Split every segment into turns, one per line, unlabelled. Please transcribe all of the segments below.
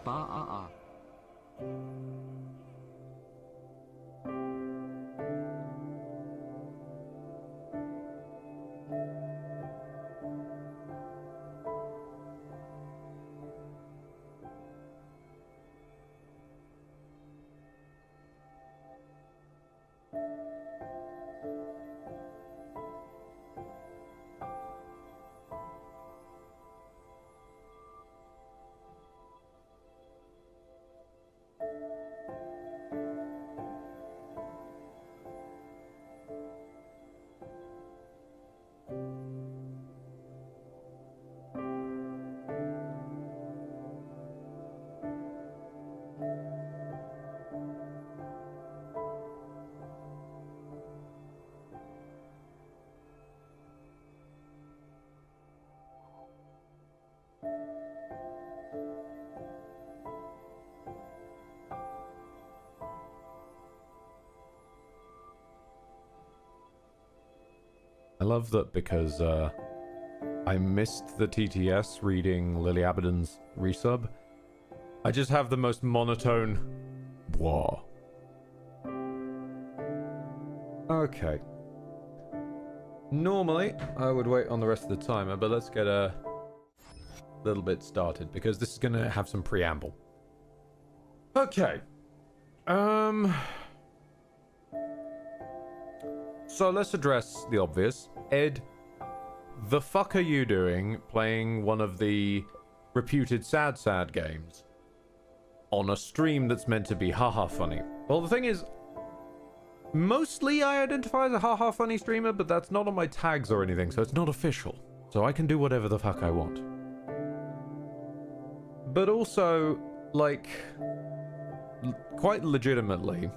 Ba-a-a.
I love that because I missed the TTS reading Lily Abaddon's resub. I just have the most monotone wah. Okay. Normally, I would wait on the rest of the timer, but let's get a little bit started because this is going to have some preamble. Okay. So let's address the obvious. Ed, the fuck are you doing playing one of the reputed sad games on a stream that's meant to be haha funny? Well, the thing is, mostly I identify as a haha funny streamer, but that's not on my tags or anything, so it's not official. So I can do whatever the fuck I want. But also, like, quite legitimately,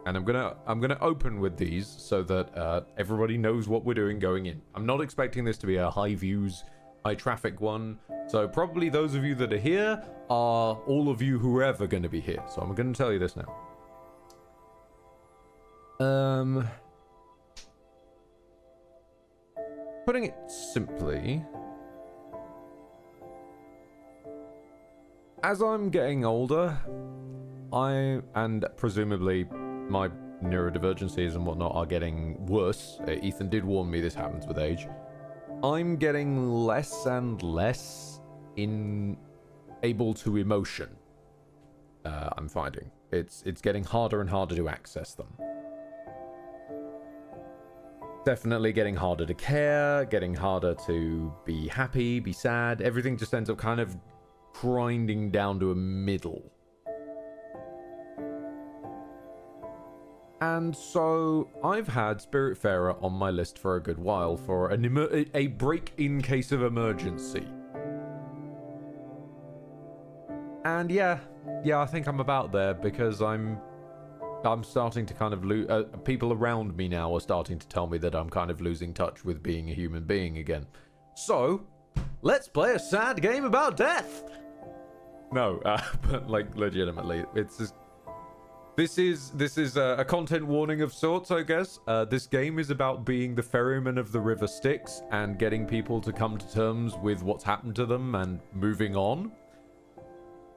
and I'm gonna open with these so that everybody knows what we're doing going in. I'm not expecting this to be a high views, high traffic one. So probably those of you that are here are all of you who are ever going to be here. So I'm going to tell you this now. Putting it simply, as I'm getting older, and presumably my neurodivergencies and whatnot are getting worse. Ethan did warn me this happens with age. I'm getting less and less able to emotion. I'm finding it's getting harder and harder to access them. Definitely getting harder to care, getting harder to be happy, be sad. Everything just ends up kind of grinding down to a middle. And so I've had Spiritfarer on my list for a good while for a break in case of emergency. And yeah, I think I'm about there because I'm starting to kind of lose. People around me now are starting to tell me that I'm kind of losing touch with being a human being again. So let's play a sad game about death. No, but like legitimately, it's just. This is a content warning of sorts, I guess. This game is about being the ferryman of the River Styx and getting people to come to terms with what's happened to them and moving on.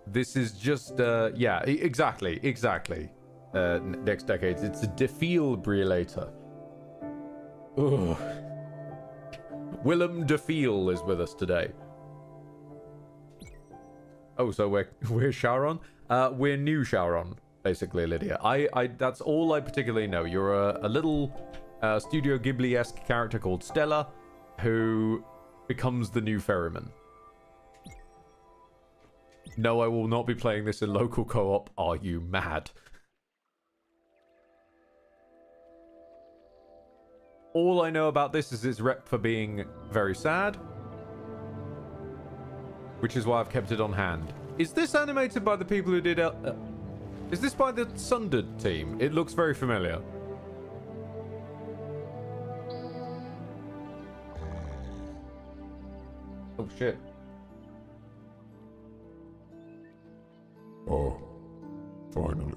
This is just, yeah, exactly. Next decade, it's a defibrillator. Ugh. Willem Defiel is with us today. Oh, so we're Sharon? We're new Sharon. Basically, Lydia. That's all I particularly know. You're a little Studio Ghibli-esque character called Stella, who becomes the new ferryman. No, I will not be playing this in local co-op. Are you mad? All I know about this is its rep for being very sad, which is why I've kept it on hand. Is this animated by the people who did... is this by the Sundered team? It looks very familiar. Oh, shit.
Oh, finally.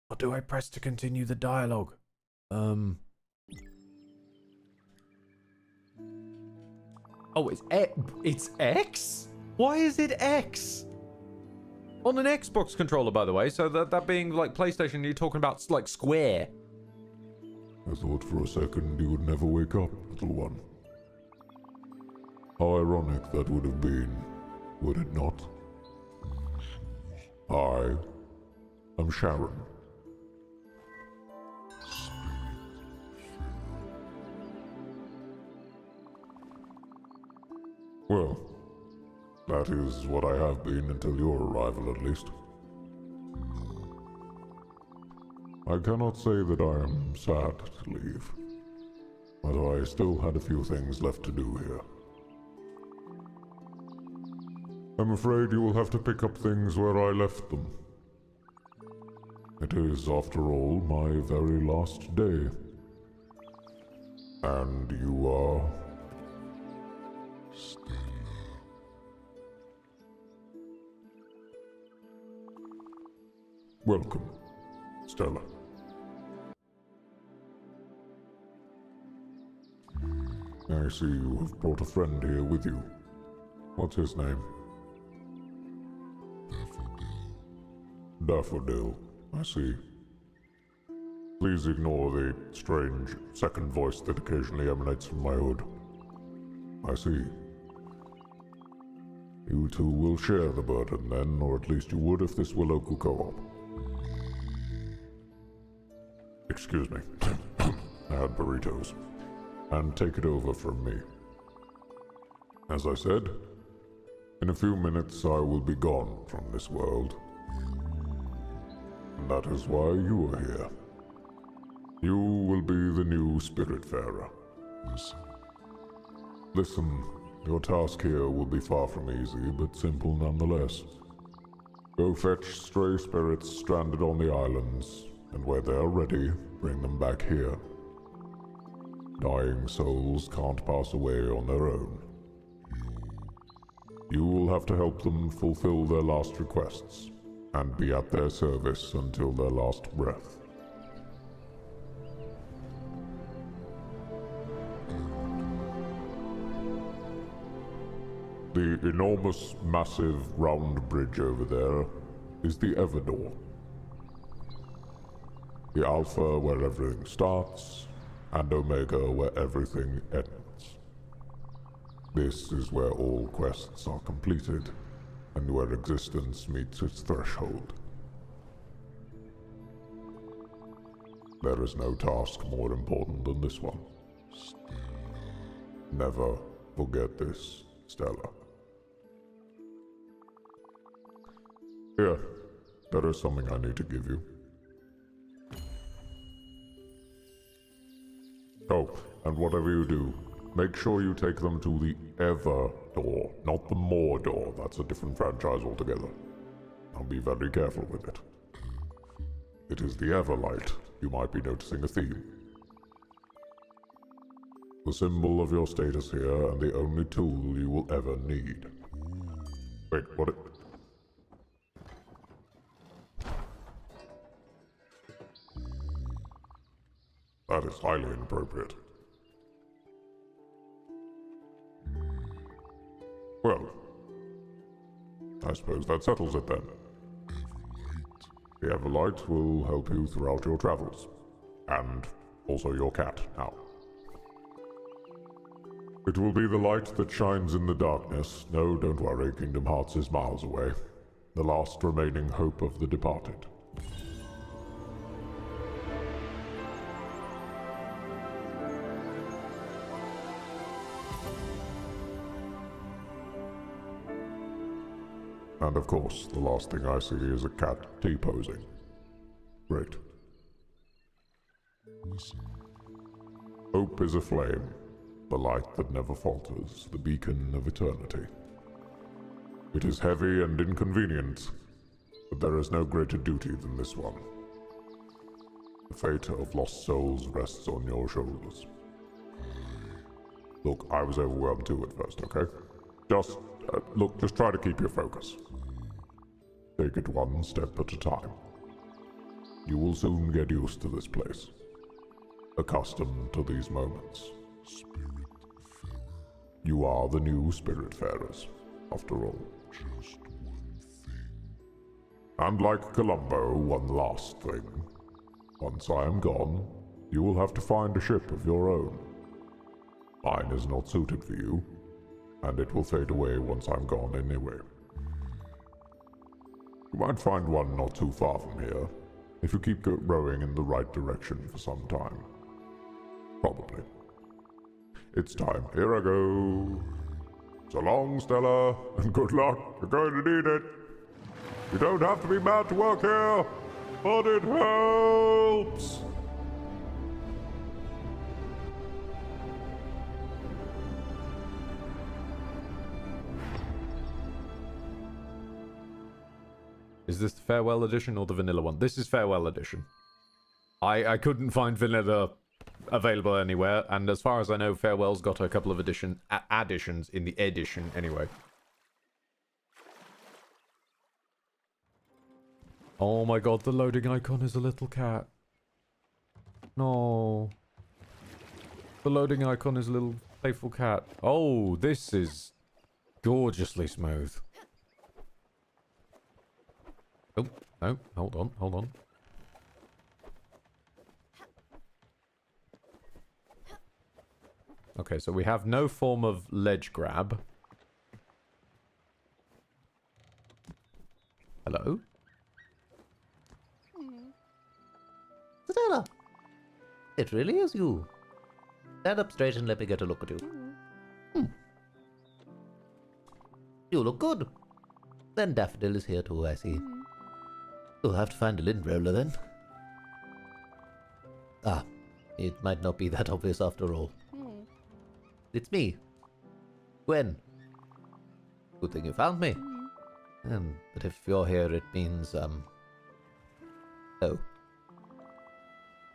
What do I press to continue the dialogue? Oh, it's X? Why is it X? On an Xbox controller, by the way, so that being like PlayStation, you're talking about like square.
I thought for a second you would never wake up, little one. How ironic that would have been, would it not? I am Sharon. Well, that is what I have been until your arrival, at least. I cannot say that I am sad to leave, but I still had a few things left to do here. I'm afraid you will have to pick up things where I left them. It is, after all, my very last day. And you are... Stella. Welcome, Stella. I see you have brought a friend here with you. What's his name? Daffodil, I see. Please ignore the strange second voice that occasionally emanates from my hood. I see. You two will share the burden then, or at least you would if this were local co-op. Excuse me. I had burritos. And take it over from me. As I said, in a few minutes I will be gone from this world. And that is why you are here. You will be the new Spiritfarer. Listen, your task here will be far from easy, but simple nonetheless. Go fetch stray spirits stranded on the islands, and where they are ready, bring them back here. Dying souls can't pass away on their own. You will have to help them fulfill their last requests, and be at their service until their last breath. The enormous, massive, round bridge over there is the Everdor. The Alpha where everything starts, and Omega where everything ends. This is where all quests are completed, and where existence meets its threshold. There is no task more important than this one. Never forget this, Stella. Here, there is something I need to give you. Oh, and whatever you do, make sure you take them to the Ever door, not the More door. That's a different franchise altogether. I'll be very careful with it. It is the Everlight. You might be noticing a theme. The symbol of your status here, and the only tool you will ever need. Wait, what? That is highly inappropriate. Well, I suppose that settles it then. The Everlight will help you throughout your travels. And also your cat, now. It will be the light that shines in the darkness. No, don't worry, Kingdom Hearts is miles away. The last remaining hope of the departed. And of course, the last thing I see is a cat T-posing. Great. Hope is a flame, the light that never falters, the beacon of eternity. It is heavy and inconvenient, but there is no greater duty than this one. The fate of lost souls rests on your shoulders. Look, I was overwhelmed too at first, okay? Just try to keep your focus. Take it one step at a time. You will soon get used to this place, accustomed to these moments. You are the new Spiritfarers, after all. Just one thing. And like Columbo, one last thing. Once I am gone, you will have to find a ship of your own. Mine is not suited for you, and it will fade away once I'm gone anyway. You might find one not too far from here, if you keep rowing in the right direction for some time. Probably. It's time. Here I go. So long, Stella, and good luck. You're going to need it. You don't have to be mad to work here, but it helps.
Is this the farewell edition or the vanilla one? This is farewell edition. I couldn't find vanilla available anywhere, and as far as I know, farewell's got a couple of additions in the edition anyway. Oh my god, the loading icon is a little cat. No. The loading icon is a little playful cat. Oh, this is gorgeously smooth. Oh, no, hold on, hold on. Okay, so we have no form of ledge grab. Hello?
Stella! It really is you. Stand up straight and let me get a look at you. You look good. Then Daffodil is here too, I see. You'll have to find a lint roller then. Ah, it might not be that obvious after all. It's me. Gwen. Good thing you found me. But if you're here, it means, oh.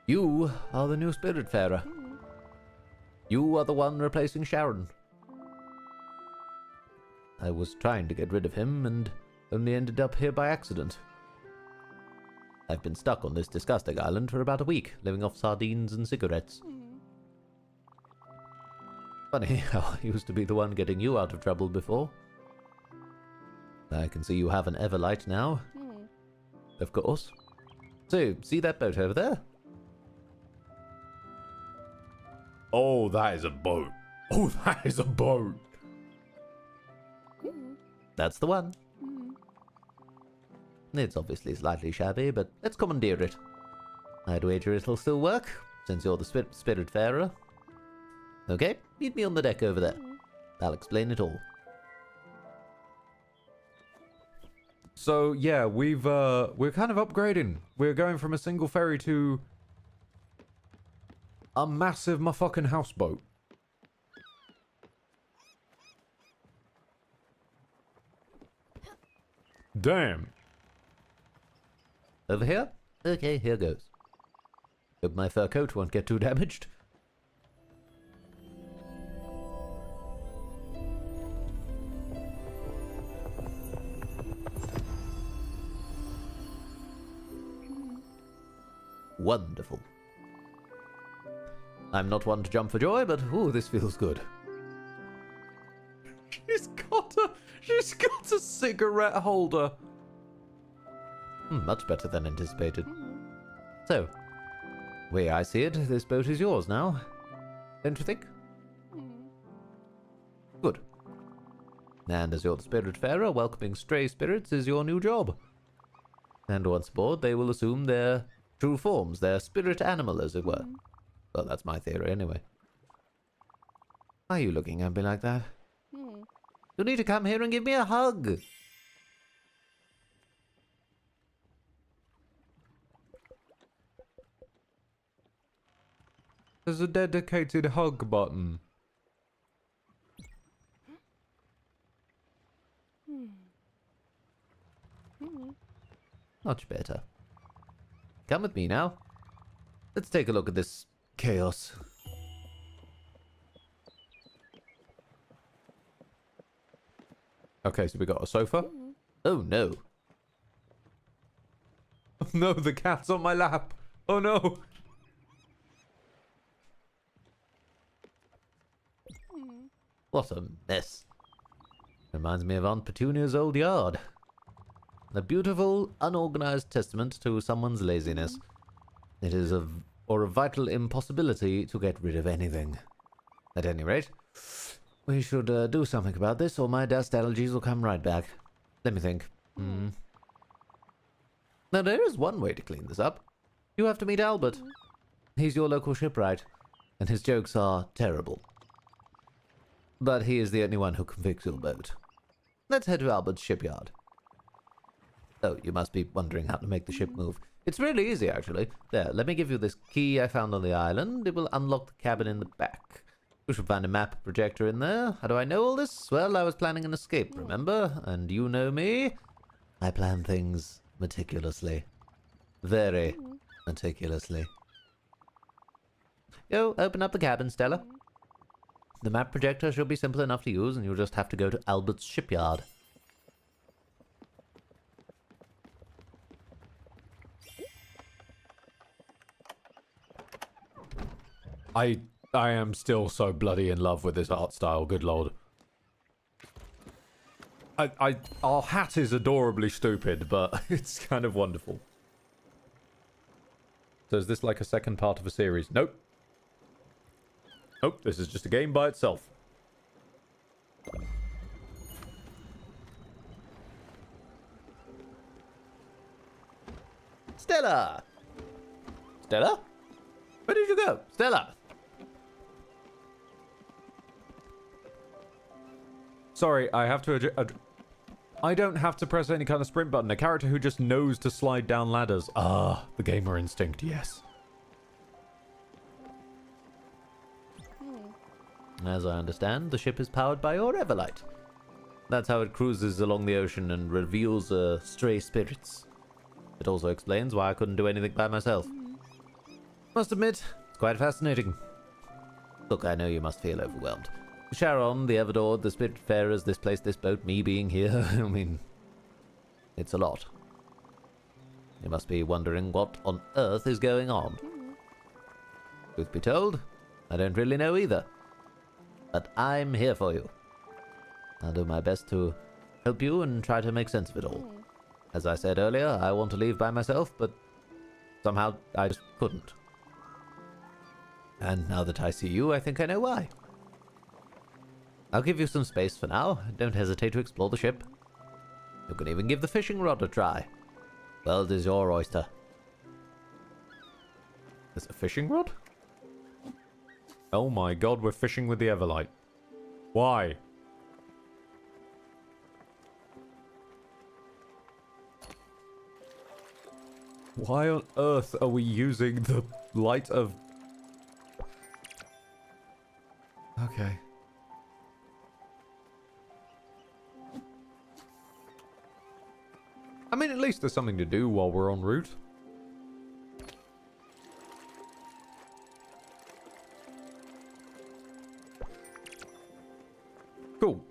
You are the new Spiritfarer. You are the one replacing Sharon. I was trying to get rid of him and only ended up here by accident. I've been stuck on this disgusting island for about a week, living off sardines and cigarettes. Funny how I used to be the one getting you out of trouble before. I can see you have an Everlight now. Of course. So, see that boat over there?
Oh, that is a boat. Oh, that is a boat.
That's the one. It's obviously slightly shabby, but let's commandeer it. I'd wager it'll still work, since you're the Spiritfarer. Okay, meet me on the deck over there. I'll explain it all.
So yeah, we're kind of upgrading. We're going from a single ferry to a massive motherfucking houseboat. Damn.
Over here? Okay, here goes. Hope my fur coat won't get too damaged. Wonderful. I'm not one to jump for joy, but ooh, this feels good.
She's got a cigarette holder.
Much better than anticipated. So, way I see it, this boat is yours now. Don't you think? Good. And as you're the Spiritfarer, welcoming stray spirits is your new job. And once aboard, they will assume their true forms, their spirit animal, as it were. Well, that's my theory, anyway. Why are you looking at me like that? You need to come here and give me a hug.
There's a dedicated hug button.
Much better. Come with me now. Let's take a look at this chaos.
Okay, so we got a sofa.
Oh no.
No, the cat's on my lap. Oh no.
What a mess. Reminds me of Aunt Petunia's old yard. A beautiful, unorganized testament to someone's laziness. It is a vital impossibility to get rid of anything. At any rate, we should do something about this, or my dust allergies will come right back. Let me think. Now, there is one way to clean this up. You have to meet Albert. He's your local shipwright, and his jokes are terrible. But he is the only one who can fix your boat. Let's head to Albert's shipyard. Oh, you must be wondering how to make the ship move. It's really easy, actually. There, let me give you this key I found on the island. It will unlock the cabin in the back. We should find a map projector in there. How do I know all this? Well, I was planning an escape, remember? And you know me. I plan things meticulously. Very meticulously. Yo, open up the cabin, Stella. The map projector should be simple enough to use, and you'll just have to go to Albert's shipyard.
I am still so bloody in love with this art style, good lord. Our hat is adorably stupid, but it's kind of wonderful. So is this like a second part of a series? Nope. Nope, this is just a game by itself.
Stella! Stella? Where did you go? Stella!
Sorry, I have to I don't have to press any kind of sprint button. A character who just knows to slide down ladders. Ah, the gamer instinct, yes.
As I understand, the ship is powered by your Everlight. That's how it cruises along the ocean and reveals stray spirits. It also explains why I couldn't do anything by myself. Must admit, it's quite fascinating. Look, I know you must feel overwhelmed. Sharon, the Everdored, the Spiritfarers, this place, this boat, me being here, I mean, it's a lot. You must be wondering what on earth is going on. Truth be told, I don't really know either. But I'm here for you. I'll do my best to help you and try to make sense of it all. As I said earlier, I want to leave by myself, but somehow I just couldn't. And now that I see you, I think I know why. I'll give you some space for now. Don't hesitate to explore the ship. You can even give the fishing rod a try. World is your oyster.
There's a fishing rod? Oh my god, we're fishing with the Everlight. Why? Why on earth are we using the light of... Okay. I mean, at least there's something to do while we're en route. Cool.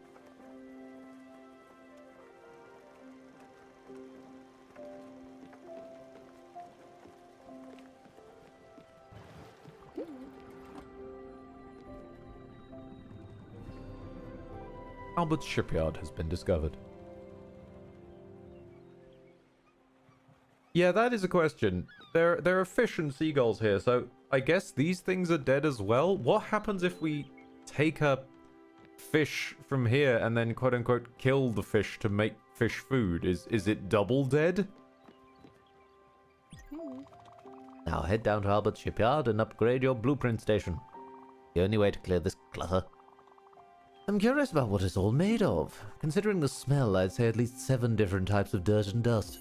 Albert's shipyard has been discovered. Yeah, that is a question. There are fish and seagulls here, so I guess these things are dead as well. What happens if we take a fish from here and then quote-unquote kill the fish to make fish food? Is it double dead?
Now head down to Albert's shipyard and upgrade your blueprint station. The only way to clear this clutter. I'm curious about what it's all made of. Considering the smell, I'd say at least 7 different types of dirt and dust.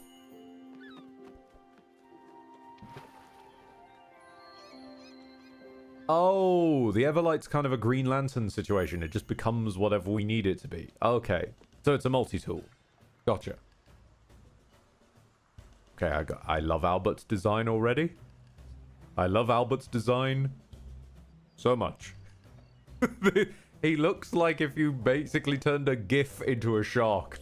Oh, the Everlight's kind of a Green Lantern situation. It just becomes whatever we need it to be. Okay, so it's a multi-tool. Gotcha. Okay, I love Albert's design already. I love Albert's design so much. He looks like if you basically turned a GIF into a shark.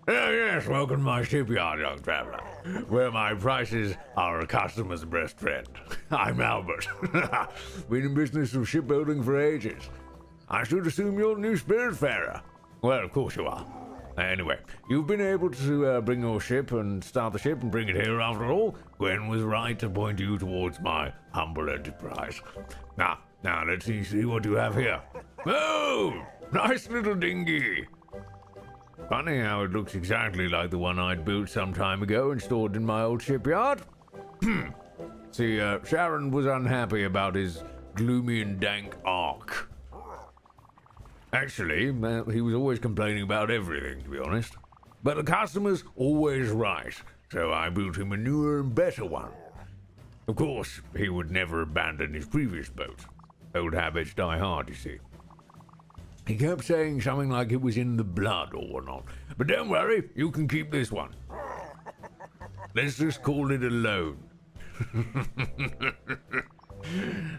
Oh, yes, welcome to my shipyard, young traveler, where my prices are a customer's best friend. I'm Albert. Been in business of shipbuilding for ages. I should assume you're the new Spiritfarer. Well, of course you are. Anyway, you've been able to bring your ship and start the ship and bring it here after all. Gwen was right to point you towards my humble enterprise. Now, let's see what you have here. Oh, nice little dinghy. Funny how it looks exactly like the one I'd built some time ago and stored in my old shipyard. See, Sharon was unhappy about his gloomy and dank ark. Actually, he was always complaining about everything, to be honest. But the customer's always right, so I built him a newer and better one. Of course, he would never abandon his previous boat. Old habits die hard, you see. He kept saying something like it was in the blood or whatnot. But don't worry, you can keep this one. Let's just call it a loan.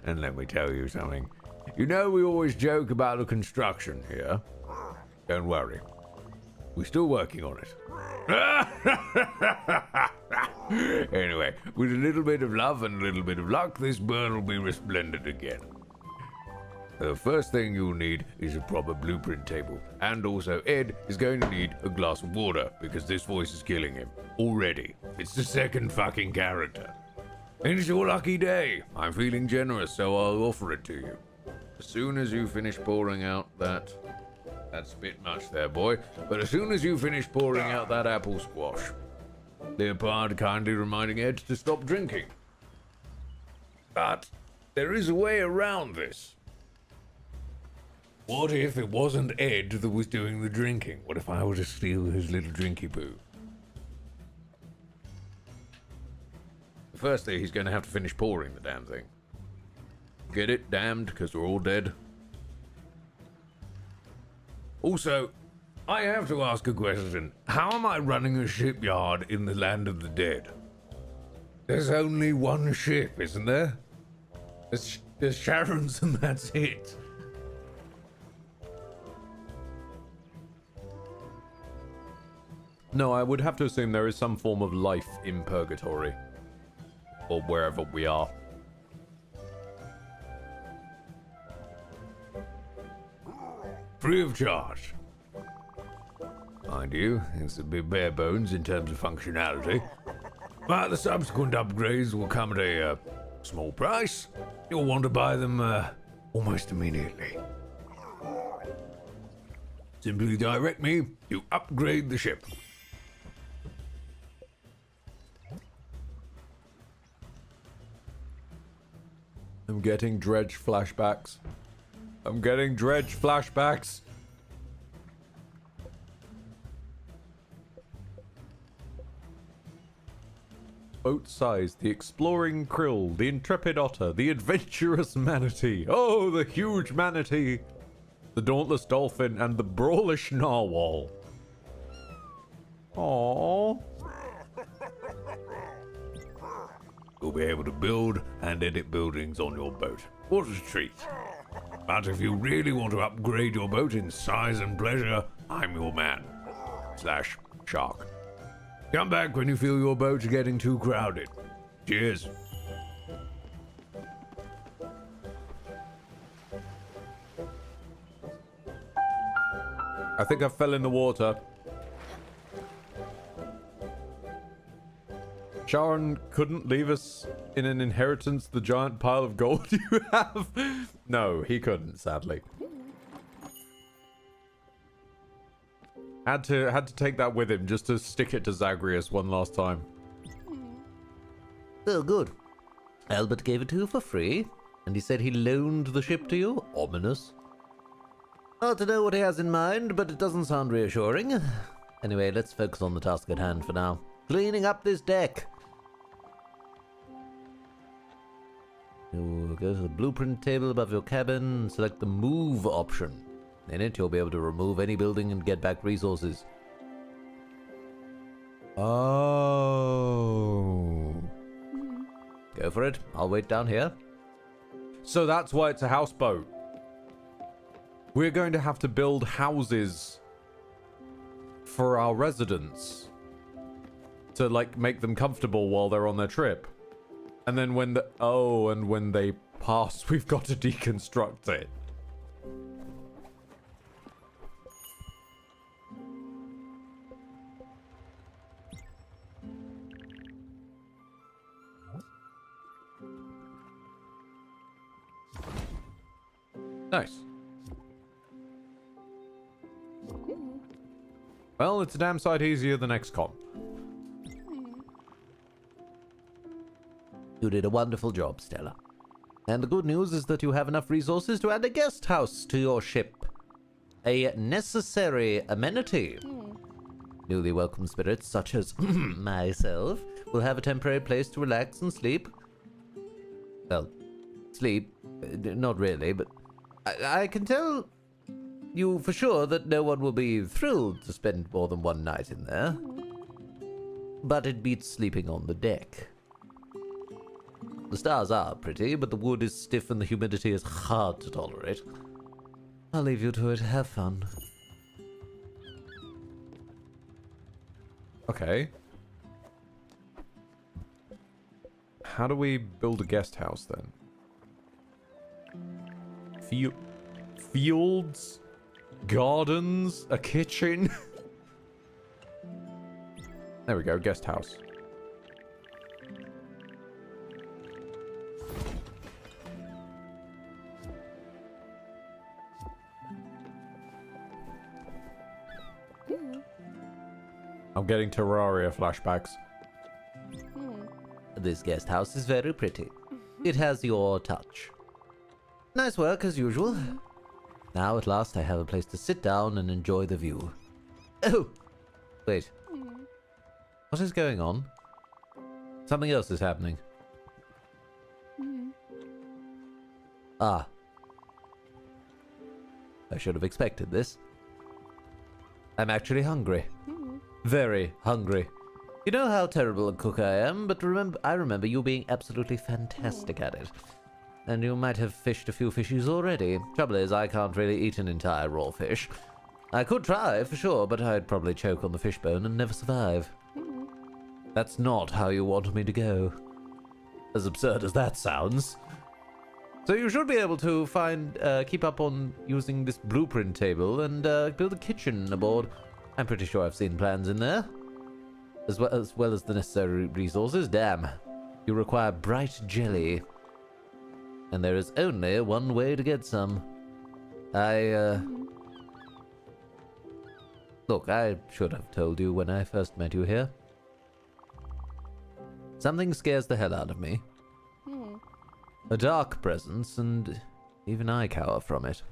And let me tell you something. You know we always joke about the construction here. Don't worry. We're still working on it. Anyway, with a little bit of love and a little bit of luck, this bird will be resplendent again. The first thing you'll need is a proper blueprint table. And also, Ed is going to need a glass of water, because this voice is killing him. Already. It's the second fucking character. And it's your lucky day. I'm feeling generous, so I'll offer it to you. As soon as you finish pouring out that... That's a bit much there, boy. But as soon as you finish pouring out that apple squash, Leopard kindly reminding Ed to stop drinking. But there is a way around this. What if it wasn't Ed that was doing the drinking? What if I were to steal his little drinky poo? Firstly, he's going to have to finish pouring the damn thing. Get it? Damned, because we're all dead. Also, I have to ask a question. How am I running a shipyard in the land of the dead? There's only one ship, isn't there? There's Sharon's and that's it.
No, I would have to assume there is some form of life in purgatory. Or wherever we are.
Free of charge. Mind you, it's a bit bare bones in terms of functionality. But the subsequent upgrades will come at a small price. You'll want to buy them almost immediately. Simply direct me, you upgrade the ship.
I'm getting Dredge flashbacks. I'm getting Dredge flashbacks. Boat size, the exploring krill, the intrepid otter, the adventurous manatee. Oh, the huge manatee. The dauntless dolphin and the brawlish narwhal. Aww.
You'll be able to build and edit buildings on your boat. What a treat. But if you really want to upgrade your boat in size and pleasure, I'm your man. / shark. Come back when you feel your boat's getting too crowded. Cheers.
I think I fell in the water. Sharon couldn't leave us in an inheritance the giant pile of gold you have. No, he couldn't, sadly. Had to take that with him just to stick it to Zagreus one last time.
Oh, good. Albert gave it to you for free, and he said he loaned the ship to you. Ominous. Hard to know what he has in mind, but it doesn't sound reassuring. Anyway, let's focus on the task at hand for now. Cleaning up this deck. You'll go to the blueprint table above your cabin and select the move option. In it, you'll be able to remove any building and get back resources.
Oh.
Go for it. I'll wait down here.
So that's why it's a houseboat. We're going to have to build houses for our residents to, like, make them comfortable while they're on their trip. And then when they pass, we've got to deconstruct it. Nice. Well, it's a damn sight easier than XCOM.
You did a wonderful job, Stella. And the good news is that you have enough resources to add a guest house to your ship. A necessary amenity. Newly welcome spirits such as myself will have a temporary place to relax and sleep. Well, sleep, not really, but I can tell you for sure that no one will be thrilled to spend more than one night in there. But it beats sleeping on the deck. The stars are pretty, but the wood is stiff and the humidity is hard to tolerate. I'll leave you to it. Have fun.
Okay. How do we build a guest house then? Fields? Gardens? A kitchen? There we go, guest house. I'm getting Terraria flashbacks.
This guest house is very pretty. It has your touch. Nice work as usual. Now at last I have a place to sit down and enjoy the view. Oh! Wait. What is going on? Something else is happening. Ah. I should have expected this. I'm actually hungry. Very hungry. You know how terrible a cook I am, but I remember you being absolutely fantastic at it. And you might have fished a few fishies already. Trouble is, I can't really eat an entire raw fish. I could try, for sure, but I'd probably choke on the fish bone and never survive. That's not how you want me to go. As absurd as that sounds. So you should be able to keep up on using this blueprint table and build a kitchen aboard. I'm pretty sure I've seen plans in there. As well as the necessary resources. Damn. You require bright jelly. And there is only one way to get some. Look, I should have told you when I first met you here. Something scares the hell out of me. A dark presence, and even I cower from it.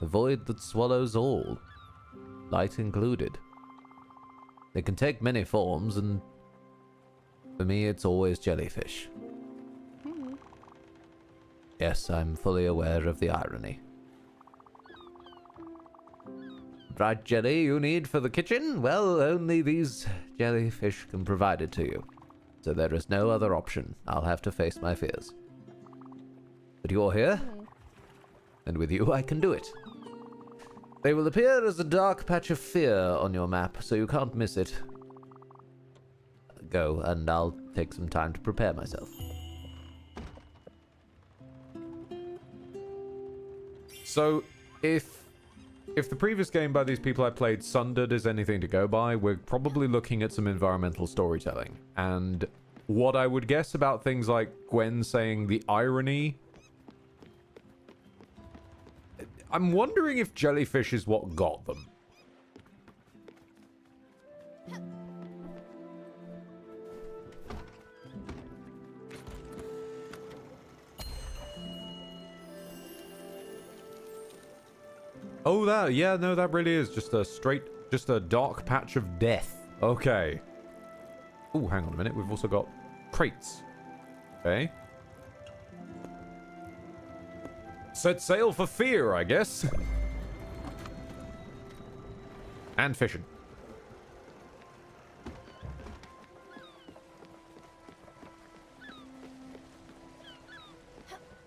A void that swallows all. Light included. They can take many forms, and for me it's always jellyfish. Yes, I'm fully aware of the irony. Bright jelly you need for the kitchen? Well, only these jellyfish can provide it to you. So there is no other option. I'll have to face my fears. But you're here, and with you I can do it. They will appear as a dark patch of fear on your map, so you can't miss it. Go, and I'll take some time to prepare myself.
So, if the previous game by these people I played, Sundered, is anything to go by, we're probably looking at some environmental storytelling. And what I would guess about things like Gwen saying the irony... I'm wondering if jellyfish is what got them. Oh, that really is just a dark patch of death. Okay. Oh, hang on a minute. We've also got crates. Okay. Set sail for fear, I guess. And fishing.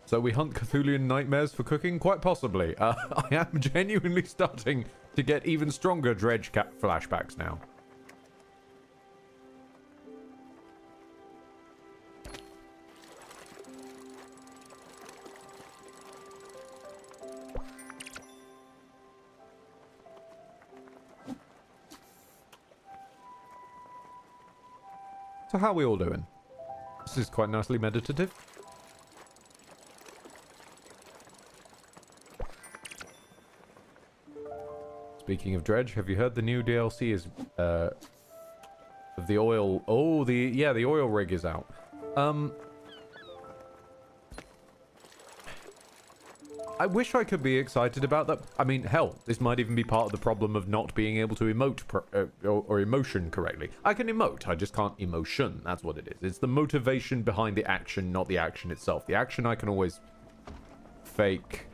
So we hunt Cthulhian nightmares for cooking? Quite possibly. I am genuinely starting to get even stronger Dredge Cat flashbacks now. So how are we all doing? This is quite nicely meditative. Speaking of Dredge, have you heard the new DLC is of the oil? Oh, the oil rig is out. I wish I could be excited about that. I mean, hell, this might even be part of the problem of not being able to emote or emotion correctly. I can emote, I just can't emotion. That's what it is. It's the motivation behind the action, not the action itself. The action I can always fake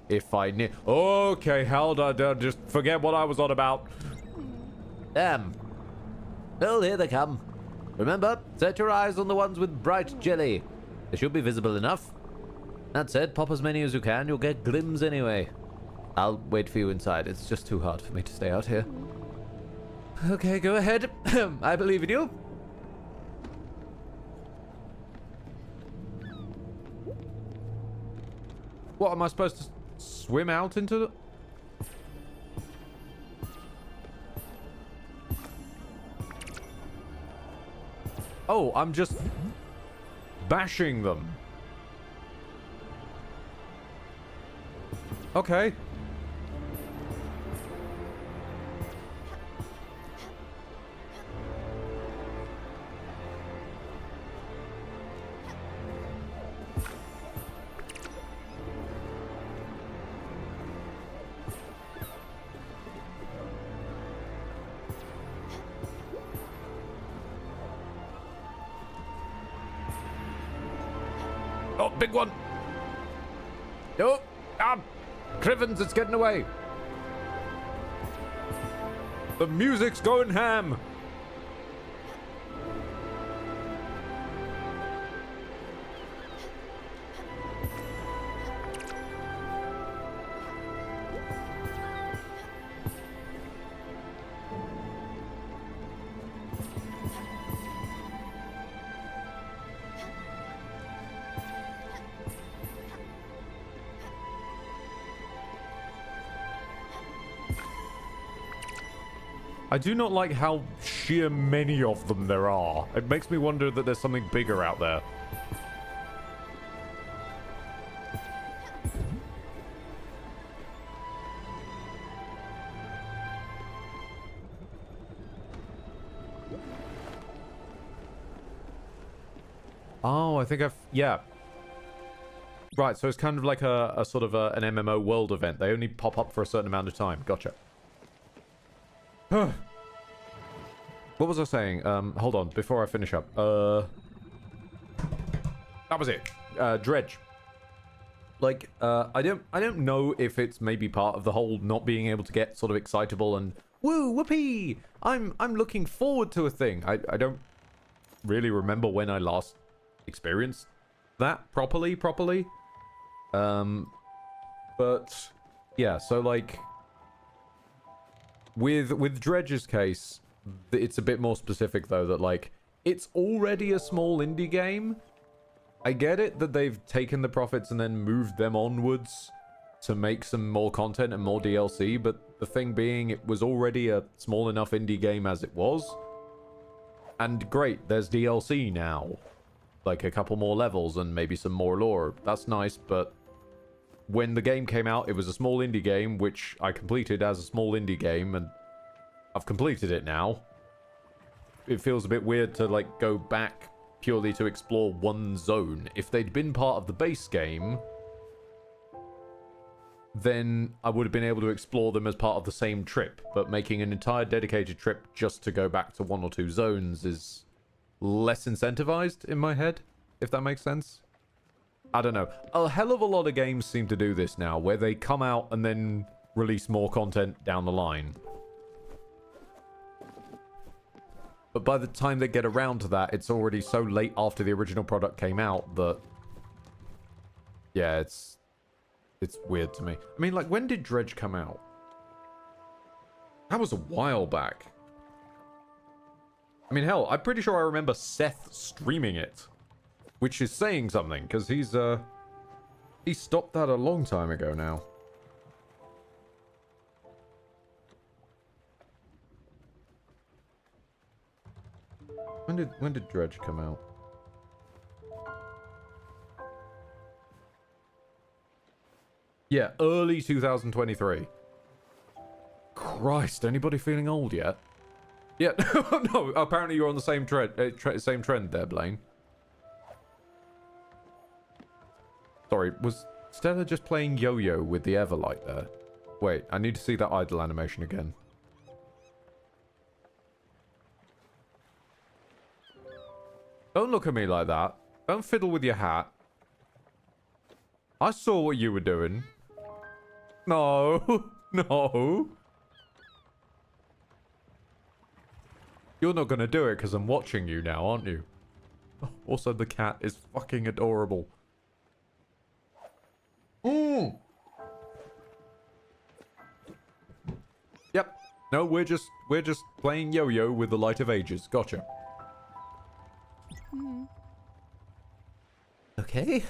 if I need. Okay, hell, just forget what I was on about.
Well, here they come. Remember, set your eyes on the ones with bright jelly. They should be visible enough. That said, pop as many as you can. You'll get glims anyway. I'll wait for you inside. It's just too hard for me to stay out here. Okay, go ahead. I believe in you.
What, am I supposed to swim out into the... Oh, I'm just bashing them. Okay.
Oh, big one. Oh, Crivens, it's getting away.
The music's going ham. I do not like how sheer many of them there are. It makes me wonder that there's something bigger out there. Oh, I think yeah. Right, so it's kind of like a sort of an MMO world event. They only pop up for a certain amount of time. Gotcha. What was I saying? Hold on, before I finish up. That was it. Dredge. Like, I don't know if it's maybe part of the whole not being able to get sort of excitable and woo, whoopee! I'm looking forward to a thing. I don't really remember when I last experienced that properly. But yeah, so like with Dredge's case, it's a bit more specific though, that like it's already a small indie game. I get it that they've taken the profits and then moved them onwards to make some more content and more DLC, but the thing being, it was already a small enough indie game as it was. And great, there's DLC now. Like a couple more levels and maybe some more lore. That's nice, but when the game came out, it was a small indie game, which I completed as a small indie game, and I've completed it now. It feels a bit weird to, like, go back purely to explore one zone. If they'd been part of the base game, then I would have been able to explore them as part of the same trip, but making an entire dedicated trip just to go back to one or two zones is less incentivized in my head, if that makes sense. I don't know. A hell of a lot of games seem to do this now, where they come out and then release more content down the line. But by the time they get around to that, it's already so late after the original product came out that... yeah, it's weird to me. I mean, like, when did Dredge come out? That was a while back. I mean, hell, I'm pretty sure I remember Seth streaming it. Which is saying something, because he stopped that a long time ago now. When did Dredge come out? Yeah, early 2023. Christ, anybody feeling old yet? Yeah, no, apparently you're on the same same trend there, Blaine. Sorry, was Stella just playing yo-yo with the Everlight there? Wait, I need to see that idle animation again. Don't look at me like that. Don't fiddle with your hat. I saw what you were doing. No, no. You're not gonna do it because I'm watching you now, aren't you? Also, the cat is fucking adorable. Yep. No, we're just playing yo-yo with the light of ages. Gotcha.
Okay.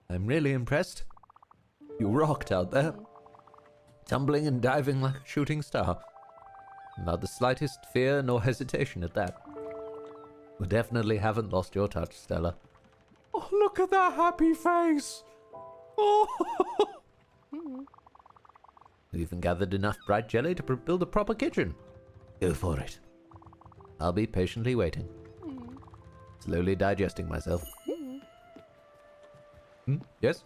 I'm really impressed. You rocked out there. Tumbling and diving like a shooting star. Not the slightest fear nor hesitation at that. We definitely haven't lost your touch, Stella.
Oh, look at that happy face. Oh.
We even gathered enough bright jelly to build a proper kitchen. Go for it. I'll be patiently waiting. Slowly digesting myself.
Yes?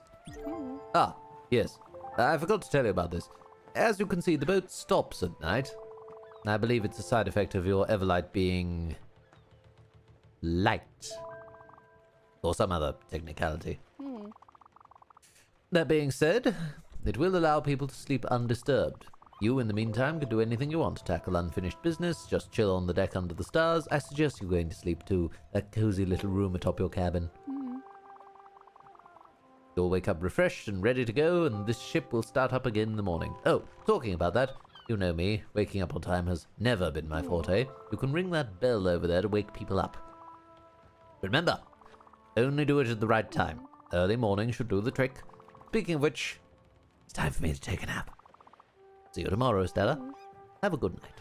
Ah, yes. I forgot to tell you about this. As you can see, the boat stops at night. I believe it's a side effect of your Everlight being... light. Or some other technicality. That being said, it will allow people to sleep undisturbed. You, in the meantime, can do anything you want to tackle unfinished business, just chill on the deck under the stars. I suggest you going to sleep to that cozy little room atop your cabin. You'll wake up refreshed and ready to go, and this ship will start up again in the morning. Oh, talking about that, you know me, waking up on time has never been my forte. You can ring that bell over there to wake people up. Remember, only do it at the right time. Early morning should do the trick. Speaking of which, it's time for me to take a nap. See you tomorrow, Stella. Have a good night.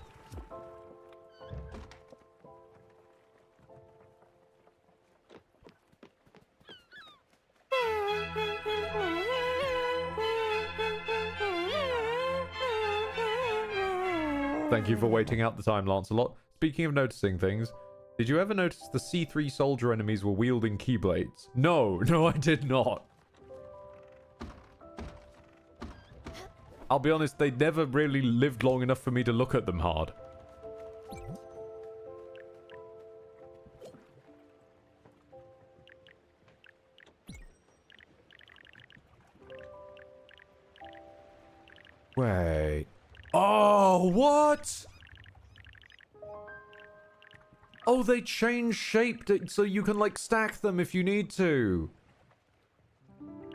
Thank you for waiting out the time, Lancelot. Speaking of noticing things, did you ever notice the C3 soldier enemies were wielding keyblades? No, I did not. I'll be honest, they never really lived long enough for me to look at them hard. Wait. Oh, what? Oh, they change shape so you can, like, stack them if you need to.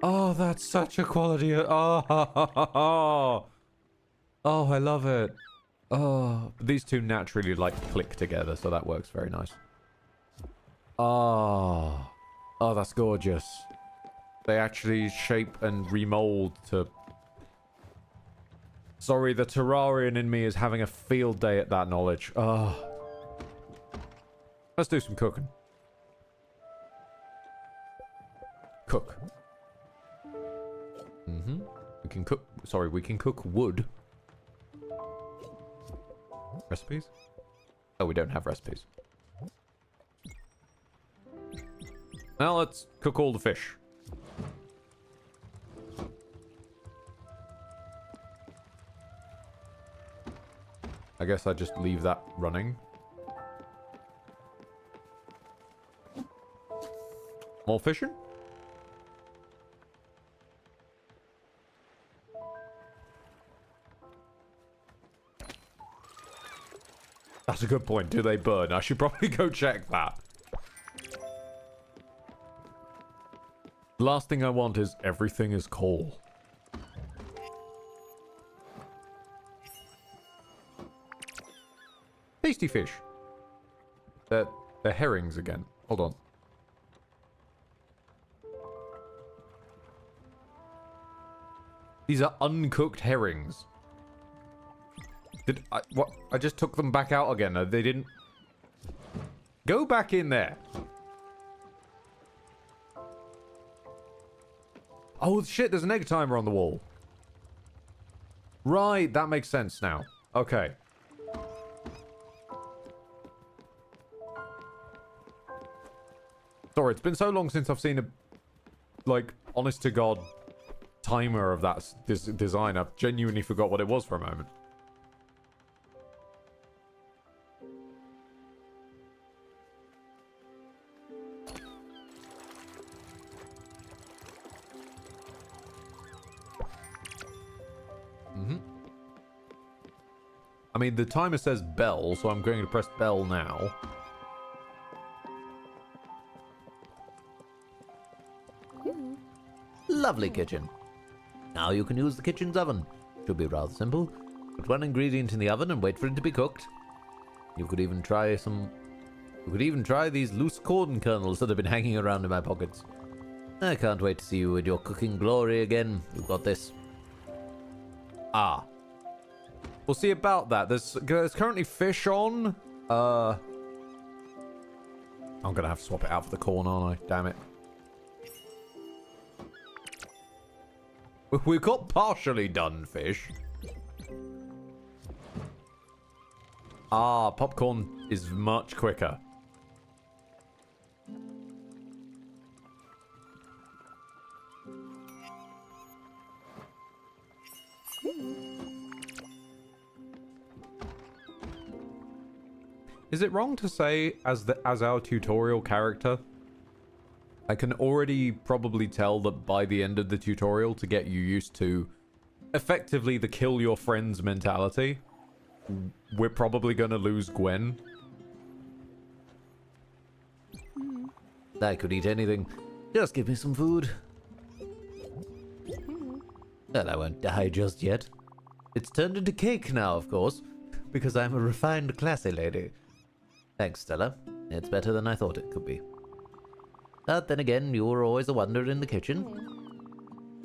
Oh, that's such a quality. Oh, I love it. Oh, these two naturally, like, click together, so that works very nice. Oh, that's gorgeous. They actually shape and remold to... Sorry, the Terrarian in me is having a field day at that knowledge. Oh. Let's do some cooking. Cook. We can cook... Sorry, we can cook wood. Recipes? Oh, we don't have recipes. Now let's cook all the fish. I guess I just leave that running. More fishing? That's a good point. Do they burn? I should probably go check that. The last thing I want is everything is coal. Tasty fish. They're herrings again. Hold on. These are uncooked herrings. What? I just took them back out again. They didn't... Go back in there. Oh, shit. There's an egg timer on the wall. Right, that makes sense now. Okay. Sorry, it's been so long since I've seen a, like, honest to God timer of that design. I've genuinely forgot what it was for a moment. I mean, the timer says bell, so I'm going to press bell now.
Lovely kitchen. Now you can use the kitchen's oven. Should be rather simple. Put one ingredient in the oven and wait for it to be cooked. You could even try these loose corn kernels that have been hanging around in my pockets. I can't wait to see you in your cooking glory again. You've got this.
Ah. We'll see about that. There's currently fish on. I'm gonna have to swap it out for the corn, aren't I? Damn it. We've got partially done fish. Ah, popcorn is much quicker. Is it wrong to say, as our tutorial character, I can already probably tell that by the end of the tutorial, to get you used to effectively the kill your friends mentality, we're probably going to lose Gwen.
I could eat anything. Just give me some food. Well, I won't die just yet. It's turned into cake now, of course, because I'm a refined, classy lady. Thanks, Stella. It's better than I thought it could be. But then again, you were always a wonder in the kitchen.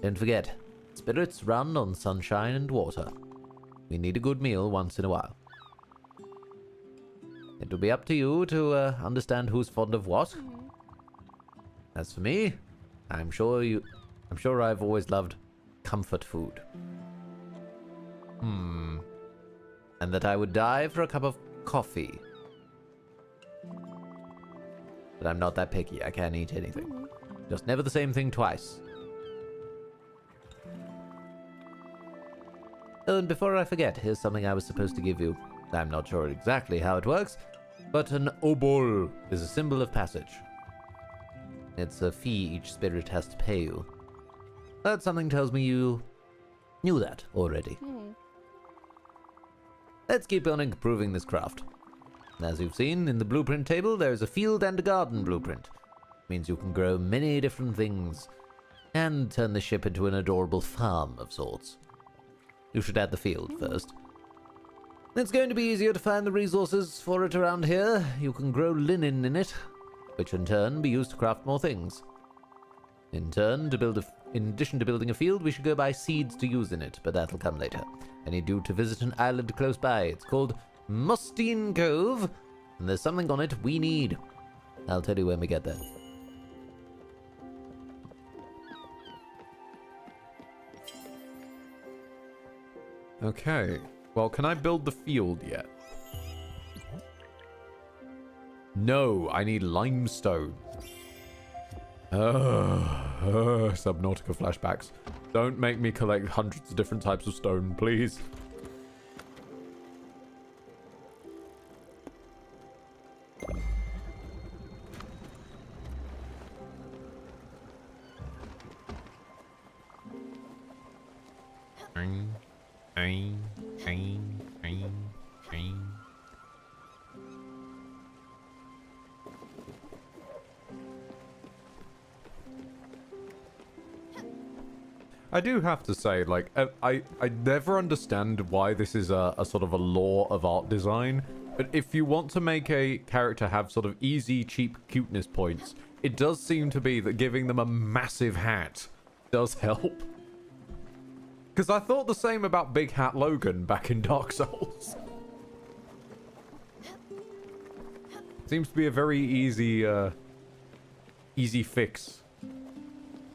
Don't forget, spirits run on sunshine and water. We need a good meal once in a while. It will be up to you to understand who's fond of what. As for me, I'm sure I've always loved comfort food. And that I would die for a cup of coffee. But I'm not that picky. I can eat anything. Just never the same thing twice. Oh, and before I forget, here's something I was supposed to give you. I'm not sure exactly how it works, but an obol is a symbol of passage. It's a fee each spirit has to pay you. But something tells me you knew that already. Let's keep on improving this craft. As you've seen, in the blueprint table, there is a field and a garden blueprint. It means you can grow many different things, and turn the ship into an adorable farm of sorts. You should add the field first. It's going to be easier to find the resources for it around here. You can grow linen in it, which in turn be used to craft more things. In addition to building a field, we should go buy seeds to use in it, but that'll come later. I need you to visit an island close by. It's called Mustine Cove, and there's something on it we need. I'll tell you when we get there.
Okay. Well, can I build the field yet? No, I need limestone. Subnautica flashbacks. Don't make me collect hundreds of different types of stone, please. I do have to say, like, I never understand why this is a sort of a law of art design, but if you want to make a character have sort of easy, cheap cuteness points, it does seem to be that giving them a massive hat does help. Because I thought the same about Big Hat Logan back in Dark Souls. Seems to be a very easy fix.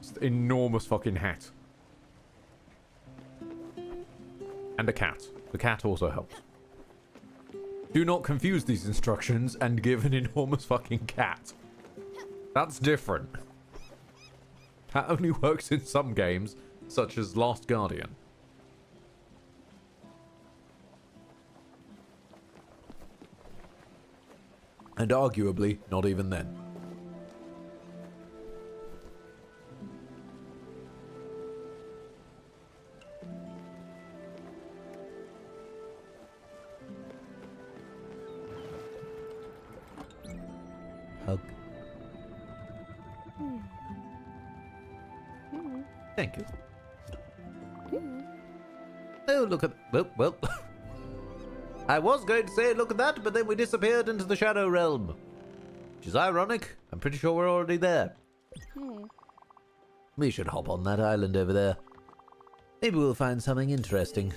Just enormous fucking hat. And a cat. The cat also helps. Do not confuse these instructions and give an enormous fucking cat. That's different. That only works in some games, such as Last Guardian. And arguably, not even then.
Hug. Thank you. Oh, look at... Well. I was going to say, look at that, but then we disappeared into the Shadow Realm. Which is ironic. I'm pretty sure we're already there. We should hop on that island over there. Maybe we'll find something interesting.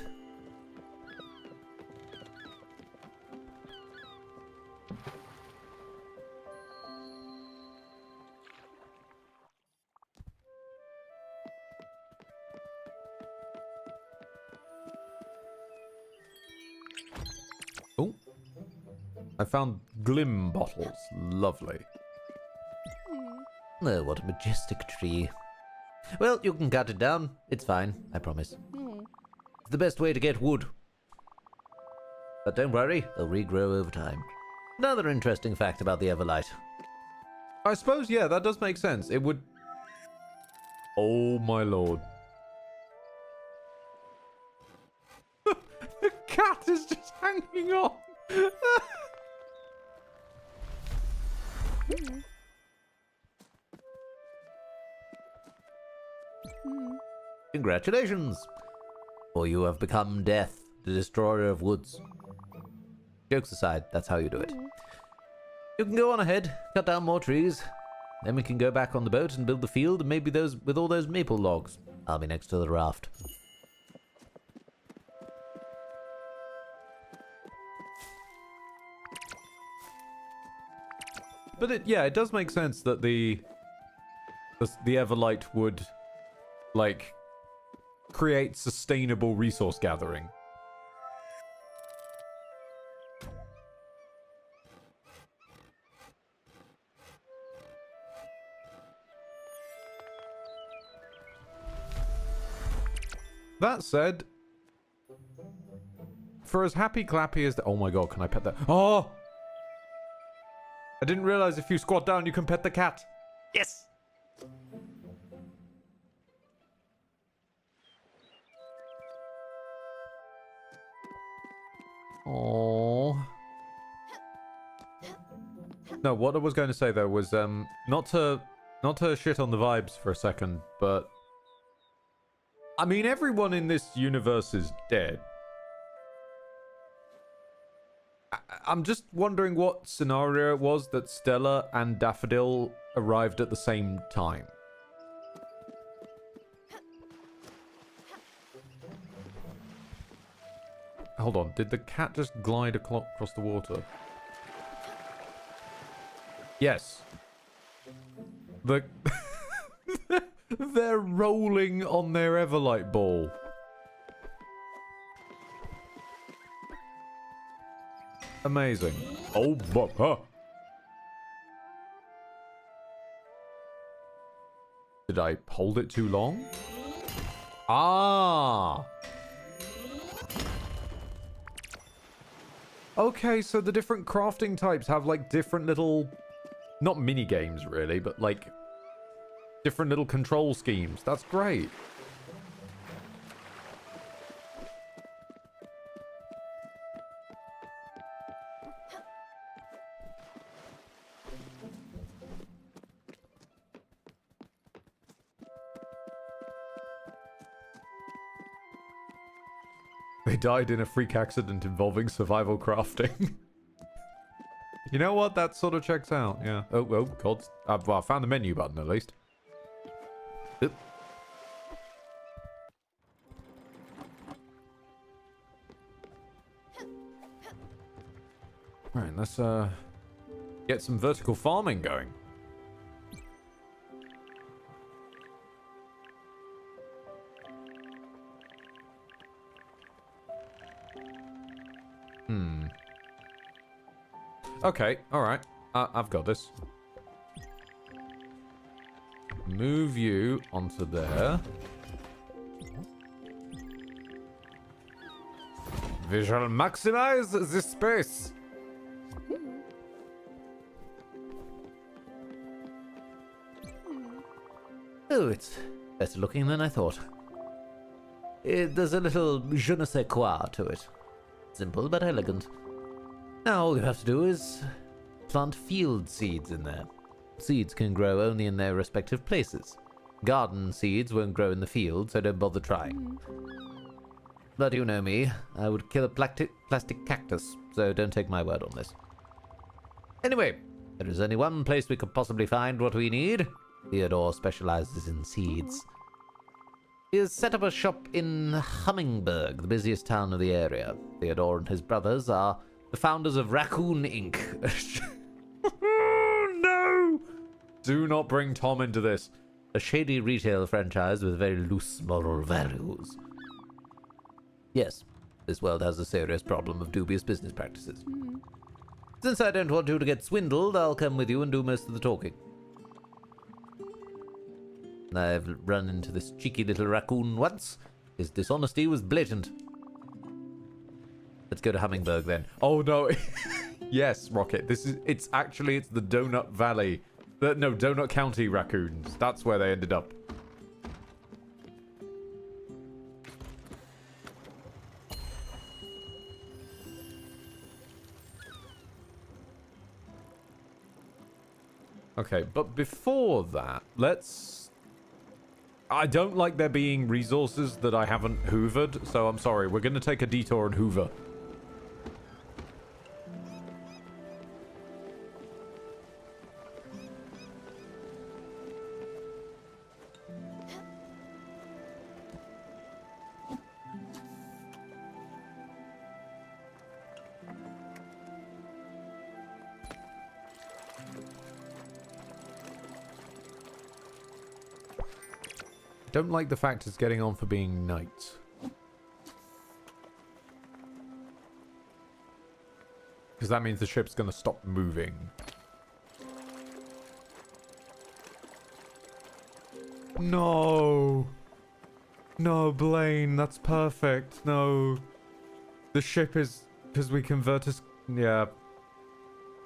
Oh. I found glim bottles. Lovely.
Oh, what a majestic tree. Well, you can cut it down. It's fine, I promise. It's the best way to get wood. But don't worry, they'll regrow over time. Another interesting fact about the Everlight.
I suppose, yeah, that does make sense. It would... Oh, my lord. The cat is just hanging on.
Congratulations! For you have become Death, the destroyer of woods. Jokes aside, that's how you do it. You can go on ahead, cut down more trees. Then we can go back on the boat and build the field, and maybe those with all those maple logs. I'll be next to the raft.
But it does make sense that the Everlight would, like, create sustainable resource gathering. That said, for as happy clappy as the... Oh my god, can I pet that? Oh! I didn't realize if you squat down you can pet the cat.
Yes!
Oh. No, what I was going to say though was not to shit on the vibes for a second, but I mean everyone in this universe is dead. I'm just wondering what scenario it was that Stella and Daffodil arrived at the same time. Hold on, did the cat just glide across the water? Yes. They're rolling on their Everlight ball. Amazing. Oh, huh. Did I hold it too long? Ah. Okay, so the different crafting types have like different little, not mini games really, but like different little control schemes. That's great. They died in a freak accident involving survival crafting. You know what? That sort of checks out, yeah. Oh, God. Well, I found the menu button, at least. Oop. Right, let's, get some vertical farming going. Okay, alright. I've got this. Move you onto there. We shall maximize the space.
Oh, it's better looking than I thought. There's a little je ne sais quoi to it. Simple but elegant. Now all you have to do is plant field seeds in there. Seeds can grow only in their respective places. Garden seeds won't grow in the field, so don't bother trying. But you know me, I would kill a plastic cactus, so don't take my word on this. Anyway, there is only one place we could possibly find what we need. Theodore specializes in seeds. He has set up a shop in Hummingburg, the busiest town of the area. Theodore and his brothers are the founders of Raccoon Inc.
No! Do not bring Tom into this.
A shady retail franchise with very loose moral values. Yes, this world has a serious problem of dubious business practices. Since I don't want you to get swindled, I'll come with you and do most of the talking. I've run into this cheeky little raccoon once. His dishonesty was blatant. Let's go to Hummingburg then.
Oh no. Yes, Rocket. It's the Donut Valley. No, Donut County raccoons. That's where they ended up. Okay, but before that, I don't like there being resources that I haven't hoovered, so I'm sorry. We're going to take a detour and hoover. Don't like the fact it's getting on for being night. Because that means the ship's going to stop moving. No. No, Blaine, that's perfect. No. The ship is... Because we convert us... Yeah.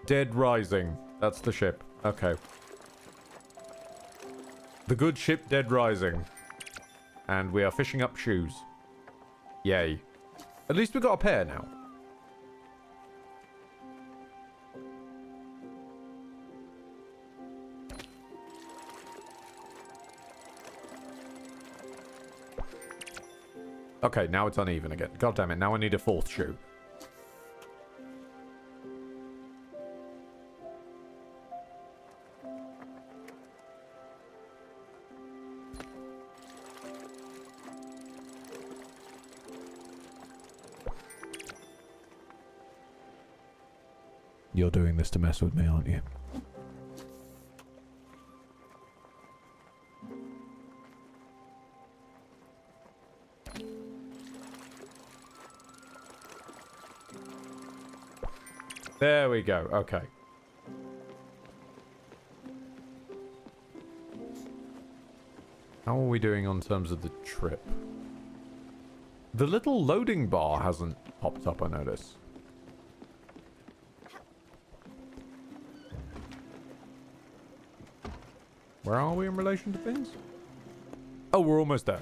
Dead Rising. That's the ship. Okay. The good ship Dead Rising. And we are fishing up shoes. Yay. At least we got a pair now. Okay, now it's uneven again. God damn it, now I need a fourth shoe. You're doing this to mess with me, aren't you? There we go. Okay. How are we doing on terms of the trip? The little loading bar hasn't popped up, I notice. Where are we in relation to things? Oh, we're almost there.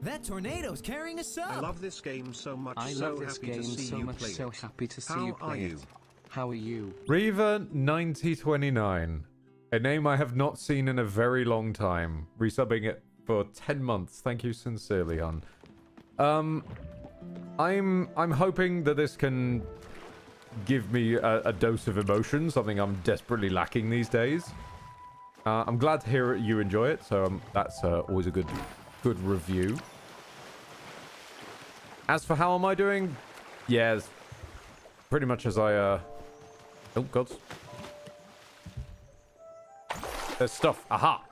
That tornado's carrying us up.
I love this game so much.
I love this game so much. So happy to see you play it. How are you?
Reaver 9029. A name I have not seen in a very long time. Resubbing it for 10 months. Thank you sincerely, hon. I'm hoping that this can give me a dose of emotion, something I'm desperately lacking these days. I'm glad to hear you enjoy it, so that's always a good review. As for how am I doing? Yes. Pretty much as I, Oh, gods. There's stuff. Aha!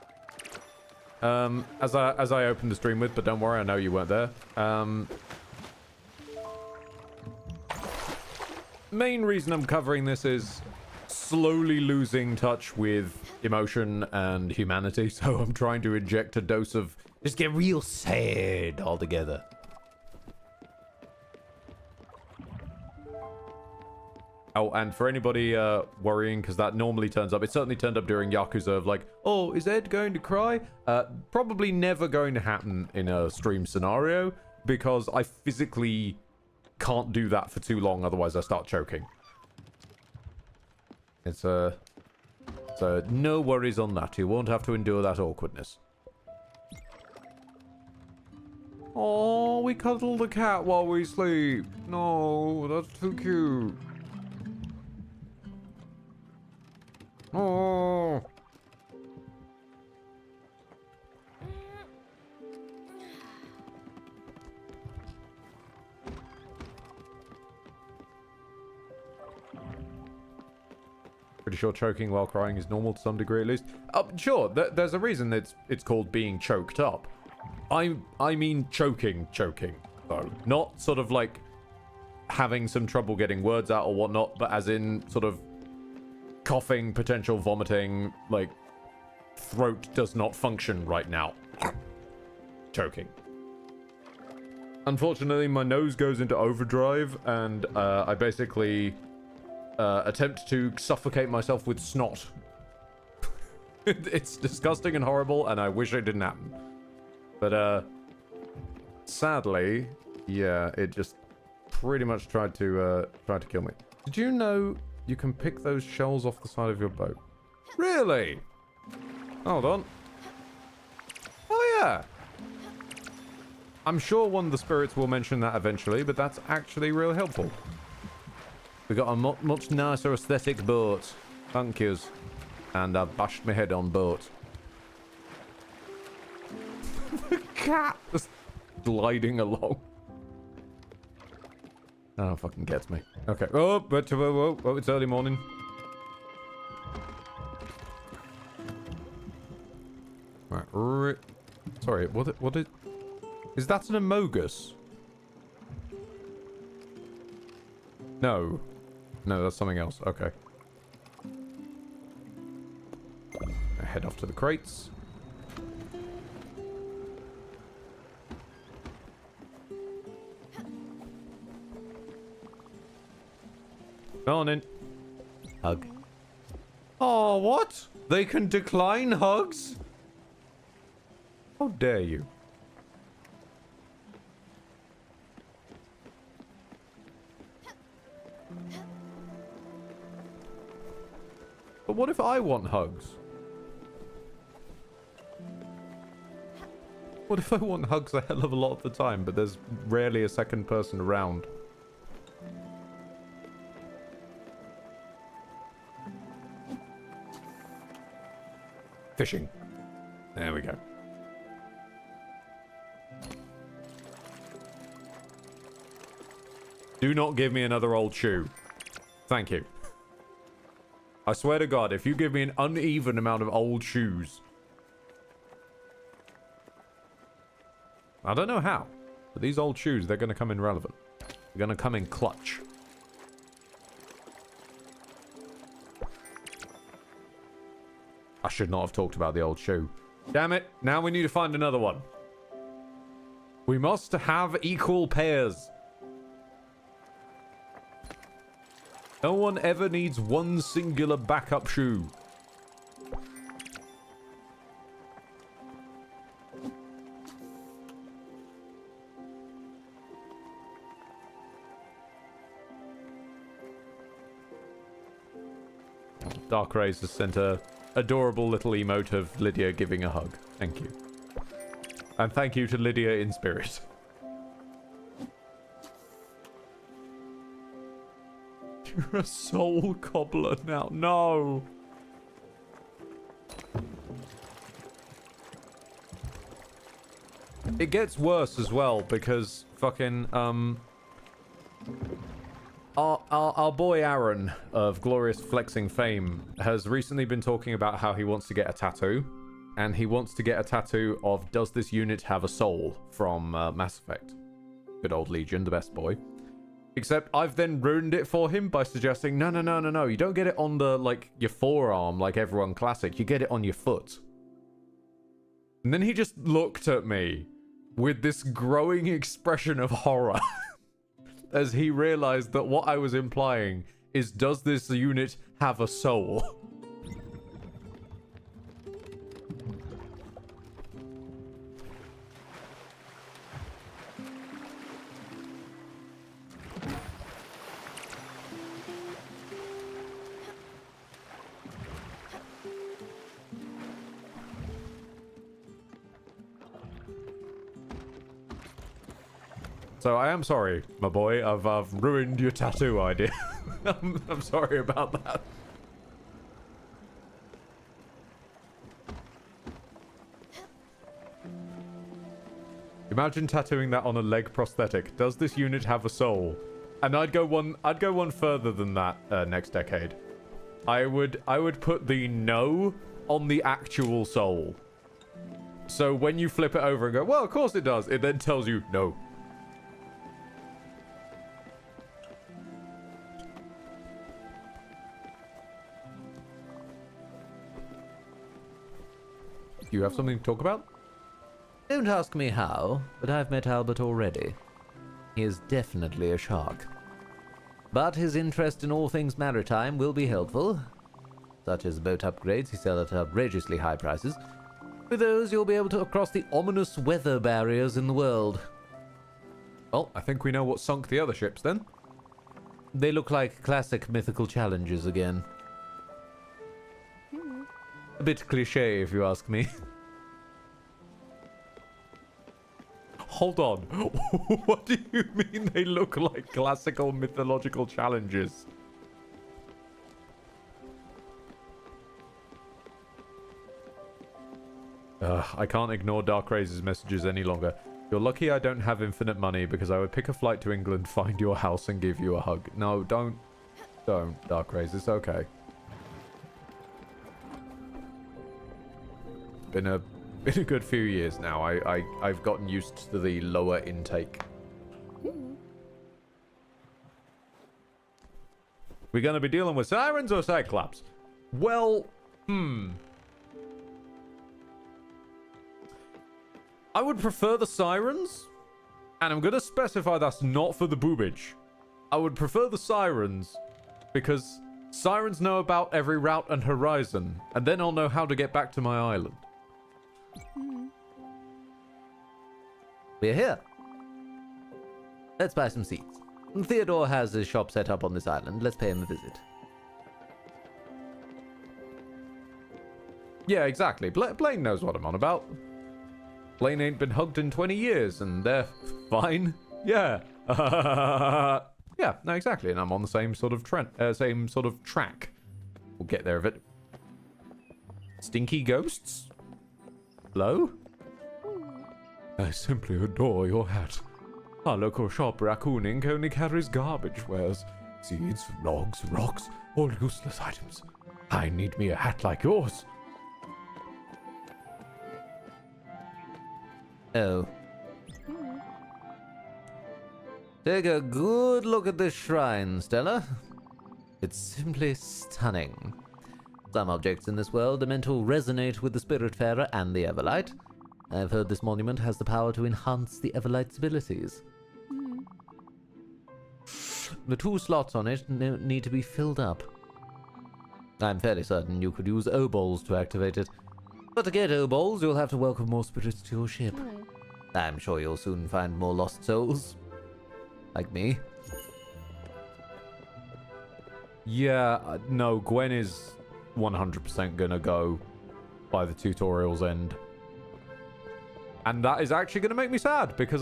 As I opened the stream with, but don't worry, I know you weren't there. Main reason I'm covering this is slowly losing touch with emotion and humanity, so I'm trying to inject a dose of just get real sad altogether. Oh, and for anybody worrying, because that normally turns up, it certainly turned up during Yakuza of like, oh, is Ed going to cry? Probably never going to happen in a stream scenario, because I physically can't do that for too long, otherwise I start choking. It's so no worries on that. You won't have to endure that awkwardness. Oh, we cuddle the cat while we sleep. No, that's too cute. Oh. Pretty sure choking while crying is normal to some degree at least. Sure, there's a reason it's called being choked up. I mean choking, though. Not sort of like having some trouble getting words out or whatnot, but as in sort of coughing, potential vomiting, like throat does not function right now. Choking. Unfortunately, my nose goes into overdrive and I basically attempt to suffocate myself with snot. It's disgusting and horrible and I wish it didn't happen. But sadly, yeah, it just pretty much tried to kill me. Did you know you can pick those shells off the side of your boat? Really? Hold on. Oh yeah. I'm sure one of the spirits will mention that eventually, but that's actually real helpful. We got a much nicer aesthetic boat. Thank yous. And I've bashed my head on boat. The cat just gliding along. Oh, fucking gets me. Okay. Oh, but whoa, it's early morning. Right. Sorry, what is that an Amogus? No, that's something else. Okay. I head off to the crates. Morning.
Hug.
Oh, what? They can decline hugs? How dare you? But what if I want hugs? What if I want hugs a hell of a lot of the time, but there's rarely a second person around? Fishing. There we go. Do not give me another old shoe. Thank you. I swear to God, if you give me an uneven amount of old shoes... I don't know how, but these old shoes, they're going to come in relevant. They're going to come in clutch. I should not have talked about the old shoe. Damn it, now we need to find another one. We must have equal pairs. No one ever needs one singular backup shoe. Dark Rays has sent a adorable little emote of Lydia giving a hug. Thank you. And thank you to Lydia in spirit. You're a soul cobbler now. No. It gets worse as well because fucking our boy Aaron of Glorious Flexing fame has recently been talking about how he wants to get a tattoo, and he wants to get a tattoo of "Does this unit have a soul?" from Mass Effect. Good old Legion, the best boy. Except I've then ruined it for him by suggesting, no, you don't get it on the, like, your forearm like everyone classic, you get it on your foot. And then he just looked at me with this growing expression of horror as he realized that what I was implying is, does this unit have a soul? So I am sorry, my boy. I've ruined your tattoo idea. I'm sorry about that. Imagine tattooing that on a leg prosthetic. Does this unit have a soul? And I'd go one further than that next decade. I would put the no on the actual soul. So when you flip it over and go, well, of course it does, it then tells you no. Do you have something to talk about?
Don't ask me how, but I've met Albert already. He is definitely a shark. But his interest in all things maritime will be helpful. Such as boat upgrades he sells at outrageously high prices. With those, you'll be able to cross the ominous weather barriers in the world.
Well, I think we know what sunk the other ships then.
They look like classic mythical challenges again. A bit cliche, if you ask me.
Hold on. What do you mean they look like classical mythological challenges? I can't ignore Dark Raze's messages any longer. You're lucky I don't have infinite money because I would pick a flight to England, find your house, and give you a hug. No, don't. Don't, Dark Raze. It's okay. Been a good few years now. I've gotten used to the lower intake. We're gonna be dealing with sirens or cyclops? Well, I would prefer the sirens, and I'm gonna specify that's not for the boobage. I would prefer the sirens because sirens know about every route and horizon, and then I'll know how to get back to my island.
We're here. Let's buy some seats. Theodore has his shop set up on this island. Let's pay him a visit.
Yeah, exactly. Blaine knows what I'm on about. Blaine ain't been hugged in 20 years, and they're fine. Yeah. Yeah, no, exactly. And I'm on the same sort of track. We'll get there a bit. Stinky ghosts? Hello? I simply adore your hat. Our local shop, Raccoon Inc., only carries garbage wares. Seeds, logs, rocks, all useless items. I need me a hat like yours.
Oh. Take a good look at this shrine, Stella. It's simply stunning. Some objects in this world are meant to resonate with the Spiritfarer and the Everlight. I've heard this monument has the power to enhance the Everlight's abilities. The 2 slots on it need to be filled up. I'm fairly certain you could use O-Balls to activate it. But to get O-Balls, you'll have to welcome more spirits to your ship. I'm sure you'll soon find more lost souls. Like me.
Yeah, no, Gwen is 100% gonna go by the tutorial's end. And that is actually gonna make me sad, because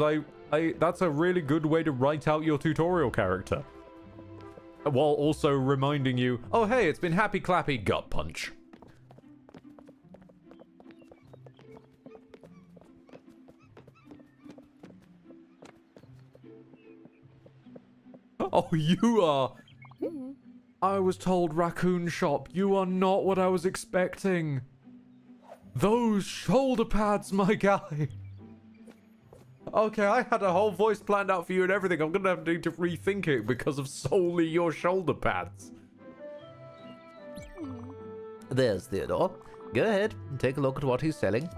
that's a really good way to write out your tutorial character. While also reminding you, oh hey, it's been happy clappy gut punch. Oh, you are. I was told raccoon shop. You are not what I was expecting. Those shoulder pads, my guy. Okay, I had a whole voice planned out for you and everything. I'm gonna have to need to rethink it because of solely your shoulder pads.
There's Theodore. Go ahead and take a look at what he's selling.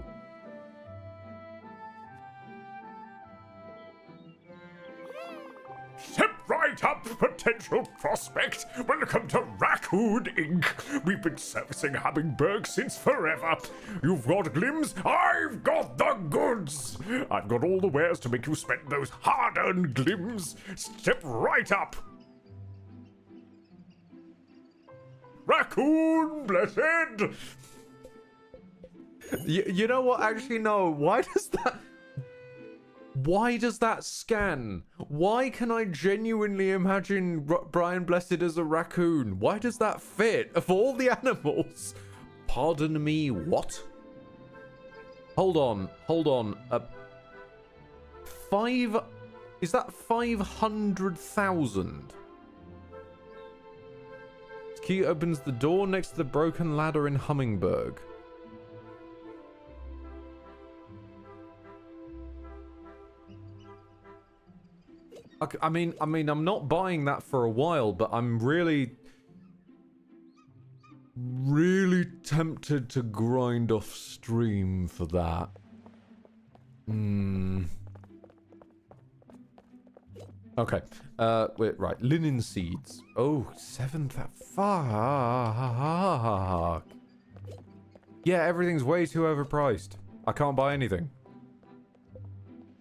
Step right up, potential prospect. Welcome to Raccoon Inc. We've been servicing Hummingbird since forever. You've got glims, I've got the goods. I've got all the wares to make you spend those hard-earned glims. Step right up. Raccoon blessed.
You know what? Actually, no. Why does that scan? Why can I genuinely imagine Brian Blessed as a raccoon? Why does that fit? Of all the animals? Pardon me, what? Hold on. Is that 500,000? Key opens the door next to the broken ladder in Hummingberg. Okay, I mean, I'm not buying that for a while, but I'm really tempted to grind off stream for that. Okay. Wait, right. Linen seeds. Oh, 7,000. Fuck. Yeah, everything's way too overpriced. I can't buy anything.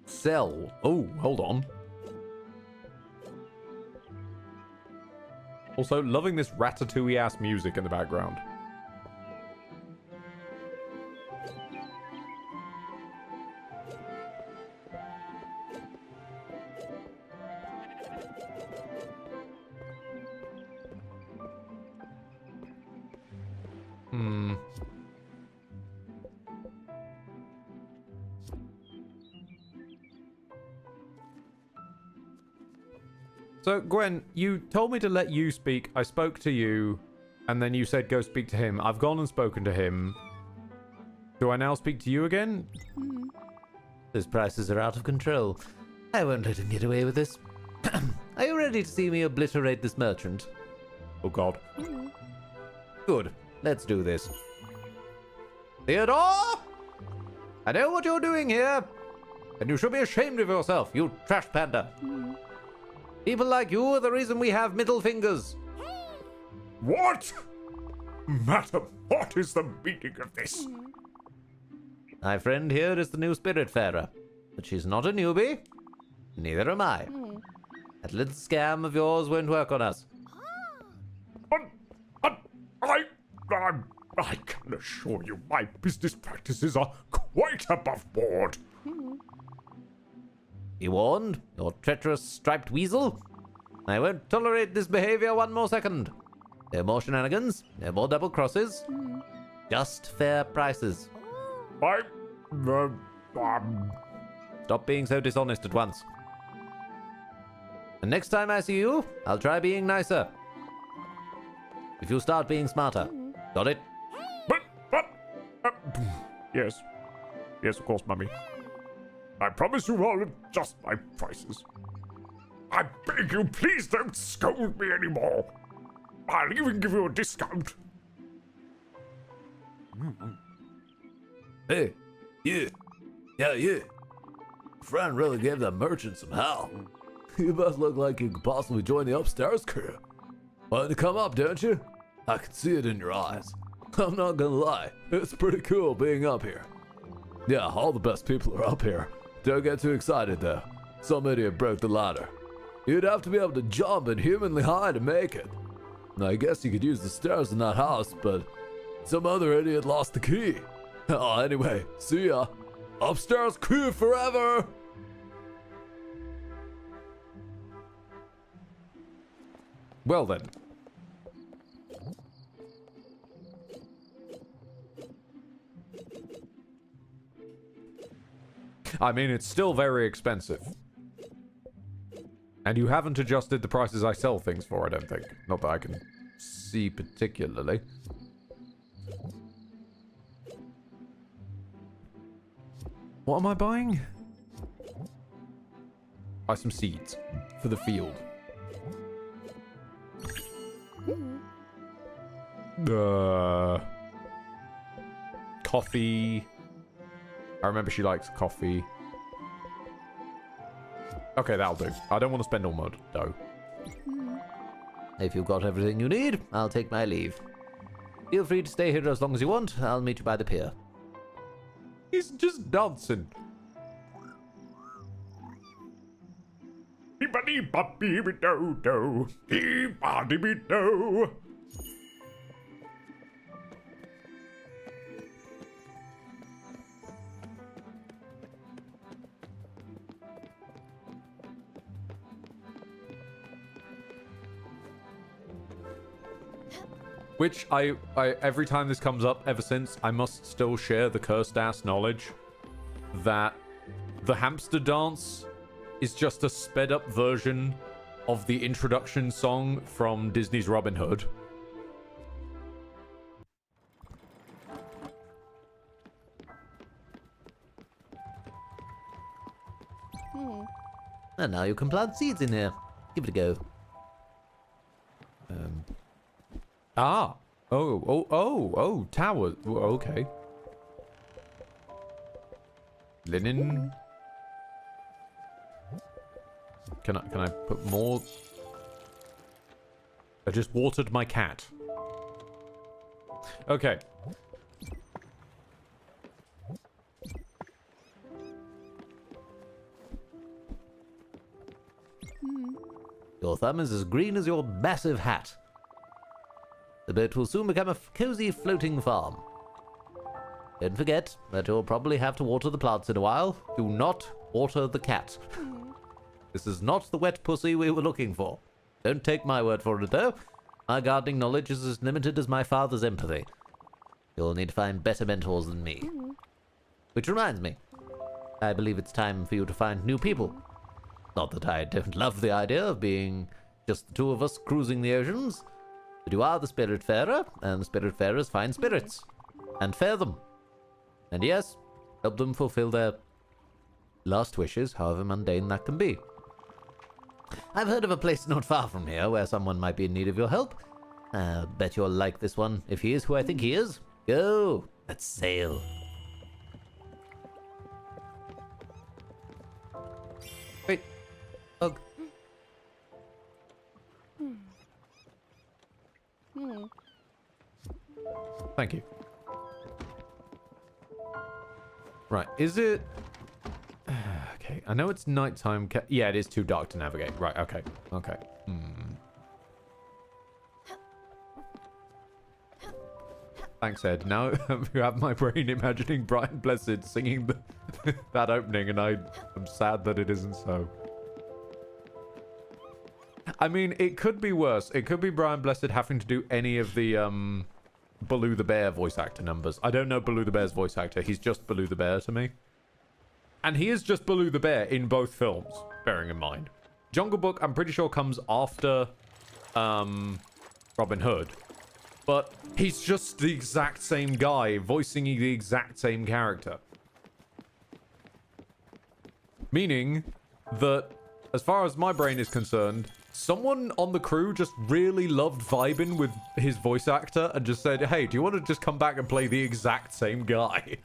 Sell. Oh, hold on. Also, loving this ratatouille-ass music in the background. So, Gwen, you told me to let you speak. I spoke to you, and then you said go speak to him. I've gone and spoken to him. Do I now speak to you again?
Those prices are out of control. I won't let him get away with this. Are you ready to see me obliterate this merchant?
Oh, God.
Good. Let's do this. Theodore! I know what you're doing here, and you should be ashamed of yourself, you trash panda. People like you are the reason we have middle fingers.
What? Madam, what is the meaning of this?
My friend here is the new Spiritfarer, but she's not a newbie. Neither am I. That little scam of yours won't work on us.
I can assure you my business practices are quite above board.
Be warned, you treacherous striped weasel. I won't tolerate this behavior one more second. No more shenanigans, no more double crosses. Just fair prices. Stop being so dishonest at once. And next time I see you, I'll try being nicer. If you start being smarter. Got it?
Yes. Yes, of course, Mummy. I promise you I'll adjust my prices. I beg you, please don't scold me anymore. I'll even give you a discount.
Hey, you. Yeah, you. Friend really gave that merchant some hell. You must look like you could possibly join the upstairs crew. Want to come up, don't you? I can see it in your eyes. I'm not gonna lie, it's pretty cool being up here. Yeah, all the best people are up here. Don't get too excited though. Some idiot broke the ladder. You'd have to be able to jump and humanly high to make it. Now, I guess you could use the stairs in that house, but some other idiot lost the key. Oh, anyway, see ya. Upstairs crew forever!
Well then. I mean, it's still very expensive. And you haven't adjusted the prices I sell things for, I don't think. Not that I can see particularly. What am I buying? Buy some seeds for the field. Coffee. I remember she likes coffee. Okay, that'll do. I don't want to spend all my dough.
If you've got everything you need, I'll take my leave. Feel free to stay here as long as you want. I'll meet you by the pier.
He's just dancing. Which I every time this comes up ever since, I must still share the cursed ass knowledge that the hamster dance is just a sped up version of the introduction song from Disney's Robin Hood.
And now you can plant seeds in here. Give it a go.
Ah. Oh, tower. Okay. Linen. Can I put more? I just watered my cat. Okay.
Your thumb is as green as your massive hat. The boat will soon become a cozy floating farm. Don't forget that you'll probably have to water the plants in a while. Do not water the cat. This is not the wet pussy we were looking for. Don't take my word for it, though. My gardening knowledge is as limited as my father's empathy. You'll need to find better mentors than me. Which reminds me, I believe it's time for you to find new people. Not that I don't love the idea of being just the two of us cruising the oceans, but you are the Spiritfarer, and the Spiritfarers find spirits, and fare them. And yes, help them fulfill their last wishes, however mundane that can be. I've heard of a place not far from here where someone might be in need of your help. Bet you'll like this one, if he is who I think he is. Go, let's sail.
Wait. Ugh. Thank you. Right, is it... Okay, I know it's nighttime. Yeah, it is too dark to navigate. Right, okay. Okay. Thanks, Ed. Now you have my brain imagining Brian Blessed singing that opening, and I'm sad that it isn't so. I mean, it could be worse. It could be Brian Blessed having to do any of the Baloo the Bear voice actor numbers. I don't know Baloo the Bear's voice actor. He's just Baloo the Bear to me. And he is just Baloo the Bear in both films, bearing in mind. Jungle Book, I'm pretty sure, comes after Robin Hood. But he's just the exact same guy, voicing the exact same character. Meaning that, as far as my brain is concerned, someone on the crew just really loved vibing with his voice actor and just said, hey, do you want to just come back and play the exact same guy?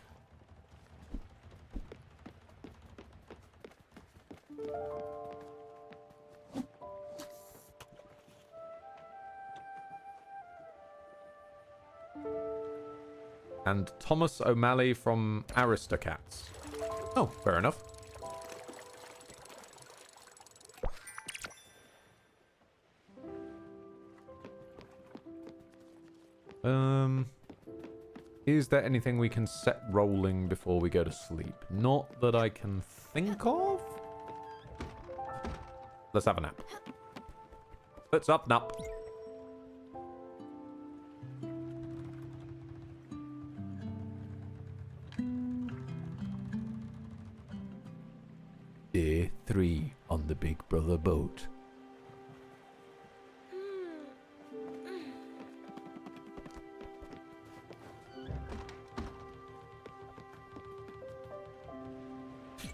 And Thomas O'Malley from Aristocats. Oh, fair enough. Is there anything we can set rolling before we go to sleep? Not that I can think of. Let's have a nap. Let's up nap. Day 3 on the Big Brother boat.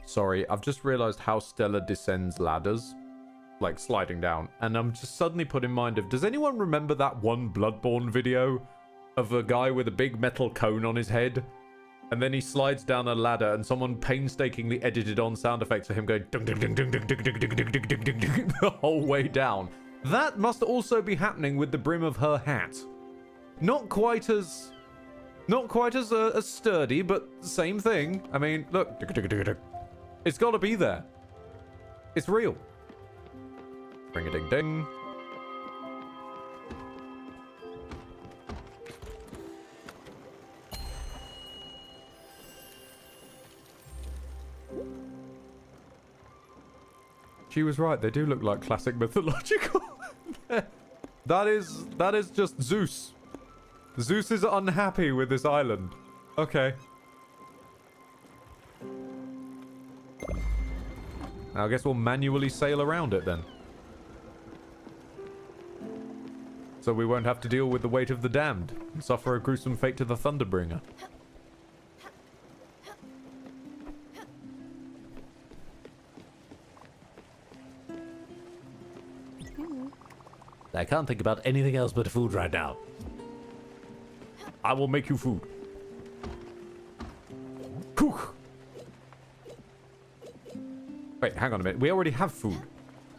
Sorry, I've just realized how Stella descends ladders, like sliding down, and I'm just suddenly put in mind of, does anyone remember that one Bloodborne video of a guy with a big metal cone on his head, and then he slides down a ladder, and someone painstakingly edited on sound effects of him going dung, dung, dung, dung, dung, dung, dung, dung, dung, dung, dung, dung, dung, the whole way down? That must also be happening with the brim of her hat. Not quite as sturdy, but same thing. I mean, look. It's got to be there. It's real. Ring a ding ding. She was right. They do look like classic mythological. That is just Zeus. Zeus is unhappy with this island. Okay. I guess we'll manually sail around it then. So we won't have to deal with the weight of the damned and suffer a gruesome fate to the Thunderbringer.
I can't think about anything else but food right now.
I will make you food. Cook. Wait, hang on a minute. We already have food.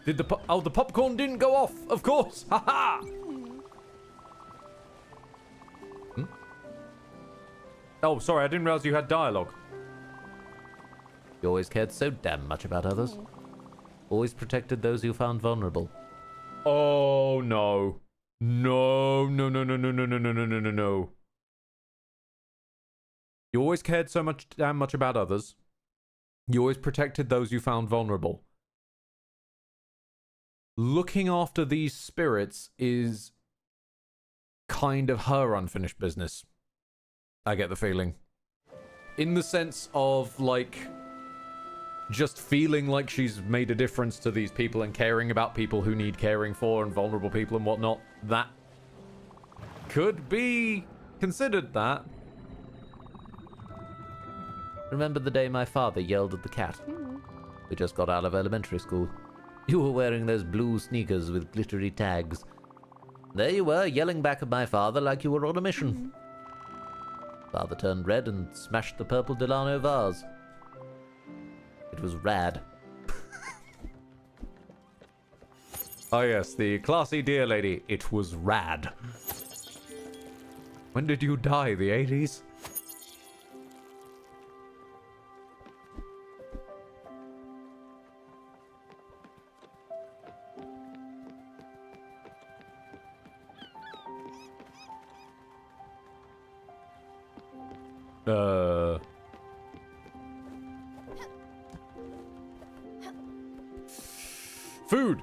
Did the the popcorn didn't go off. Of course. Haha. Oh, sorry. I didn't realize you had dialogue.
You always cared so damn much about others. Always protected those you found vulnerable.
Oh no. No. No. You always cared so damn much about others. You always protected those you found vulnerable. Looking after these spirits is kind of her unfinished business. I get the feeling. In the sense of, like, just feeling like she's made a difference to these people and caring about people who need caring for and vulnerable people and whatnot. That could be considered that.
Remember the day my father yelled at the cat? We just got out of elementary school. You were wearing those blue sneakers with glittery tags. There you were, yelling back at my father like you were on a mission. Father turned red and smashed the purple Delano vase. It was rad.
Oh yes, the classy dear lady. It was rad. When did you die? The 80s?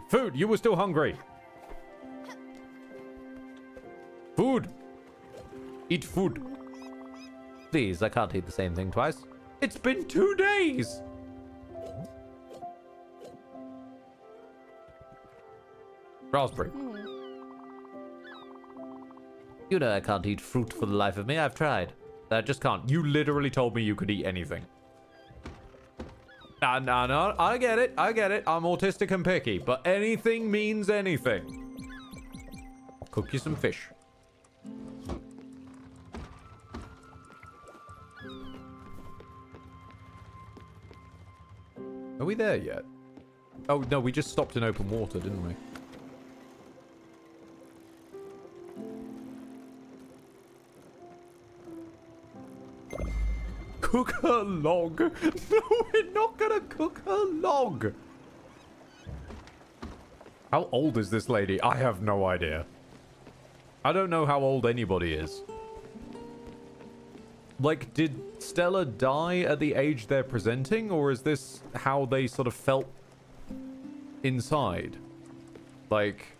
Food! You were still hungry! Food! Eat food!
Please, I can't eat the same thing twice.
It's been 2 days! Raspberry.
You know I can't eat fruit for the life of me. I've tried.
I just can't. You literally told me you could eat anything. No, I get it. I'm autistic and picky, but anything means anything. I'll cook you some fish. Are we there yet? Oh, no, we just stopped in open water, didn't we? Cook her log. No, we're not gonna cook her log. How old is this lady? I have no idea. I don't know how old anybody is. Like, did Stella die at the age they're presenting, or is this how they sort of felt inside? Like,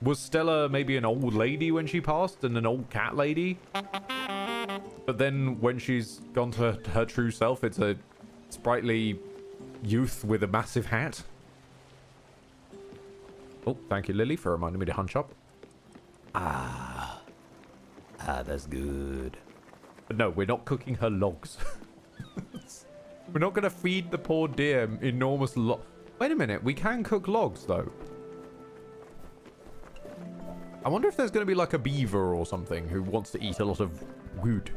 was Stella maybe an old lady when she passed and an old cat lady? But then when she's gone to her true self, it's a sprightly youth with a massive hat. Oh, thank you, Lily, for reminding me to hunch up.
That's good.
But no, we're not cooking her logs. We're not going to feed the poor deer enormous Wait a minute, we can cook logs, though. I wonder if there's going to be like a beaver or something who wants to eat a lot of wood.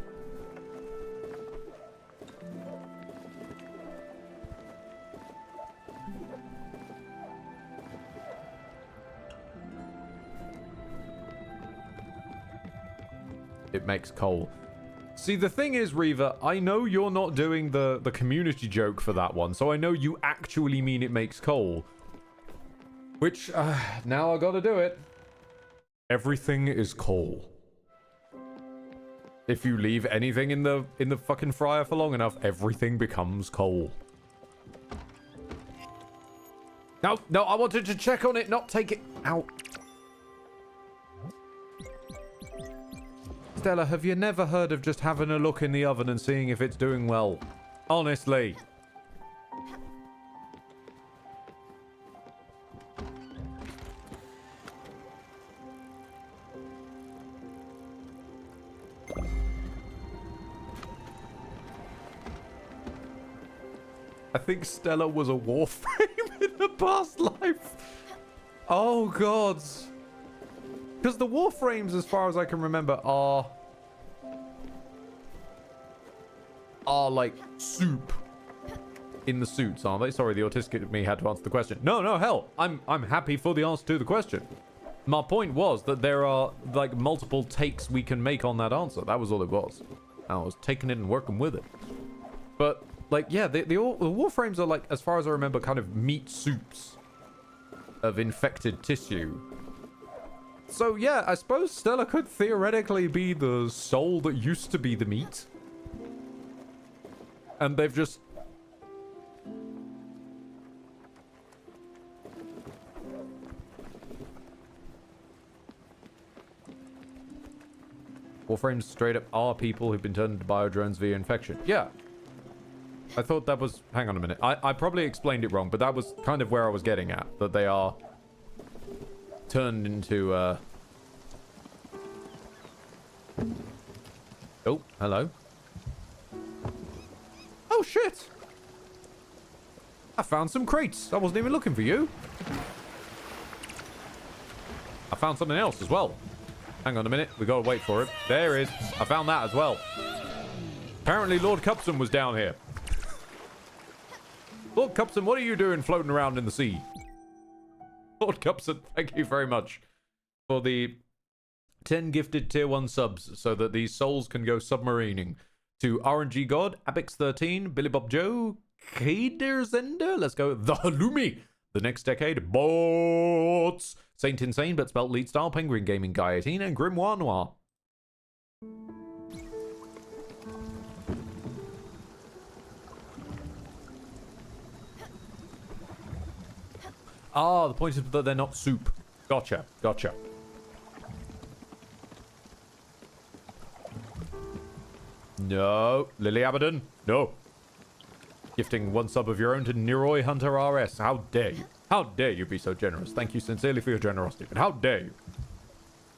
It makes coal. See, the thing is, Reaver, I know you're not doing the community joke for that one, so I know you actually mean it makes coal. Which, now I gotta do it. Everything is coal. If you leave anything in the fucking fryer for long enough, everything becomes coal. No, I wanted to check on it, not take it out. Stella, have you never heard of just having a look in the oven and seeing if it's doing well? Honestly. I think Stella was a warframe in the past life. Oh, God. Because the warframes, as far as I can remember, are like soup in the suits, aren't they? Sorry, the autistic in me had to answer the question. No, hell, I'm happy for the answer to the question. My point was that there are like multiple takes we can make on that answer. That was all it was. I was taking it and working with it. But like, yeah, the warframes are like, as far as I remember, kind of meat soups of infected tissue. So yeah, I suppose Stella could theoretically be the soul that used to be the meat. And they've just... Warframes straight up are people who've been turned into biodrones via infection. Yeah. I thought that was... Hang on a minute. I probably explained it wrong, but that was kind of where I was getting at. That they are... turned into, Oh, hello. Oh, shit! I found some crates. I wasn't even looking for you. I found something else as well. Hang on a minute. We gotta wait for it. There it is. I found that as well. Apparently Lord Cupson was down here. Lord Cupson, what are you doing floating around in the sea? Lord Cupson, thank you very much for the 10 gifted tier 1 subs so that these souls can go submarining. To RNG God, Abix13, Billy Bob Joe, Kaderzender, let's go, The Halloumi, The Next Decade, Bots, Saint Insane but spelt lead style, Penguin Gaming Guy 18, and Grimoire Noir. Ah, the point is that they're not soup. Gotcha. No. Lily Abaddon, no. Gifting 1 sub of your own to Neroy Hunter RS. How dare you? How dare you be so generous? Thank you sincerely for your generosity, but how dare you?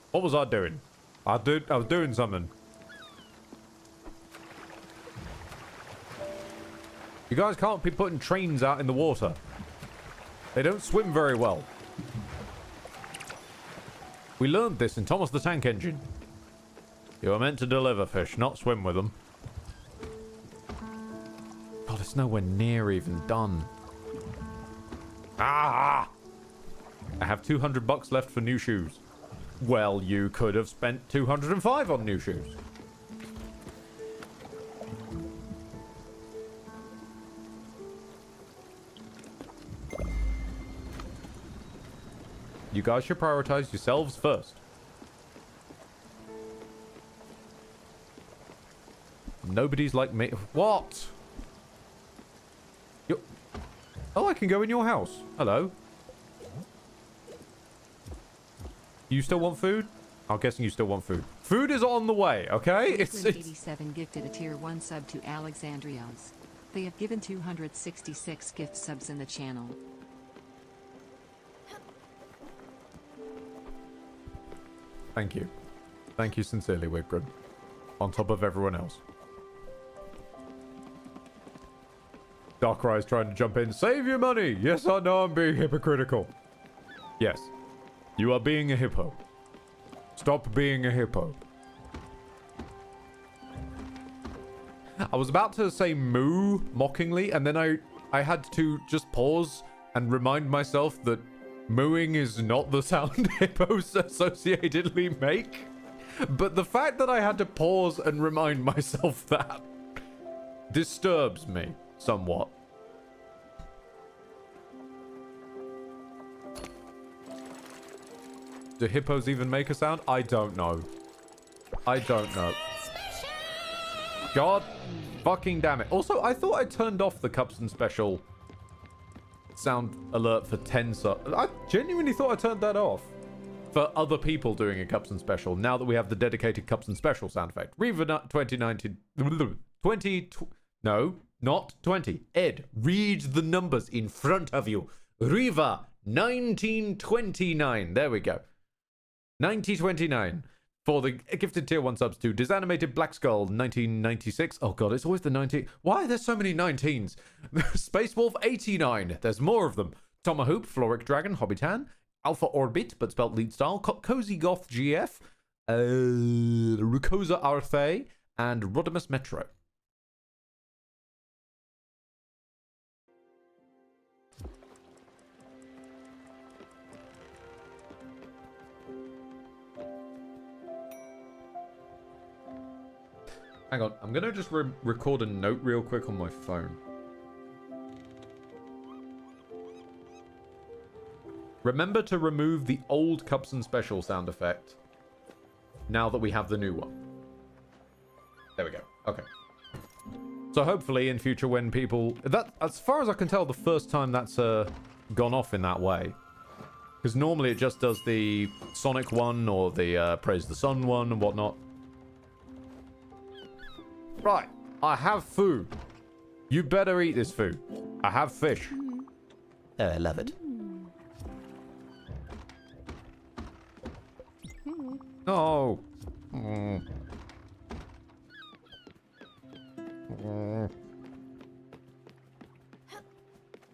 What was I doing? I was doing something. You guys can't be putting trains out in the water. They don't swim very well. We learned this in Thomas the Tank Engine. You are meant to deliver fish, not swim with them. God, it's nowhere near even done. Ah! I have 200 bucks left for new shoes. Well, you could have spent 205 on new shoes. You guys should prioritize yourselves first. Nobody's like me. What? Oh, I can go in your house. Hello. You still want food? I'm guessing you still want food. Food is on the way, okay? It's
87 gifted a tier 1 sub to Alexandrios. They have given 266 gift subs in the channel.
Thank you. Thank you sincerely, Wigrid. On top of everyone else. Darkrai is trying to jump in. Save your money! Yes, I know I'm being hypocritical. Yes. You are being a hippo. Stop being a hippo. I was about to say moo mockingly, and then I had to just pause and remind myself that mooing is not the sound hippos associatedly make. But the fact that I had to pause and remind myself that disturbs me somewhat. Do hippos even make a sound? I don't know. I don't know. God fucking damn it. Also, I thought I turned off the Cups and Special sound alert for 10 subs. I genuinely thought I turned that off for other people doing a Cups and Special, now that we have the dedicated Cups and Special sound effect. Riva 2019... 20... No, not 20. Ed, read the numbers in front of you. Riva 1929. There we go. 9029. For the gifted tier 1 subs to Disanimated Black Skull 1996. Oh god, it's always the 19. Why are there so many 19s? Space Wolf 89. There's more of them. Tomahoop, Floric Dragon, Hobbitan, Alpha Orbit, but spelled lead style, Cozy Goth GF, Rukosa Arthe, and Rodimus Metro. Hang on, I'm gonna just record a note real quick on my phone. Remember to remove the old Cups and Special sound effect now that we have the new one. There we go. Okay. So hopefully in future when people... That, as far as I can tell, the first time that's gone off in that way. Because normally it just does the Sonic one or the Praise the Sun one and whatnot. Right, I have food. You better eat this food. I have fish.
Oh, I love it.
Oh.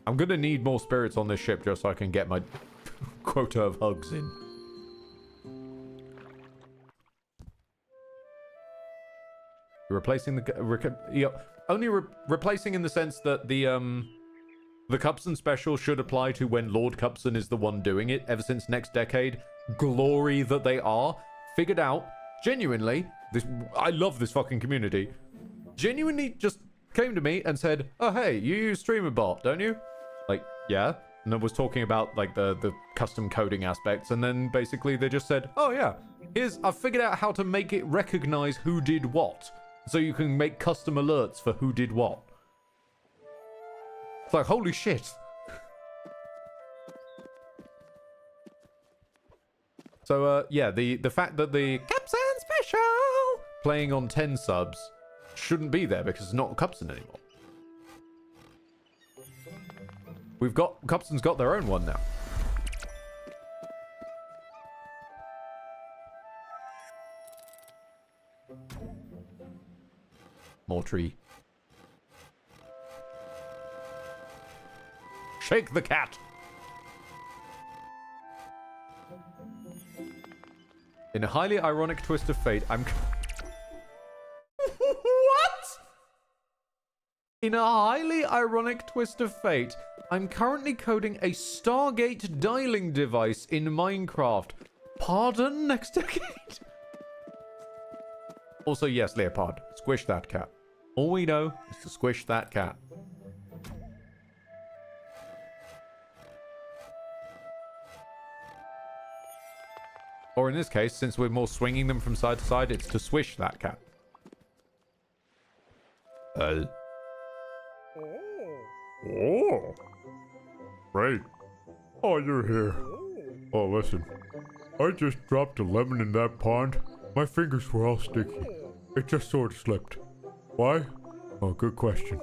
I'm gonna need more spirits on this ship just so I can get my quota of hugs in. Replacing the only replacing in the sense that the Cupson special should apply to when Lord Cupson is the one doing it. Ever since next decade, glory that they are figured out. Genuinely, I love this fucking community. Genuinely, just came to me and said, "Oh hey, you use StreamerBot, don't you?" Like, yeah. And I was talking about like the custom coding aspects, and then basically they just said, "Oh yeah, I've figured out how to make it recognize who did what." So you can make custom alerts for who did what. It's like, holy shit. So, yeah, the fact that the Cupson Special playing on 10 subs shouldn't be there because it's not Cupson anymore. Cupson's got their own one now. More tree. Shake the cat. In a highly ironic twist of fate, I'm... What? In a highly ironic twist of fate, I'm currently coding a Stargate dialing device in Minecraft. Pardon? Next decade? Also, yes, Leopard. Squish that cat. All we know is to squish that cat. Or in this case, since we're more swinging them from side to side, it's to swish that cat.
Oh. Great. Oh, you're here. Oh, listen. I just dropped a lemon in that pond. My fingers were all sticky. It just sort of slipped. Why? Oh, good question.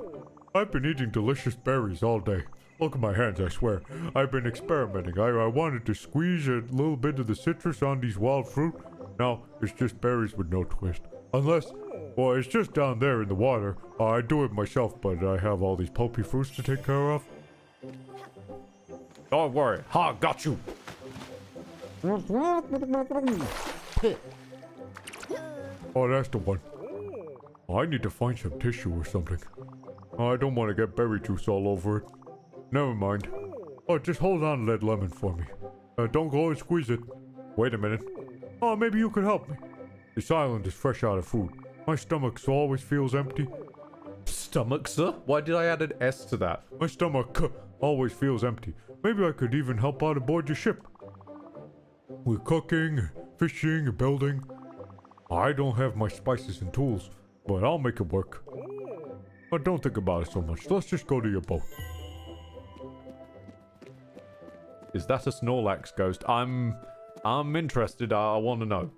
I've been eating delicious berries all day. Look at my hands, I swear. I've been experimenting. I wanted to squeeze a little bit of the citrus on these wild fruit, No, it's just berries with no twist. Unless, well, it's just down there in the water. I do it myself, but I have all these pulpy fruits to take care of. Don't worry. Ha, got you. Oh, that's the one. I need to find some tissue or something. I don't want to get berry juice all over it. Never mind. Oh, just hold on to that lemon for me. Don't go and squeeze it. Wait a minute. Oh, maybe you could help me. This island is fresh out of food. My stomach always feels empty.
Stomach, sir? Why did I add an S to that?
My stomach always feels empty. Maybe I could even help out aboard your ship. We're cooking, fishing, and building. I don't have my spices and tools, but I'll make it work. But don't think about it so much. Let's just go to your boat.
Is that a Snorlax ghost? I'm interested. I want to know.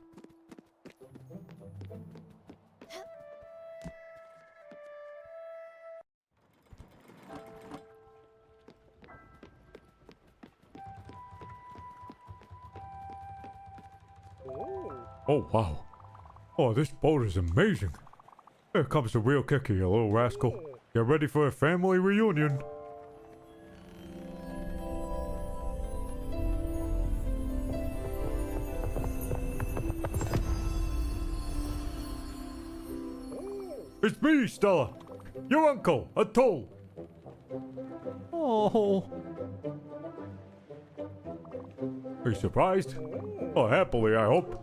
Oh, wow. Oh, this boat is amazing. Here comes the real kicker, you little rascal. Get ready for a family reunion. It's me, Stella. Your uncle, Atoll.
Oh.
Are you surprised? Oh, happily, I hope.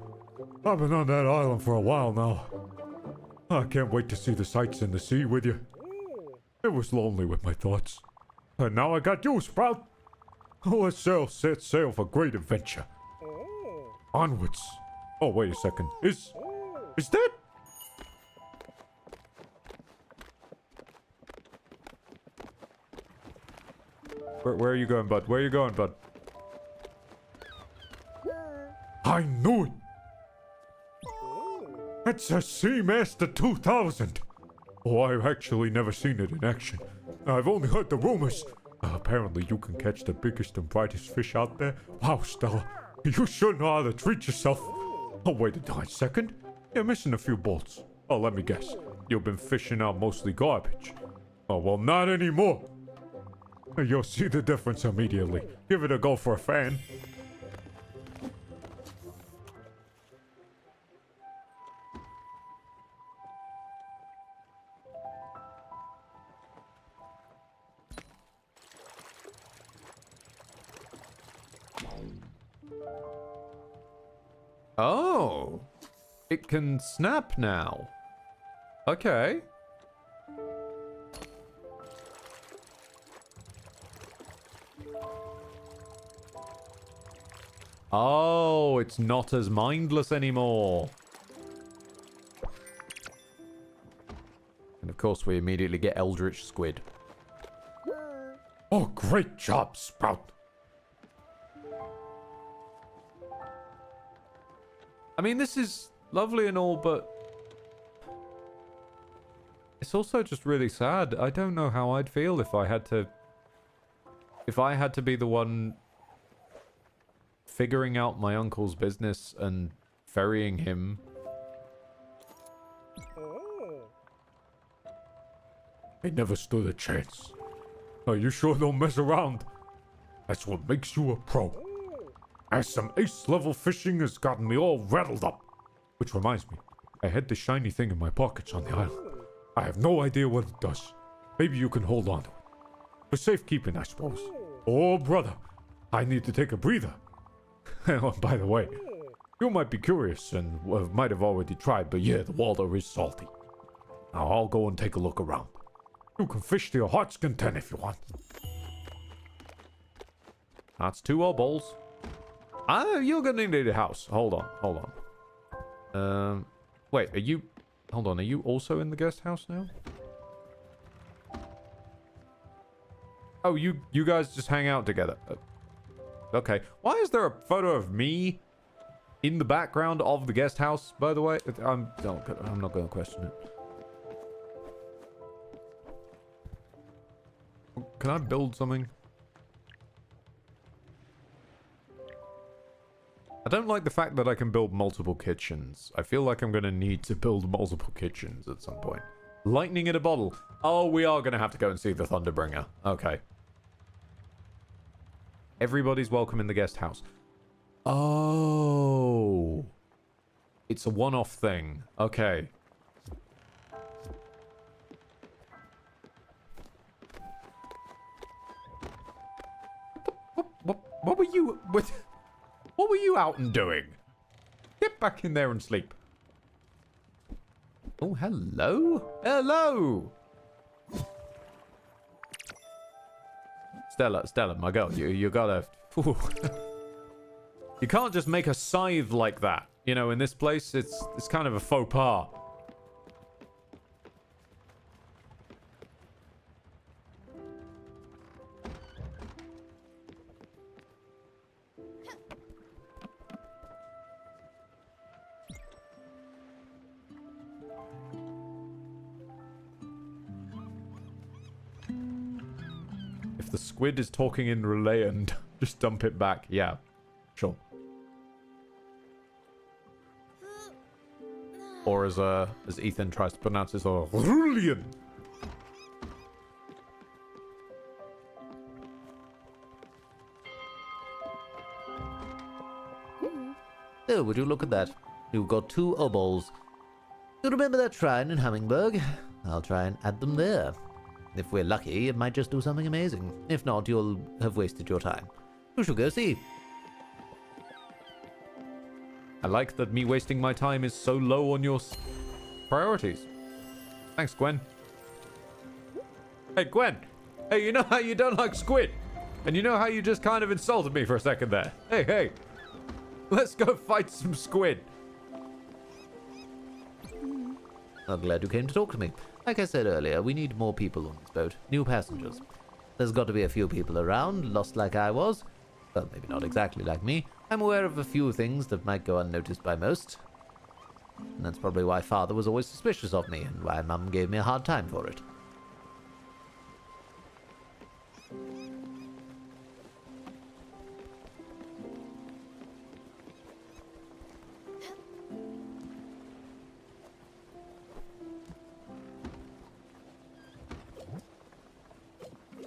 I've been on that island for a while now. I can't wait to see the sights in the sea with you. It was lonely with my thoughts. And now I got you, Sprout. Let's set sail for great adventure. Onwards. Oh, wait a second. Is that?
Where are you going, bud? Where are you going, bud?
I knew it. It's a Seamaster 2000. Oh, I've actually never seen it in action. I've only heard the rumors. Apparently you can catch the biggest and brightest fish out there. Wow, Stella, you sure know how to treat yourself. Oh, wait a second. You're missing a few bolts. Oh, let me guess. You've been fishing out mostly garbage. Oh, well, not anymore. You'll see the difference immediately. Give it a go for a fan.
Oh. It can snap now. Okay. Oh, it's not as mindless anymore. And of course we immediately get Eldritch Squid.
Oh, great job, Sprout.
I mean, this is lovely and all, but it's also just really sad. I don't know how I'd feel if I had to be the one figuring out my uncle's business and ferrying him.
They never stood a chance. Oh, you sure don't mess around. That's what makes you a pro. As some ace-level fishing has gotten me all rattled up. Which reminds me, I had this shiny thing in my pockets on the island. I have no idea what it does. Maybe you can hold on to it. For safekeeping, I suppose. Oh, brother, I need to take a breather. Oh, by the way, you might be curious and might have already tried, but yeah, the water is salty. Now I'll go and take a look around. You can fish to your heart's content if you want.
That's 2 old bowls. You're gonna need a house. Hold on. Wait, are you... Hold on, are you also in the guest house now? Oh, you guys just hang out together. Okay. Why is there a photo of me in the background of the guest house, by the way? I'm not going to question it. Can I build something? I don't like the fact that I can build multiple kitchens. I feel like I'm going to need to build multiple kitchens at some point. Lightning in a bottle. Oh, we are going to have to go and see the Thunderbringer. Okay. Everybody's welcome in the guest house. Oh. It's a one-off thing. Okay. What were you... What were you out and doing? Get back in there and sleep. Oh, hello? Hello! Stella, my girl, you gotta... You can't just make a scythe like that. You know, in this place, it's kind of a faux pas. If the squid is talking in Relayan, just dump it back. Yeah, sure. Or as Ethan tries to pronounce it, or Rulian.
Oh, would you look at that? You've got 2 obols. You remember that shrine in Hummingberg? I'll try and add them there. If we're lucky, it might just do something amazing. If not, you'll have wasted your time. We shall go see.
I like that me wasting my time is so low on your priorities. Thanks, Gwen. Hey, Gwen. Hey, you know how you don't like squid? And you know how you just kind of insulted me for a second there? Hey. Let's go fight some squid.
I'm glad you came to talk to me. Like I said earlier, we need more people on this boat. New passengers. There's got to be a few people around, lost like I was. Well, maybe not exactly like me. I'm aware of a few things that might go unnoticed by most. And that's probably why Father was always suspicious of me, and why Mum gave me a hard time for it.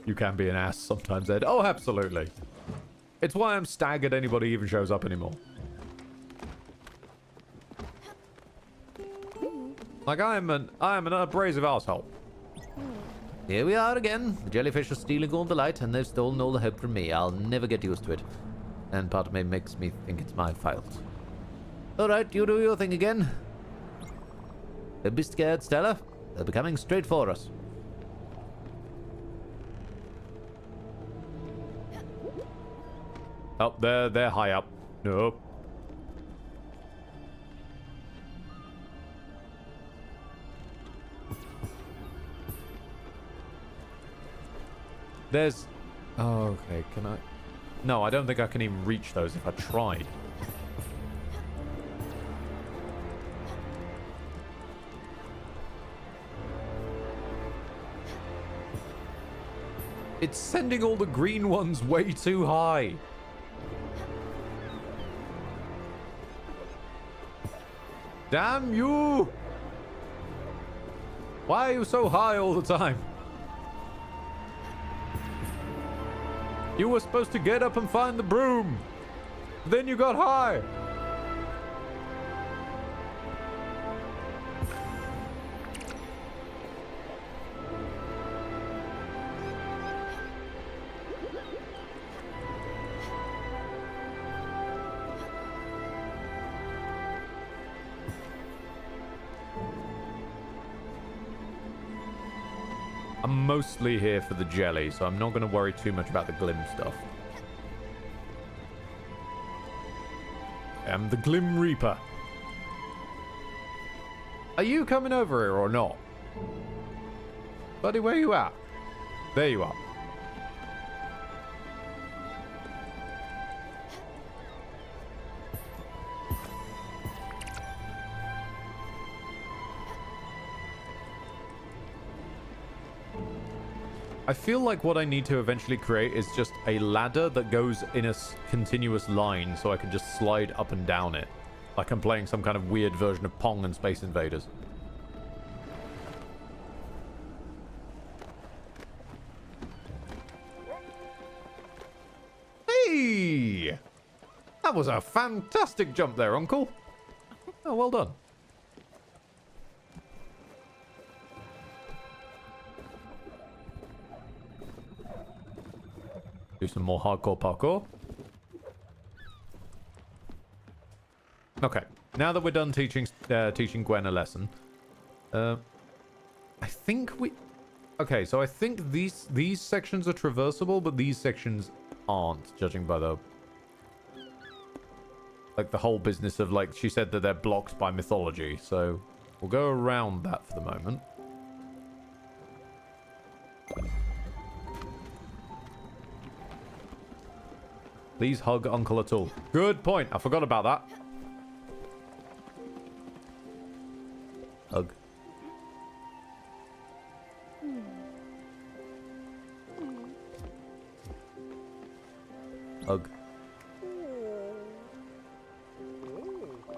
You can be an ass sometimes, Ed. Oh, absolutely. It's why I'm staggered anybody even shows up anymore. Like, I am an abrasive asshole.
Here we are again. The jellyfish are stealing all the light, and they've stolen all the hope from me. I'll never get used to it. And part of me makes me think it's my fault. Alright, you do your thing again. Don't be scared, Stella. They'll be coming straight for us.
Oh, they're high up. Nope. There's... Oh, okay, can I... No, I don't think I can even reach those if I tried. It's sending all the green ones way too high. Damn you! Why are you so high all the time? You were supposed to get up and find the broom. Then you got high. I'm mostly here for the jelly, so I'm not going to worry too much about the Glim stuff. I'm the Glim Reaper. Are you coming over here or not? Buddy, where you at? There you are. I feel like what I need to eventually create is just a ladder that goes in a continuous line so I can just slide up and down it. Like I'm playing some kind of weird version of Pong and Space Invaders. Hey! That was a fantastic jump there, Uncle. Oh, well done. Do some more hardcore parkour. Okay, now that we're done teaching Gwen a lesson, I think we... Okay, so I think these sections are traversable, but these sections aren't, judging by the... Like, the whole business of, like, she said that they're blocked by mythology, so we'll go around that for the moment. Please hug Uncle Atul. Good point. I forgot about that. Hug. Hug.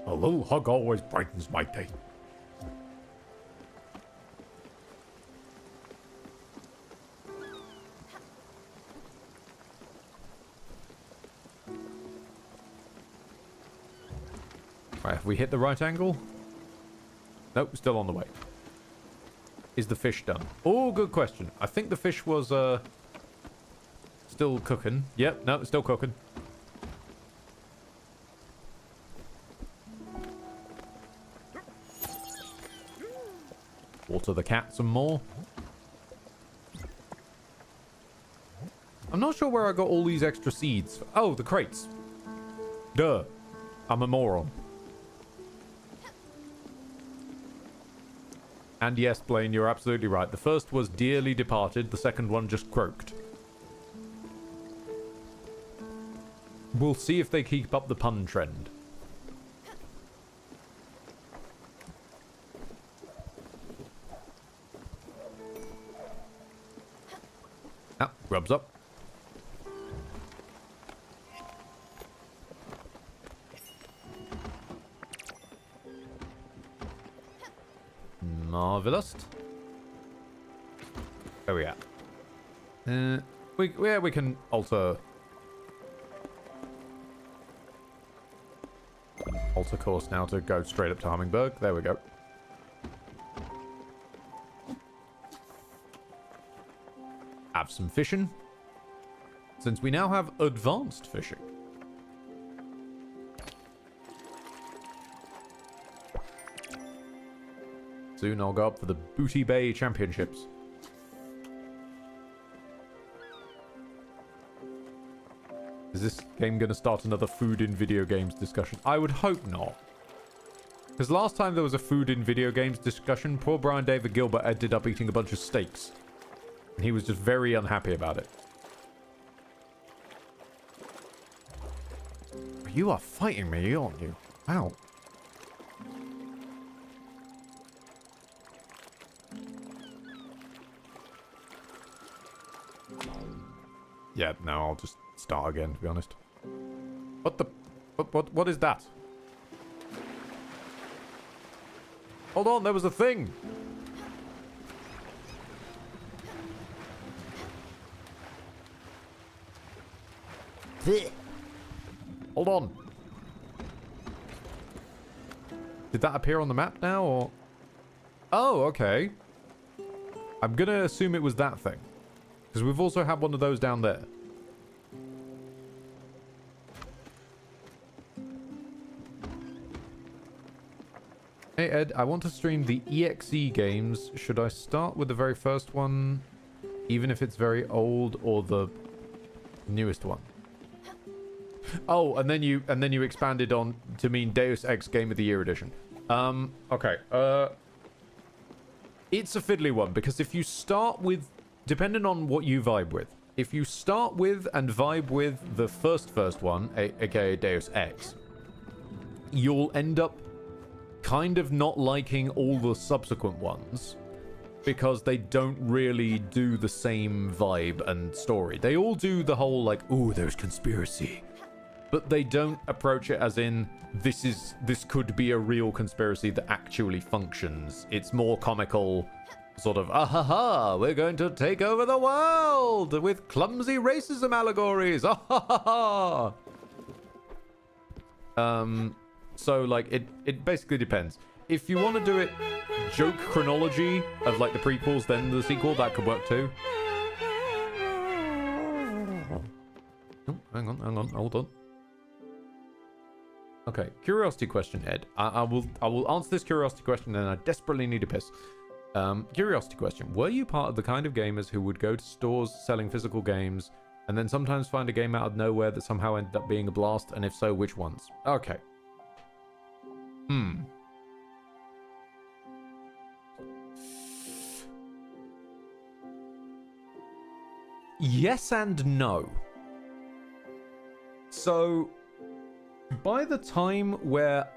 A little hug always brightens my day. Right, have we hit the right angle? Nope, still on the way. Is the fish done? Oh, good question. I think the fish was still cooking. Yep, no, it's still cooking. Water the cat some more. I'm not sure where I got all these extra seeds. Oh, the crates. Duh. I'm a moron. And yes, Blaine, you're absolutely right. The first was dearly departed. The second one just croaked. We'll see if they keep up the pun trend. Ah, grubs up. Marvelous. Where we at? We can alter course now to go straight up to Hummingbird. There we go. Have some fishing, since we now have advanced fishing. Soon I'll go up for the Booty Bay Championships. Is this game going to start another food in video games discussion? I would hope not. Because last time there was a food in video games discussion, poor Brian David Gilbert ended up eating a bunch of steaks. And he was just very unhappy about it. You are fighting me, aren't you? Wow. Yeah, no, I'll just start again, to be honest. What the... What is that? Hold on, there was a thing! Hold on. Did that appear on the map now, or... Oh, okay. I'm gonna assume it was that thing. Because we've also had one of those down there. Hey Ed, I want to stream the EXE games. Should I start with the very first one, even if it's very old, or the newest one? Oh, and then you expanded on to mean Deus Ex Game of the Year edition. Okay. It's a fiddly one, because if you start with, depending on what you vibe with, if you start with and vibe with the first one, aka Deus Ex, you'll end up kind of not liking all the subsequent ones, because they don't really do the same vibe and story. They all do the whole like, ooh, there's conspiracy, but they don't approach it as in this could be a real conspiracy that actually functions. It's more comical, sort of, ah ha ha, we're going to take over the world with clumsy racism allegories. Ah ha ha ha. So like it basically depends. If you want to do it joke chronology of like the prequels, then the sequel, that could work too. Oh, hang on, hold on. Okay, curiosity question, Ed. I will answer this curiosity question, and I desperately need a piss. Curiosity question: were you part of the kind of gamers who would go to stores selling physical games, and then sometimes find a game out of nowhere that somehow ended up being a blast? And if so, which ones? Okay. Yes and no. So, by the time where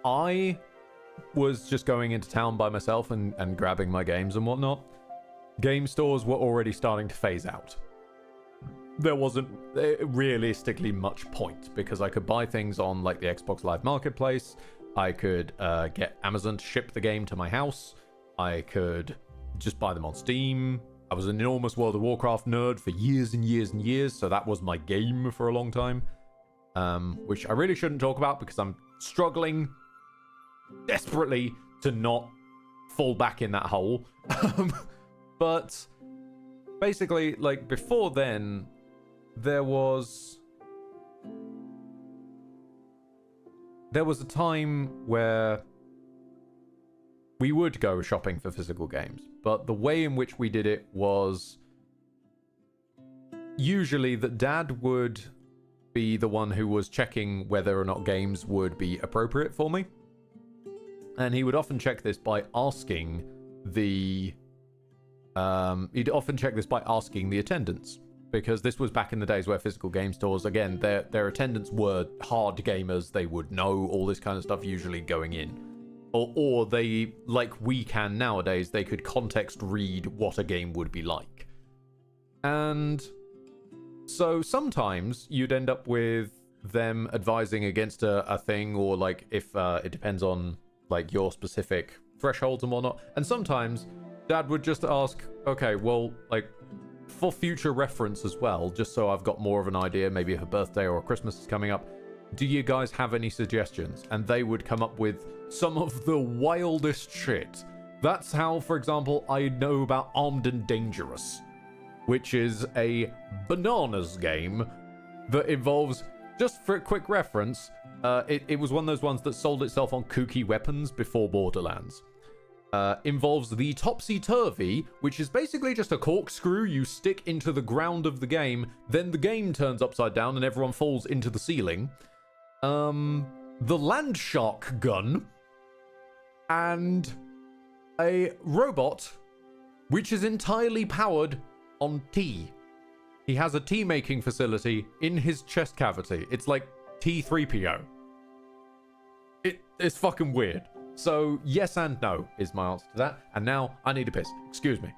I was just going into town by myself and grabbing my games and whatnot, game stores were already starting to phase out. There wasn't realistically much point, because I could buy things on like the Xbox Live Marketplace, I could get Amazon to ship the game to my house, I could just buy them on Steam. I was an enormous World of Warcraft nerd for years and years and years, so that was my game for a long time. Which I really shouldn't talk about because I'm struggling desperately to not fall back in that hole. But basically, like, before then, there was a time where we would go shopping for physical games, but the way in which we did it was usually that Dad would be the one who was checking whether or not games would be appropriate for me. And he would often check this by asking the attendants, because this was back in the days where physical game stores, again, their attendants were hard gamers. They would know all this kind of stuff usually going in. Or they, like we can nowadays, they could context read what a game would be like. And so sometimes you'd end up with them advising against a thing, or like if it depends on like your specific thresholds and whatnot. And sometimes Dad would just ask, okay, well, like for future reference as well, just so I've got more of an idea, maybe if a birthday or a Christmas is coming up, do you guys have any suggestions? And they would come up with some of the wildest shit. That's how, for example, I know about Armed and Dangerous, which is a bananas game that involves, just for a quick reference, it was one of those ones that sold itself on kooky weapons before Borderlands. Involves the Topsy-Turvy, which is basically just a corkscrew you stick into the ground of the game, then the game turns upside down and everyone falls into the ceiling. The Land Shark gun, and a robot which is entirely powered on tea. He has a tea making facility in his chest cavity. It's like T3PO. It's fucking weird. So yes and no is my answer to that. And now I need a piss. Excuse me.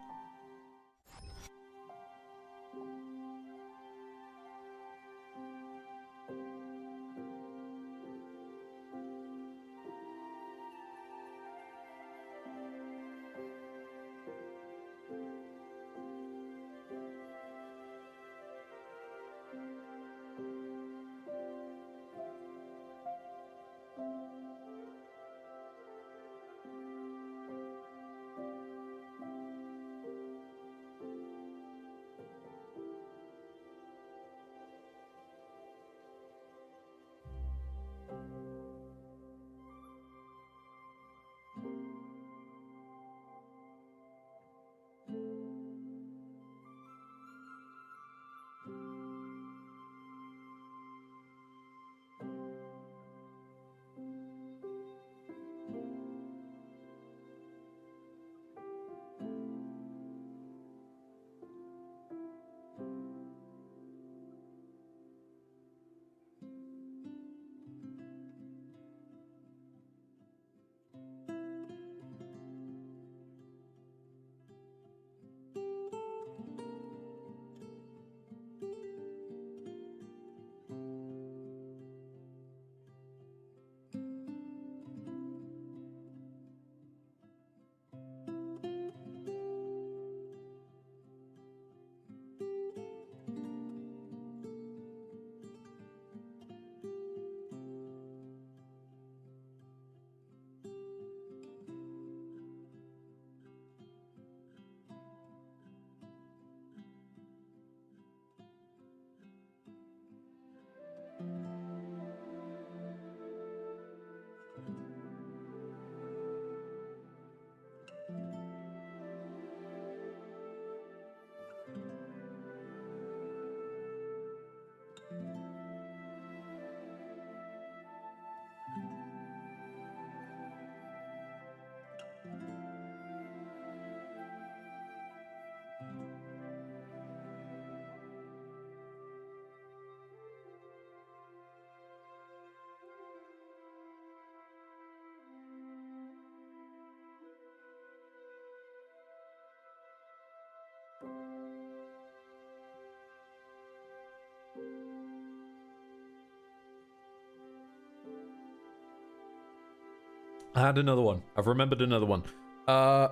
I had another one. I've remembered another one. I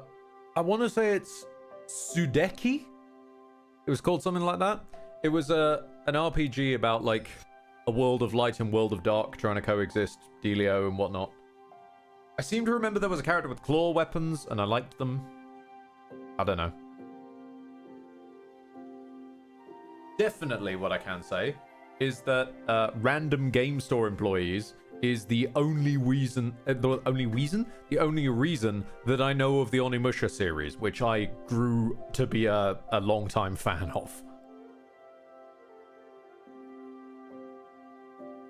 want to say it's Sudeki. It was called something like that. It was an RPG about like a world of light and world of dark trying to coexist, dealio and whatnot. I seem to remember there was a character with claw weapons and I liked them. I don't know. Definitely what I can say is that random game store employees is the only reason that I know of the Onimusha series, which I grew to be a long-time fan of.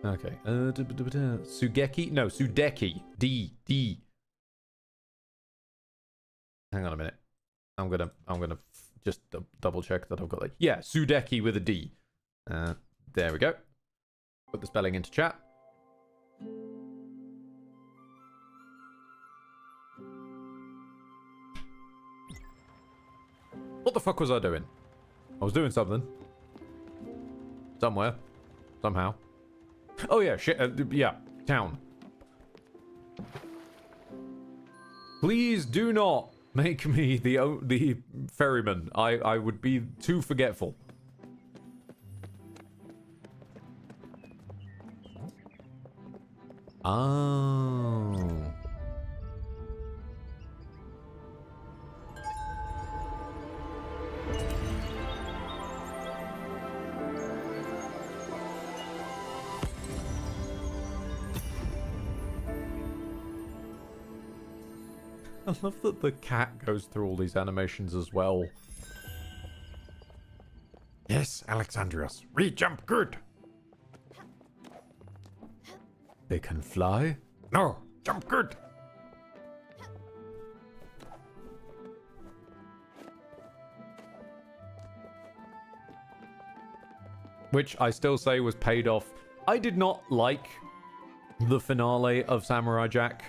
Okay. Sugeki? No, Sudeki. D. Hang on a minute. I'm gonna just double check that I've got like... Yeah, Sudeki with a D. There we go. Put the spelling into chat. What the fuck was I doing? I was doing something. Somewhere. Somehow. Oh yeah, shit. Yeah, town. Please do not make me the ferryman. I would be too forgetful. Oh. I love that the cat goes through all these animations as well.
Yes, Alexandrios. We jump good.
They can fly?
No, jump good.
Which I still say was paid off. I did not like the finale of Samurai Jack,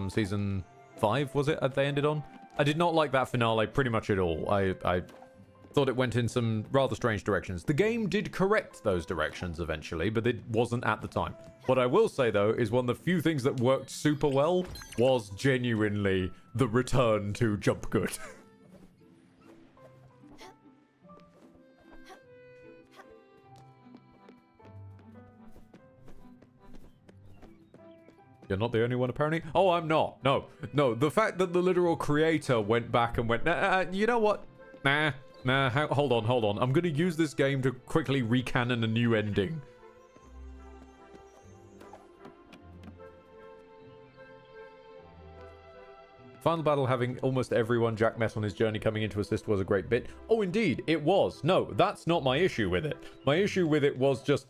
season 5, was it, that they ended on? I did not like that finale pretty much at all. I thought it went in some rather strange directions. The game did correct those directions eventually, but it wasn't at the time. What I will say, though, is one of the few things that worked super well was genuinely the return to Jump Good. You're not the only one, apparently? Oh, I'm not. No. The fact that the literal creator went back and went, you know what? Nah, hold on. I'm going to use this game to quickly recanon a new ending. Final battle having almost everyone Jack met on his journey coming in to assist was a great bit. Oh, indeed, it was. No, that's not my issue with it. My issue with it was just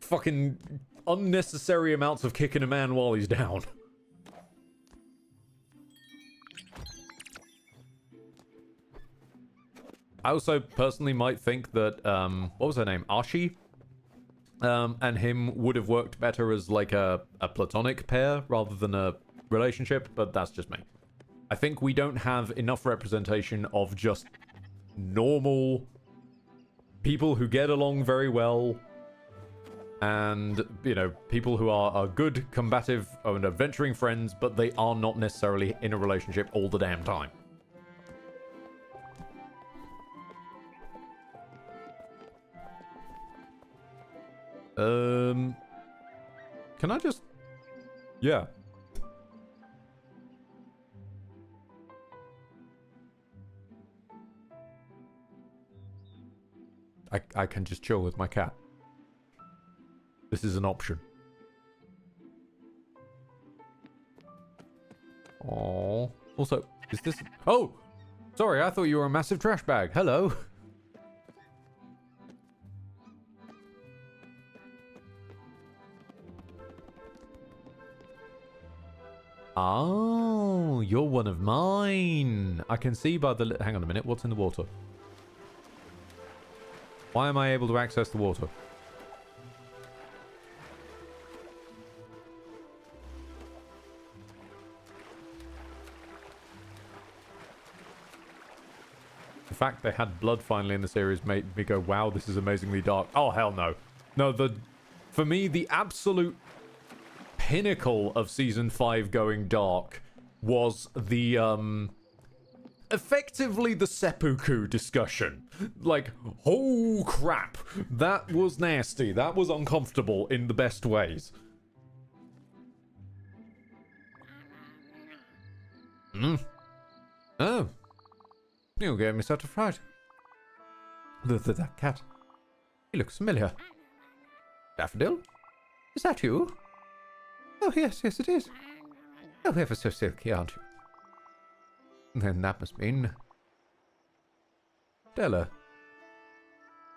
fucking unnecessary amounts of kicking a man while he's down. I also personally might think that, what was her name? Ashi? And him would have worked better as like a platonic pair rather than a relationship, but that's just me. I think we don't have enough representation of just normal people who get along very well and, you know, people who are good, combative, and adventuring friends, but they are not necessarily in a relationship all the damn time. Can I just... Yeah. I can just chill with my cat. This is an option. Oh. Also, is this... Oh! Sorry, I thought you were a massive trash bag. Hello. Oh, you're one of mine. I can see by the... Hang on a minute. What's in the water? Why am I able to access the water? The fact they had blood finally in the series made me go, wow, this is amazingly dark. Oh, hell no. No, for me, the absolute pinnacle of season 5 going dark was the effectively the seppuku discussion. Like, oh crap, that was nasty. That was uncomfortable in the best ways. Oh, you gave me such a fright. That cat, he looks familiar. Daffodil, is that you? Oh yes, it is. Oh, ever so silky, aren't you? Then that must mean... Stella.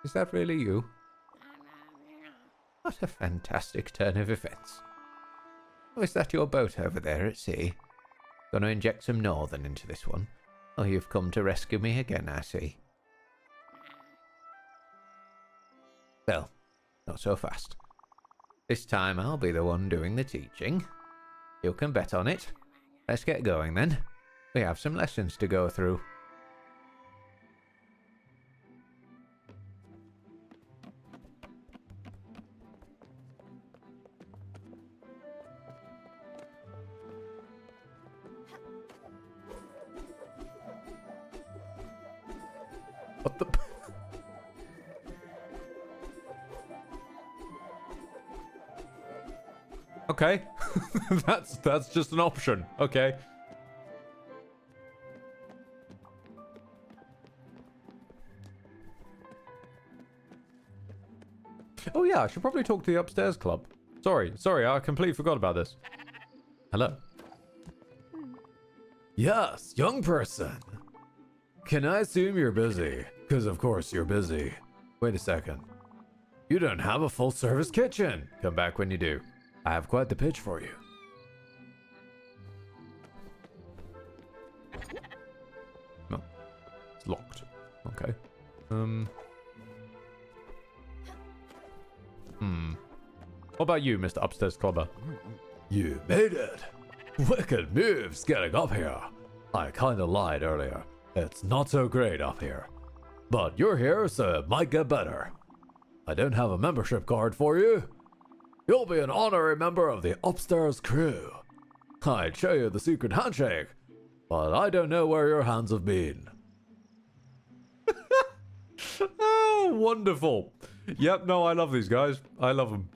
Is that really you? What a fantastic turn of events. Oh, is that your boat over there at sea? Gonna inject some northern into this one? Oh, you've come to rescue me again, I see. Well, not so fast. This time I'll be the one doing the teaching. You can bet on it. Let's get going then. We have some lessons to go through. What the... Okay. that's just an option. Okay. Oh yeah, I should probably talk to the upstairs club. Sorry, I completely forgot about this. Hello. Yes, young person. Can I assume you're busy? Because of course you're busy. Wait a second. You don't have a full service kitchen. Come back when you do. I have quite the pitch for you. No, it's locked. Okay. What about you, Mr. Upstairs Clubber? You made it. Wicked moves getting up here. I kinda lied earlier. It's not so great up here. But you're here, so it might get better. I don't have a membership card for you. You'll be an honorary member of the upstairs crew. I'd show you the secret handshake, but I don't know where your hands have been. Oh, wonderful. Yep, no, I love these guys. I love them.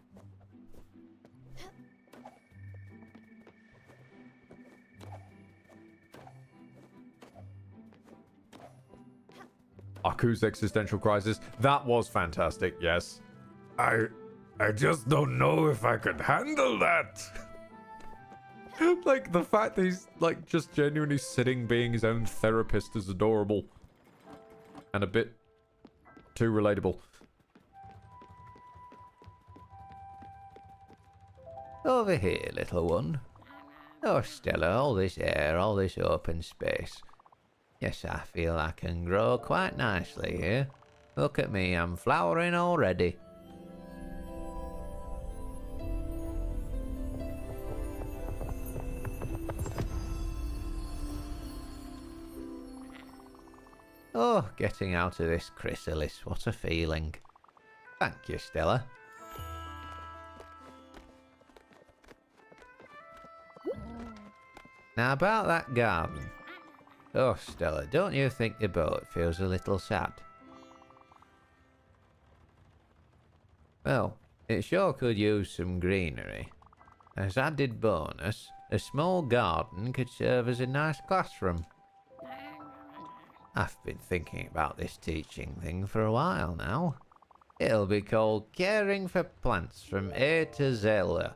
Aku's existential crisis. That was fantastic, yes.
I just don't know if I could handle that.
Like, the fact that he's, like, just genuinely sitting being his own therapist is adorable. And a bit too relatable.
Over here, little one. Oh, Stella, all this air, all this open space. Yes, I feel I can grow quite nicely here. Look at me, I'm flowering already. Oh, getting out of this chrysalis, what a feeling. Thank you, Stella. Now about that garden. Oh, Stella, don't you think the boat feels a little sad? Well, it sure could use some greenery. As added bonus, a small garden could serve as a nice classroom. I've been thinking about this teaching thing for a while now. It'll be called Caring for Plants from A to Zelda.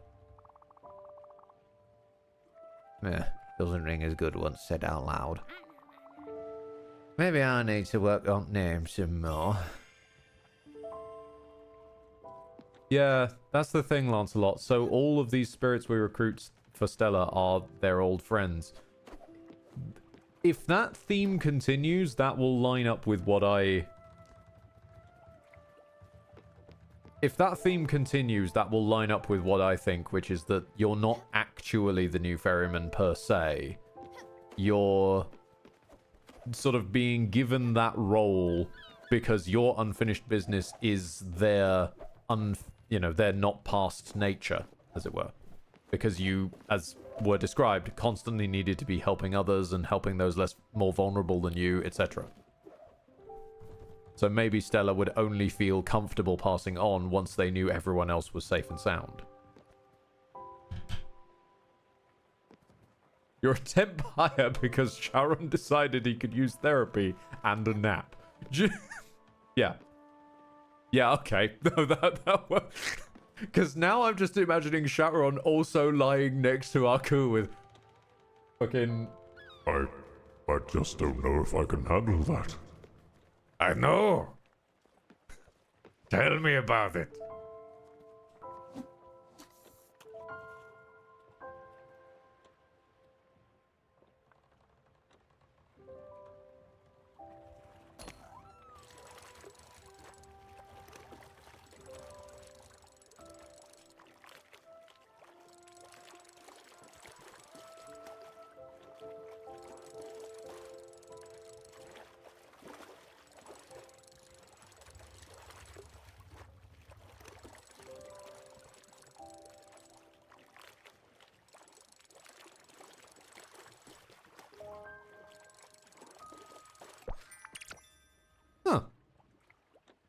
Doesn't ring as good once said out loud. Maybe I need to work on names some more.
Yeah, that's the thing, Lancelot. So all of these spirits we recruit for Stella are their old friends. If that theme continues, that will line up with what I... If that theme continues, that will line up with what I think, which is that you're not actually the new ferryman per se. You're sort of being given that role because your unfinished business is their, their not past nature, as it were. because you, as were described, constantly needed to be helping others and helping those more vulnerable than you, etc. So maybe Stella would only feel comfortable passing on once they knew everyone else was safe and sound. You're a temp hire because Sharon decided he could use therapy and a nap. Yeah. Yeah, okay. No, that works. Because now I'm just imagining Sharon also lying next to Aku with fucking...
I just don't know if I can handle that.
I know. Tell me about it.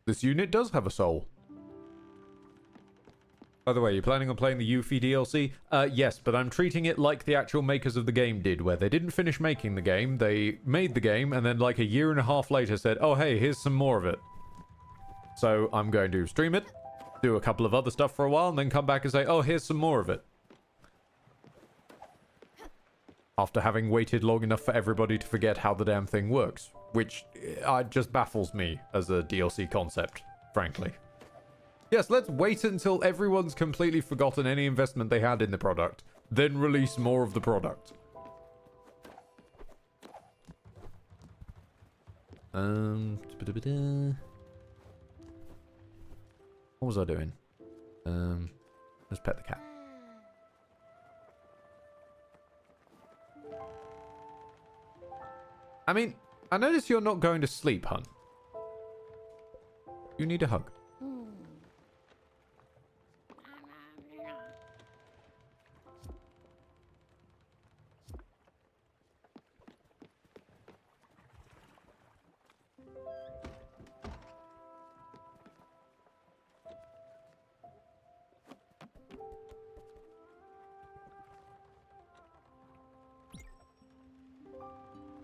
This unit does have a soul. By the way, you planning on playing the Yuffie DLC? Yes, but I'm treating it like the actual makers of the game did, where they didn't finish making the game, they made the game, and then like a year and a half later said, oh hey, here's some more of it. So I'm going to stream it, do a couple of other stuff for a while, and then come back and say, oh, here's some more of it. After having waited long enough for everybody to forget how the damn thing works. Which just baffles me as a DLC concept, frankly. Yes, let's wait until everyone's completely forgotten any investment they had in the product, then release more of the product. What was I doing? Let's pet the cat. I mean, I notice you're not going to sleep, hun. You need a hug.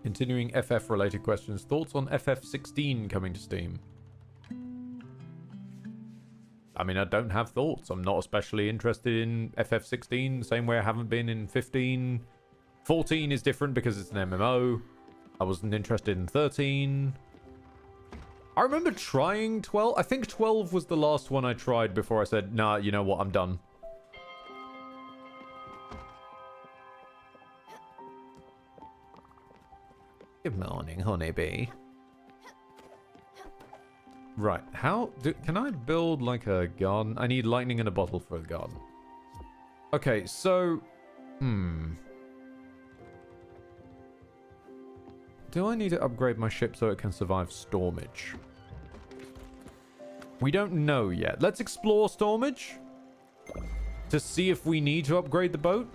Continuing FF-related questions. Thoughts on FF16 coming to Steam? I mean, I don't have thoughts. I'm not especially interested in FF16, same way I haven't been in 15. 14 is different because it's an MMO. I wasn't interested in 13. I remember trying 12. I think 12 was the last one I tried before I said, nah, you know what, I'm done.
Good morning, honeybee.
Right, can I build like a garden? I need lightning in a bottle for the garden. Okay, so, do I need to upgrade my ship so it can survive stormage? We don't know yet. Let's explore stormage to see if we need to upgrade the boat.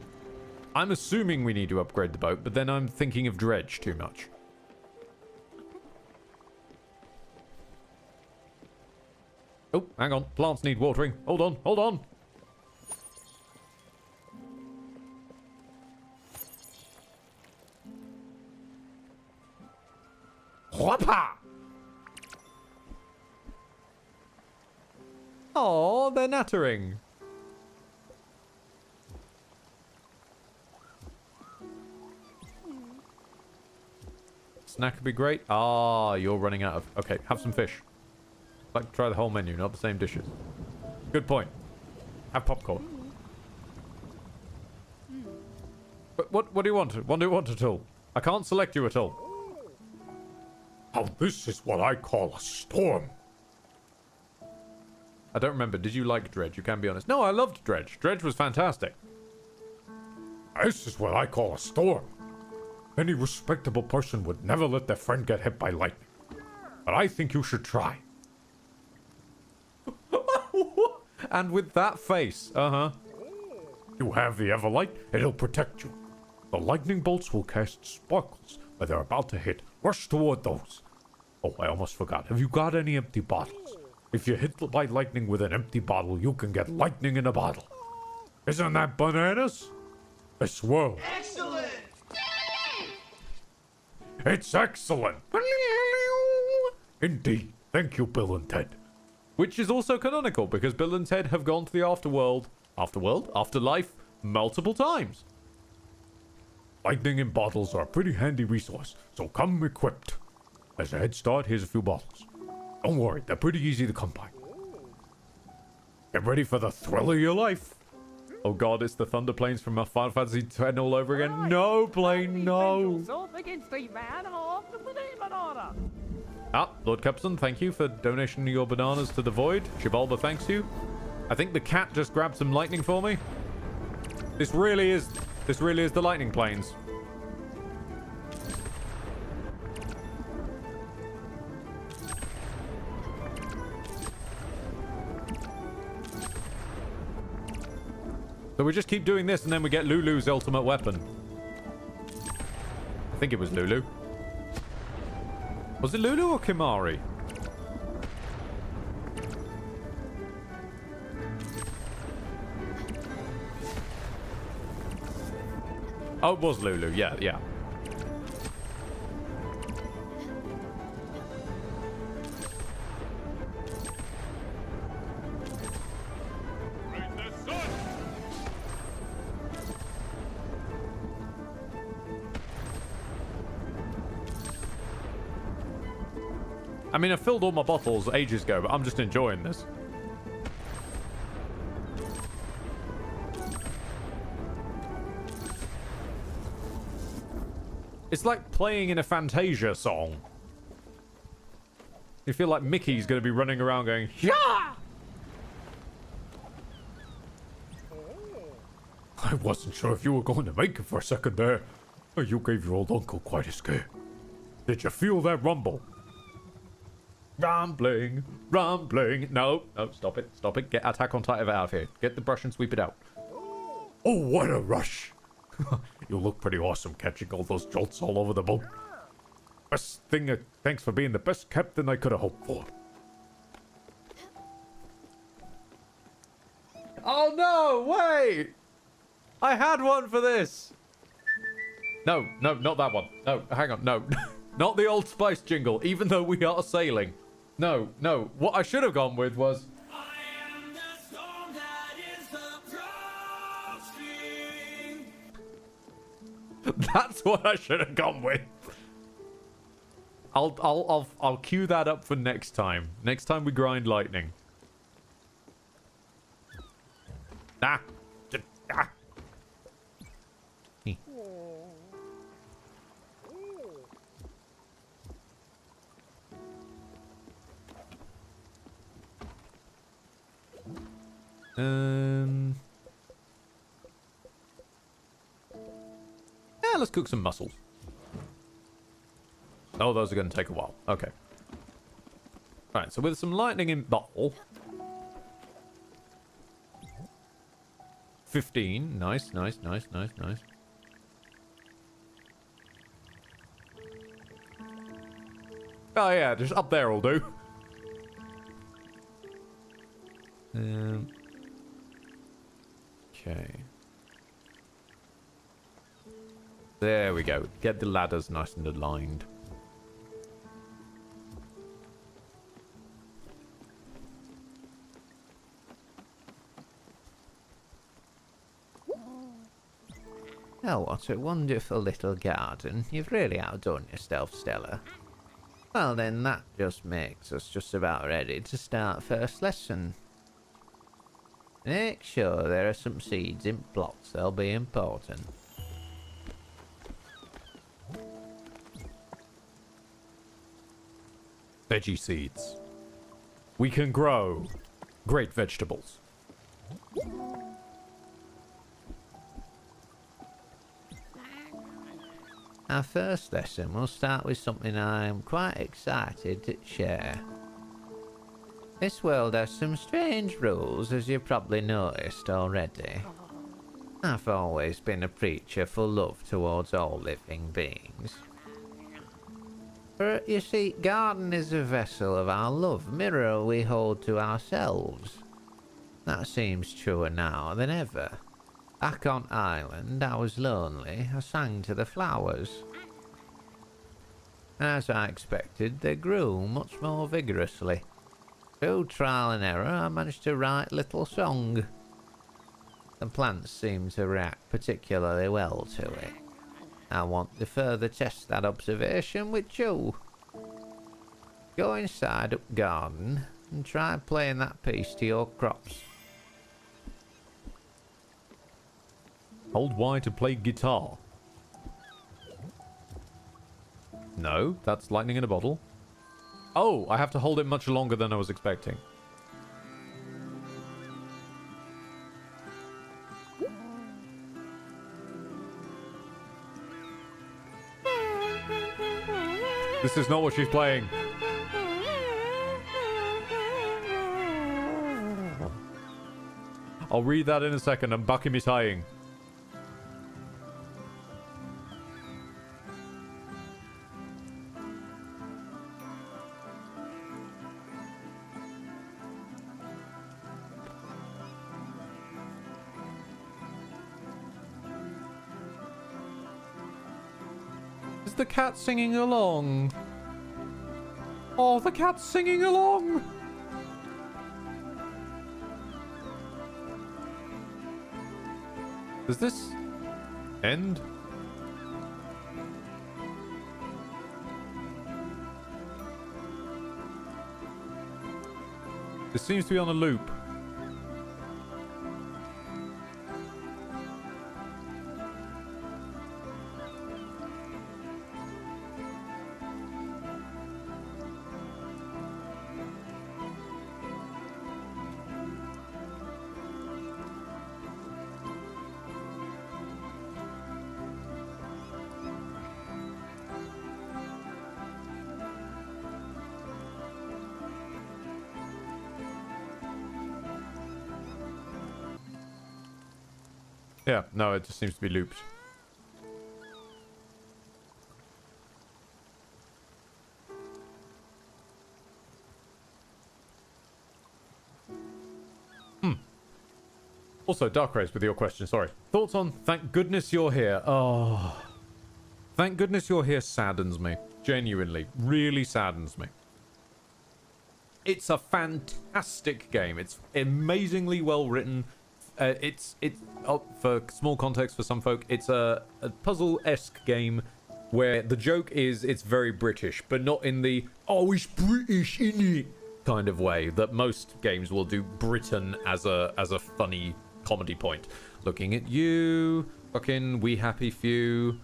I'm assuming we need to upgrade the boat, but then I'm thinking of dredge too much. Oh, hang on. Plants need watering. Hold on, hold on. Whoppa! Oh, they're nattering. Snack would be great. Ah, you're running out of... Okay, have some fish. I'd like to try the whole menu, not the same dishes. Good point. Have popcorn. But what do you want? What do you want at all? I can't select you at all.
Now this is what I call a storm.
I don't remember. Did you like Dredge? You can be honest. No, I loved Dredge. Dredge was fantastic.
This is what I call a storm. Any respectable person would never let their friend get hit by lightning. But I think you should try.
And with that face. Uh-huh.
You have the Everlight, it'll protect you. The lightning bolts will cast sparkles where they're about to hit. Rush toward those. Oh, I almost forgot. Have you got any empty bottles? If you're hit by lightning with an empty bottle, you can get lightning in a bottle. Isn't that bananas? I swear.
Excellent!
It's excellent. Indeed. Thank you, Bill and Ted.
Which is also canonical because Bill and Ted have gone to the afterlife, multiple times.
Lightning in bottles are a pretty handy resource, so come equipped. As a head start, here's a few bottles. Don't worry, they're pretty easy to come by. Get ready for the thrill of your life.
Oh god, it's the Thunder Planes from Final Fantasy X all over again. No, plane, no. Ah, Lord Capson, thank you for donation your bananas to the Void. Shivalba thanks you. I think the cat just grabbed some lightning for me. This really is the lightning planes. So we just keep doing this and then we get Lulu's ultimate weapon. I think it was Lulu. Was it Lulu or Kimari? Oh, it was Lulu. Yeah, yeah. I mean, I filled all my bottles ages ago, but I'm just enjoying this. It's like playing in a Fantasia song. You feel like Mickey's going to be running around going, yeah!
I wasn't sure if you were going to make it for a second there. You gave your old uncle quite a scare. Did you feel that rumble?
Rumbling, rumbling. No, no, stop it, stop it. Get Attack on Titan out of here. Get the brush and sweep it out.
Oh, what a rush. You look pretty awesome catching all those jolts all over the boat. Best thing, thanks for being the best captain I could have hoped for.
Oh no, wait! I had one for this! No, no, not that one. No, hang on, no. Not the Old Spice jingle, even though we are sailing. No, no. What I should have gone with was... I am the storm that is approaching. That's what I should have gone with. I'll cue that up for next time. Next time we grind lightning. Ah. Ah. Yeah, let's cook some mussels. Oh, those are going to take a while. Okay. Alright, so with some lightning in bottle. 15. Nice, nice, nice, nice, nice. Oh yeah, just up there will do. Okay. There we go. Get the ladders nice and aligned.
Oh, what a wonderful little garden. You've really outdone yourself, Stella. Well then, that just makes us just about ready to start first lesson. Make sure there are some seeds in plots, they'll be important.
Veggie seeds. We can grow great vegetables.
Our first lesson will start with something I'm quite excited to share. This world has some strange rules, as you've probably noticed already. I've always been a preacher for love towards all living beings. For, you see, garden is a vessel of our love, mirror we hold to ourselves. That seems truer now than ever. Back on island, I was lonely. I sang to the flowers. As I expected, they grew much more vigorously. Through trial and error, I managed to write a little song. The plants seem to react particularly well to it. I want to further test that observation with you. Go inside up garden and try playing that piece to your crops.
Hold Y to play guitar. No, that's lightning in a bottle. Oh, I have to hold it much longer than I was expecting. This is not what she's playing. I'll read that in a second. I'm back in my tying. Is the cat singing along? Oh, the cat's singing along! Does this end? This seems to be on a loop. Yeah, no, it just seems to be looped. Also, Dark Race, with your question, sorry. Thoughts on Thank Goodness You're Here? Oh. Thank Goodness You're Here saddens me. Genuinely. Really saddens me. It's a fantastic game. It's amazingly well written. For small context for some folk, it's a puzzle-esque game where the joke is it's very British, but not in the, oh, it's British, innit? Kind of way that most games will do Britain as a funny comedy point. Looking at you, fucking We Happy Few.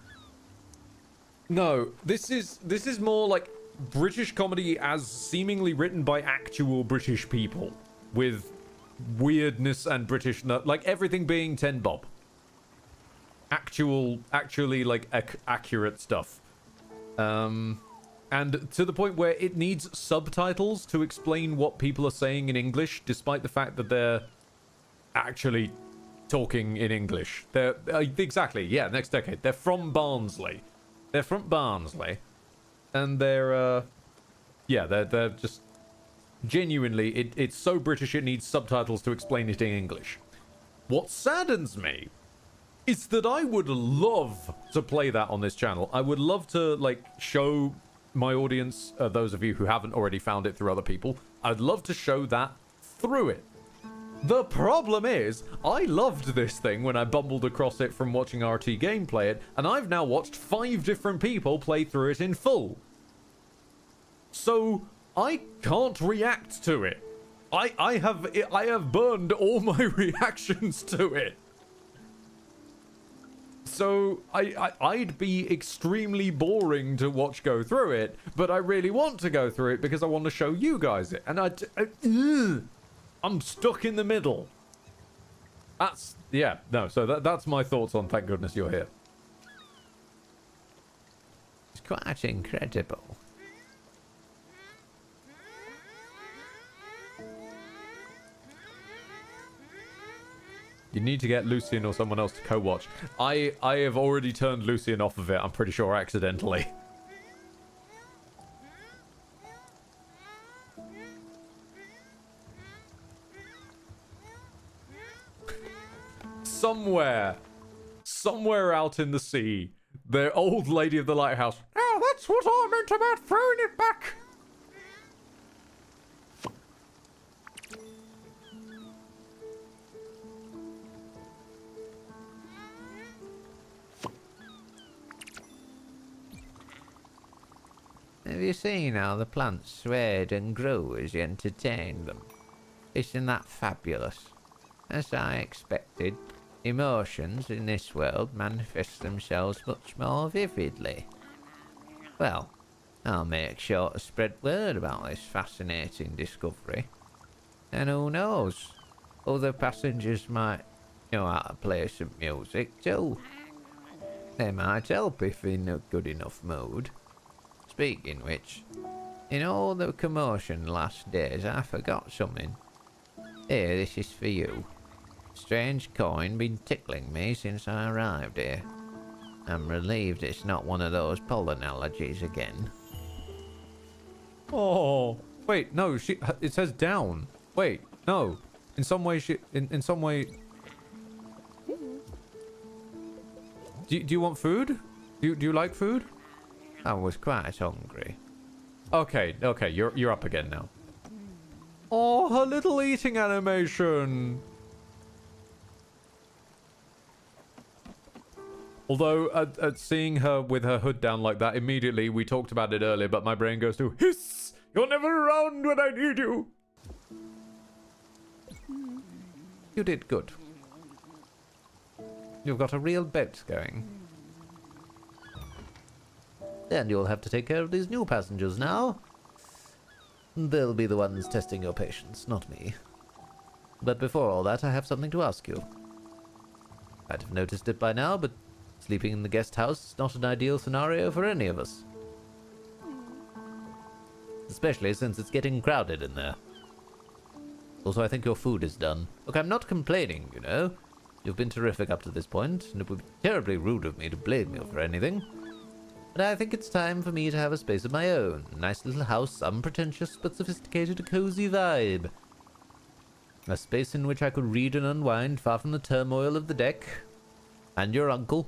No, this is more like British comedy as seemingly written by actual British people with weirdness and British, like everything being 10 bob. Actually like accurate stuff. And to the point where it needs subtitles to explain what people are saying in English, despite the fact that they're actually talking in English. They're exactly, yeah, next decade. They're from Barnsley. And they're just genuinely, it's so British it needs subtitles to explain it in English. What saddens me is that I would love to play that on this channel. I would love to, like, show my audience, those of you who haven't already found it through other people, I'd love to show that through it. The problem is, I loved this thing when I bumbled across it from watching RT Game play it, and I've now watched 5 different people play through it in full. So I can't react to it. I have burned all my reactions to it. So I'd be extremely boring to watch go through it, but I really want to go through it because I want to show you guys it. And I'm stuck in the middle. So that's my thoughts on Thank Goodness You're Here.
It's quite incredible.
You need to get Lucian or someone else to co-watch. I have already turned Lucian off of it, I'm pretty sure accidentally. Somewhere out in the sea, the old lady of the lighthouse. Oh, that's what I meant about throwing it back.
Have you seen how the plants swayed and grew as you entertained them? Isn't that fabulous? As I expected, emotions in this world manifest themselves much more vividly. Well, I'll make sure to spread word about this fascinating discovery. And who knows, other passengers might know how to play some music too. They might help if in a good enough mood. Speaking which, in all the commotion last days, I forgot something. Here, this is for you. Strange coin been tickling me since I arrived here. I'm relieved it's not one of those pollen allergies again.
Oh, wait, no, it says down. Wait, no. In some way, in some way... Do you want food? Do you like food?
I was quite hungry.
Okay, you're up again now. Oh, her little eating animation. Although, at seeing her with her hood down like that, immediately, we talked about it earlier, but my brain goes to, hiss! You're never around when I need you!
You did good. You've got a real boat going. And you'll have to take care of these new passengers now. They'll be the ones testing your patience, not me. But before all that, I have something to ask you. I'd have noticed it by now, but sleeping in the guest house is not an ideal scenario for any of us. Especially since it's getting crowded in there. Also, I think your food is done. Look, I'm not complaining, you know. You've been terrific up to this point, and it would be terribly rude of me to blame you for anything. But I think it's time for me to have a space of my own. A nice little house, unpretentious but sophisticated, a cozy vibe. A space in which I could read and unwind, far from the turmoil of the deck. And your uncle.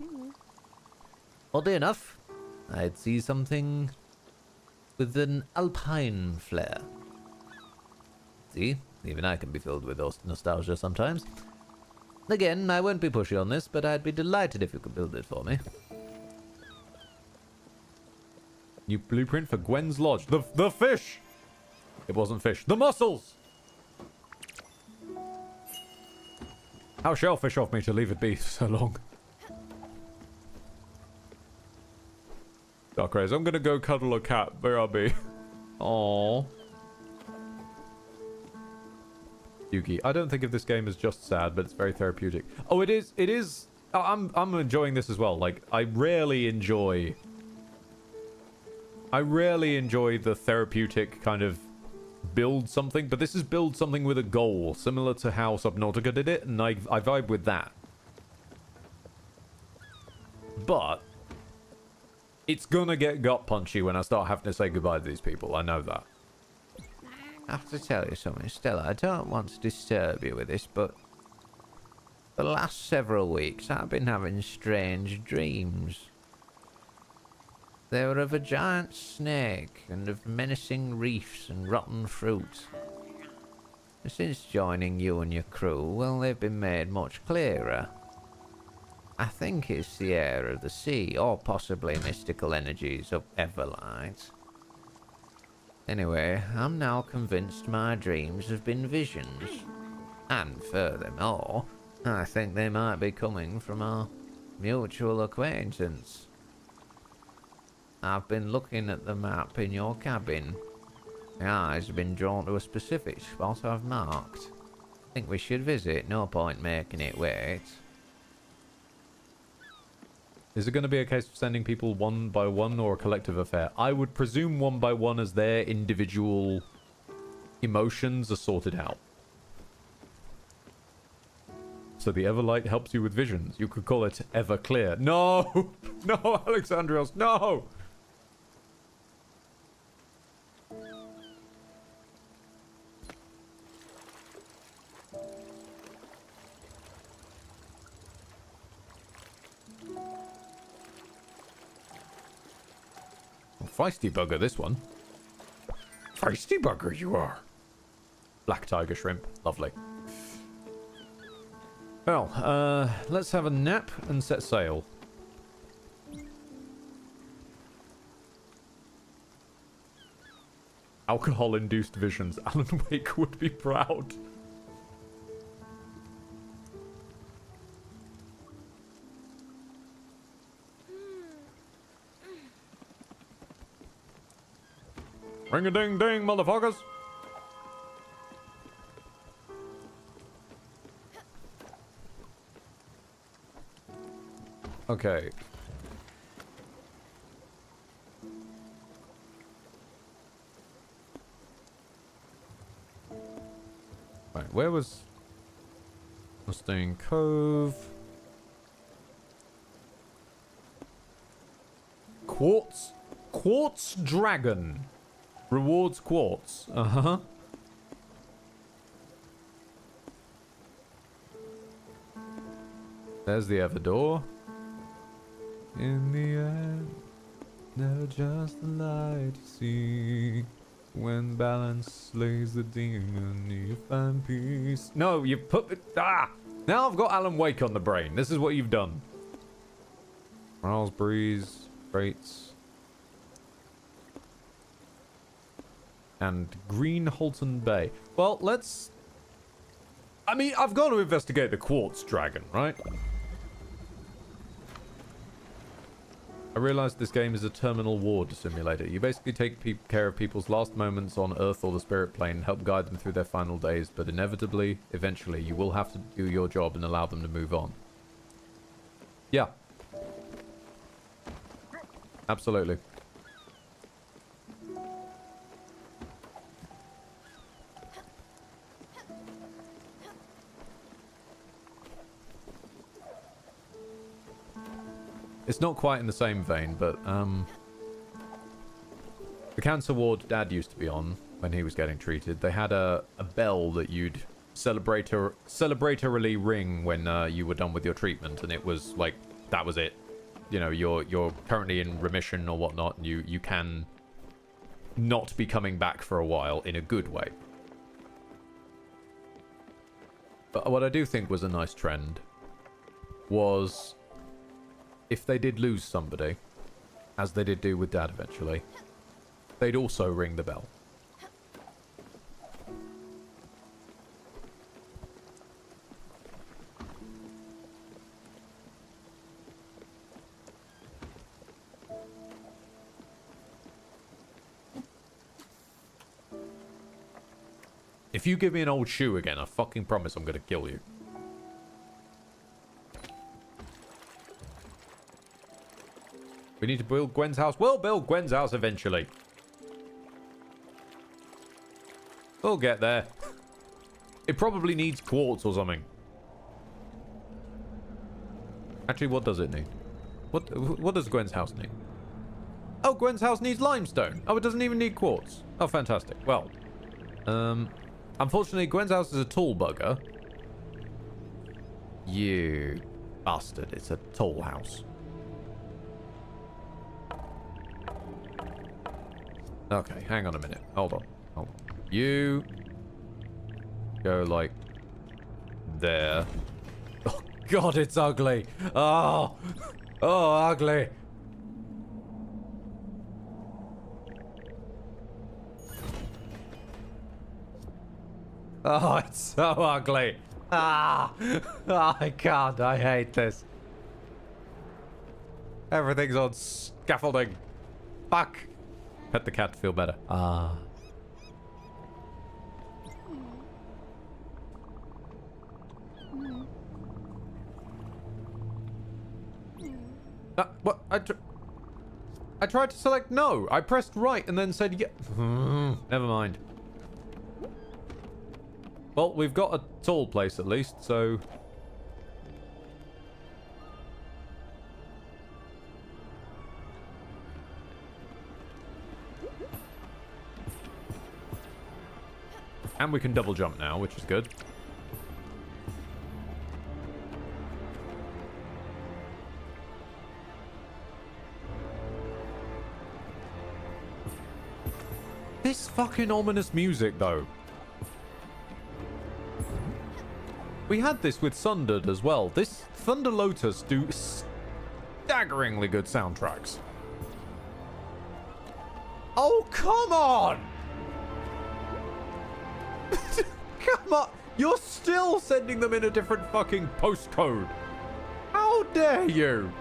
Oddly enough, I'd see something with an alpine flair. See, even I can be filled with nostalgia sometimes. Again, I won't be pushy on this, but I'd be delighted if you could build it for me.
New blueprint for Gwen's Lodge. The fish! It wasn't fish. The mussels! How shellfish of me to leave it be so long. Dark Rays, I'm gonna go cuddle a cat. BRB. Aww. Yuki, I don't think of this game as just sad, but it's very therapeutic. Oh, it is. I'm enjoying this as well. Like, I rarely enjoy the therapeutic kind of build something, but this is build something with a goal, similar to how Subnautica did it, and I vibe with that. But it's gonna get gut punchy when I start having to say goodbye to these people. I know that.
I have to tell you something, Stella. I don't want to disturb you with this, but for the last several weeks I've been having strange dreams. They were of a giant snake and of menacing reefs and rotten fruit. Since joining you and your crew, well, they've been made much clearer. I think it's the air of the sea, or possibly mystical energies of Everlight. Anyway, I'm now convinced my dreams have been visions. And furthermore, I think they might be coming from our mutual acquaintance. I've been looking at the map in your cabin. My eyes have been drawn to a specific spot I've marked. I think we should visit, no point making it wait.
Is it going to be a case of sending people one by one or a collective affair? I would presume one by one as their individual emotions are sorted out. So the Everlight helps you with visions. You could call it Everclear. No! No, Alexandrios, no! Feisty bugger, this one.
Feisty bugger you are.
Black tiger shrimp. Lovely. Well, let's have a nap and set sail. Alcohol-induced visions. Alan Wake would be proud. Ring-a-ding-ding, motherfuckers! Okay. Right, where was Mustang Cove? Quartz? Quartz Dragon. Rewards quartz. Uh-huh. There's the other door. In the end, they're just a light to see. When balance slays the demon, you find peace. No, you put it. Ah! Now I've got Alan Wake on the brain. This is what you've done. Raspberries, crates. And Green Halton Bay. Well, let's... I mean, I've got to investigate the Quartz Dragon, right? I realized this game is a terminal ward simulator. You basically take care of people's last moments on Earth or the spirit plane, help guide them through their final days, but inevitably, eventually, you will have to do your job and allow them to move on. Yeah. Absolutely. It's not quite in the same vein, but the cancer ward Dad used to be on when he was getting treated, they had a bell that you'd celebratorily ring when you were done with your treatment, and it was like, that was it. You know, you're currently in remission or whatnot, and you can not be coming back for a while in a good way. But what I do think was a nice trend was, if they did lose somebody, as they did do with Dad eventually, they'd also ring the bell. If you give me an old shoe again, I fucking promise I'm gonna kill you. We need to build Gwen's house. We'll build Gwen's house eventually. We'll get there. It probably needs quartz or something. Actually, what does it need? What does Gwen's house need? Oh, Gwen's house needs limestone. Oh, it doesn't even need quartz. Oh, fantastic. Well, unfortunately, Gwen's house is a tall bugger. You bastard. It's a tall house. Okay, hang on a minute. Hold on. Hold on. You go like there. Oh God, it's ugly. Oh, oh, ugly. Oh, it's so ugly. Ah, oh, I can't. I hate this. Everything's on scaffolding. Fuck. Pet the cat to feel better. Ah. What? I tried to select no. I pressed right and then said yeah. Never mind. Well, we've got a tall place at least, so And we can double jump now, which is good. This fucking ominous music, though. We had this with Sundered as well. This Thunder Lotus do staggeringly good soundtracks. Oh, come on! Come on! You're still sending them in a different fucking postcode. How dare you?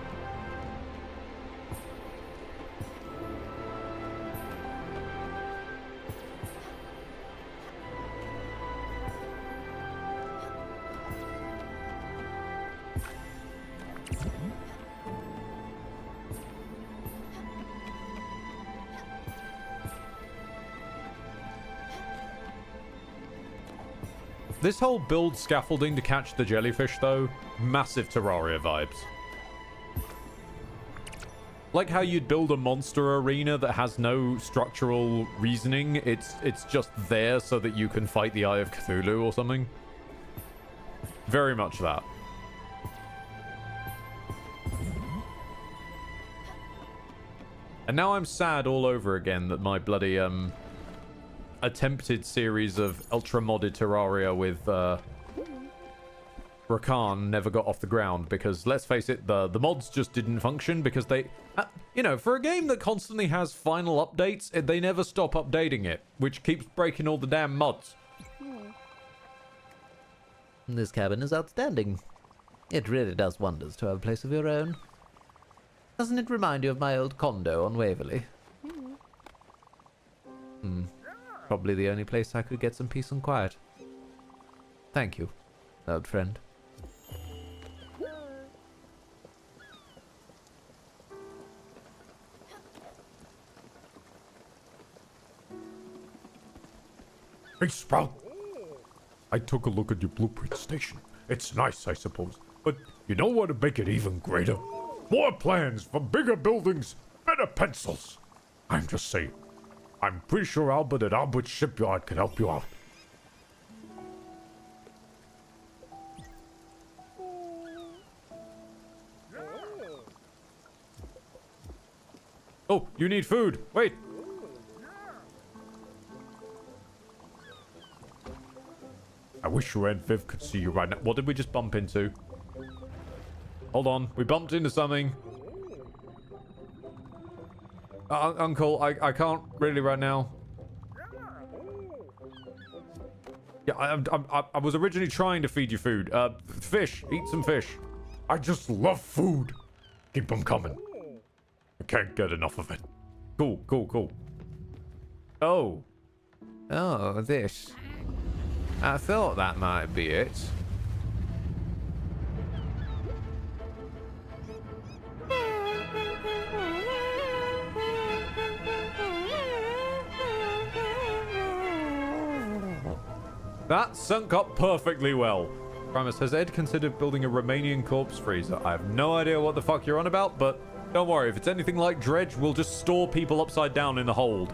This whole build scaffolding to catch the jellyfish, though, massive Terraria vibes. Like how you'd build a monster arena that has no structural reasoning. It's just there so that you can fight the Eye of Cthulhu or something. Very much that. And now I'm sad all over again that my bloody, attempted series of ultra-modded Terraria with, Rakan never got off the ground because, let's face it, the mods just didn't function because they... you know, for a game that constantly has final updates, they never stop updating it, which keeps breaking all the damn mods.
This cabin is outstanding. It really does wonders to have a place of your own. Doesn't it remind you of my old condo on Waverley? Probably the only place I could get some peace and quiet. Thank you, old friend.
Hey, Sprout! I took a look at your blueprint station. It's nice, I suppose. But you know what would make it even greater? More plans for bigger buildings, better pencils. I'm just saying. I'm pretty sure Albert at Albert's Shipyard can help you out.
Oh, you need food. Wait.
I wish your Aunt Viv could see you right now.
What did we just bump into? Hold on. We bumped into something. Uncle, I can't really right now. Yeah, I was originally trying to feed you food. Fish. Eat some fish.
I just love food. Keep them coming. I can't get enough of it.
Cool, cool, cool. Oh.
Oh, this. I thought that might be it.
That sunk up perfectly well. Primus, has Ed considered building a Romanian corpse freezer? I have no idea what the fuck you're on about, but don't worry. If it's anything like Dredge, we'll just store people upside down in the hold.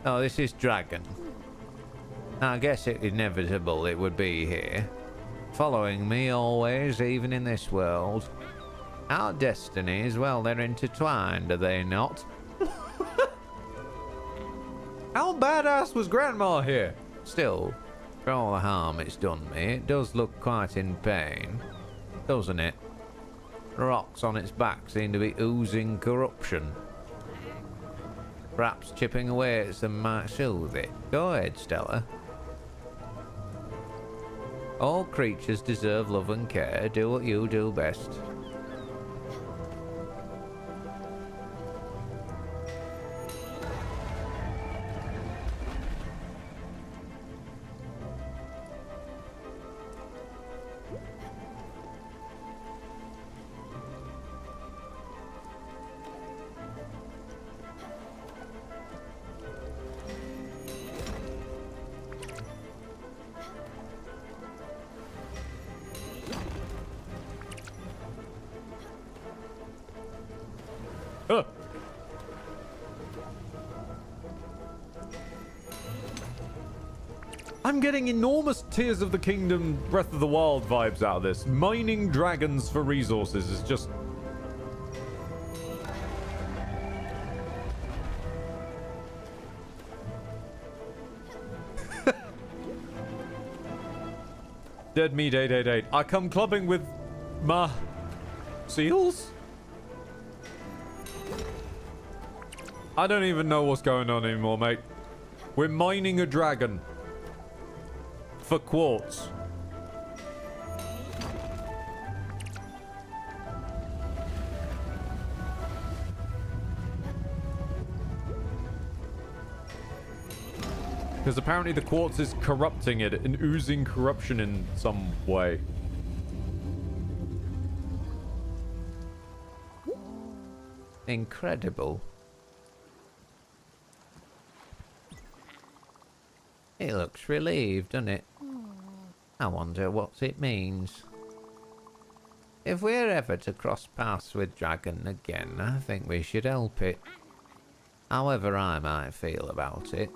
Oh, this is Dragon. I guess it's inevitable it would be here. Following me always, even in this world. Our destinies, well, they're intertwined, are they not?
How badass was Grandma here?
Still, for all the harm it's done me, it does look quite in pain, doesn't it? The rocks on its back seem to be oozing corruption. Perhaps chipping away at some might soothe it. Go ahead, Stella. All creatures deserve love and care. Do what you do best.
I'm getting enormous Tears of the Kingdom Breath of the Wild vibes out of this. Mining dragons for resources is just... Dead meat 888. I come clubbing with my seals? I don't even know what's going on anymore, mate. We're mining a dragon. For quartz. Because apparently the quartz is corrupting it and oozing corruption in some way.
Incredible. It looks relieved, doesn't it? I wonder what it means. If we're ever to cross paths with Dragon again, I think we should help it. However I might feel about it.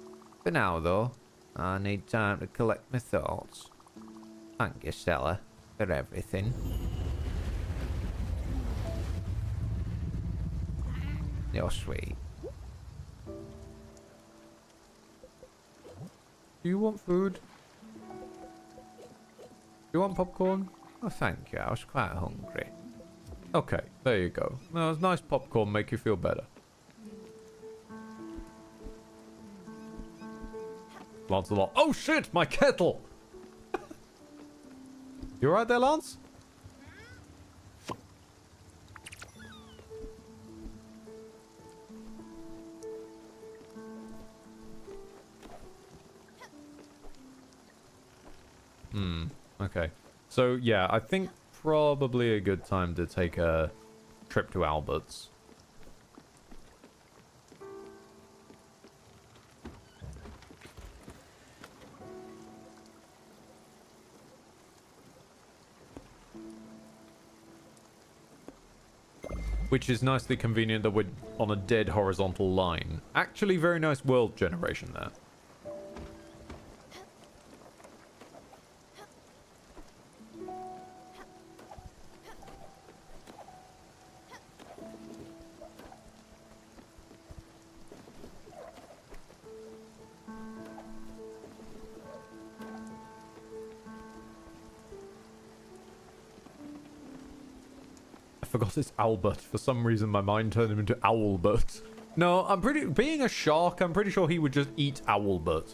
For now, though, I need time to collect my thoughts. Thank you, Stella, for everything. You're sweet.
Do you want food? Do you want popcorn?
Oh, thank you. I was quite hungry.
Okay, there you go. No, it's nice popcorn, make you feel better. Lancelot. Oh shit, my kettle! You alright there, Lance? Okay. So, yeah, I think probably a good time to take a trip to Albert's. Which is nicely convenient that we're on a dead horizontal line. Actually, very nice world generation there. I forgot it's Albert. For some reason, my mind turned him into Owlbert. No, being a shark, I'm pretty sure he would just eat Owlbert.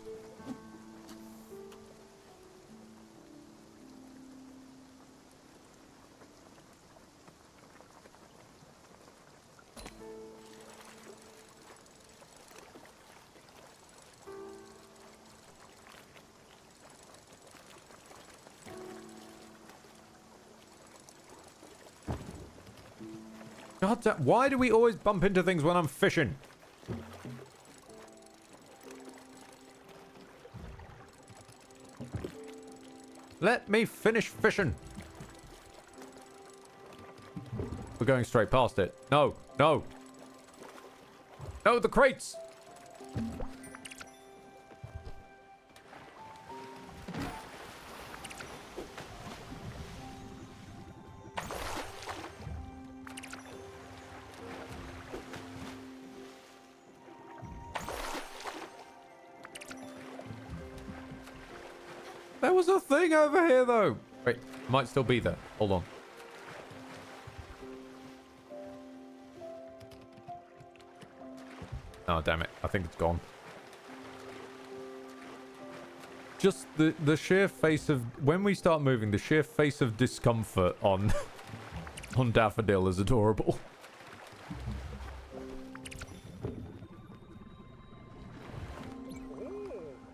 God damn, why do we always bump into things when I'm fishing? Let me finish fishing. We're going straight past it. No, no. No, the crates. There was a thing over here, though. Wait, it might still be there. Hold on. Oh, damn it. I think it's gone. Just the sheer face of... When we start moving, the sheer face of discomfort on... on Daffodil is adorable.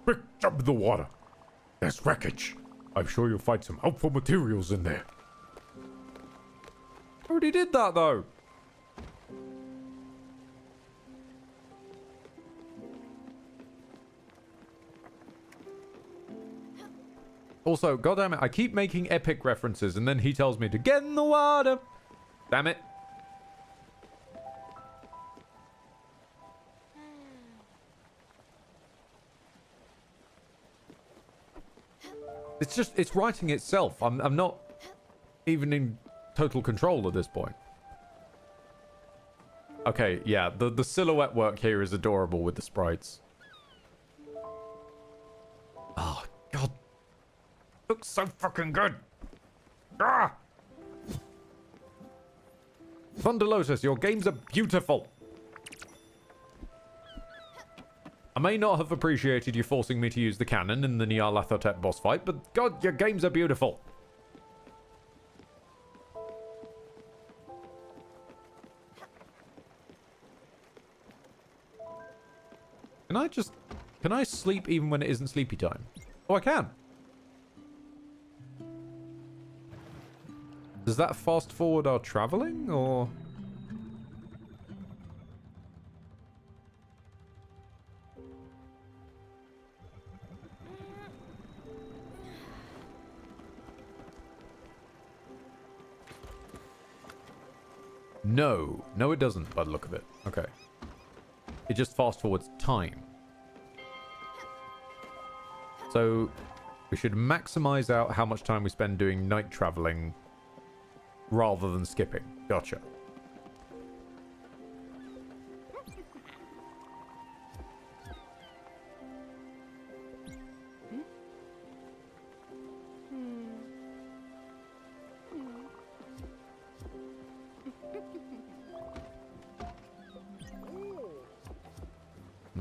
Quick, jump in the water. There's wreckage. I'm sure you'll find some helpful materials in there.
Already did that, though. Also, goddammit, I keep making epic references and then he tells me to get in the water. Damn it. It's writing itself. I'm not even in total control at this point. Okay, yeah, the silhouette work here is adorable with the sprites. Oh, God. Looks so fucking good. Ah! Thunder Lotus, your games are beautiful. I may not have appreciated you forcing me to use the cannon in the Nyarlathotep boss fight, but God, your games are beautiful. Can I sleep even when it isn't sleepy time? Oh, I can. Does that fast forward our traveling, or? No. No, it doesn't, by the look of it. Okay. It just fast forwards time. So, we should maximize out how much time we spend doing night traveling rather than skipping. Gotcha.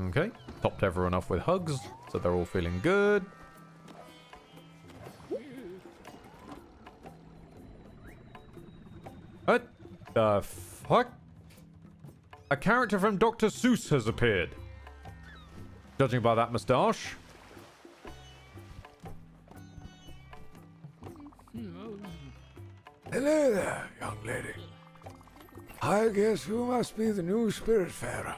Okay, topped everyone off with hugs, so they're all feeling good. What the fuck? A character from Dr. Seuss has appeared. Judging by that moustache.
Hello there, young lady. I guess you must be the new Spiritfarer.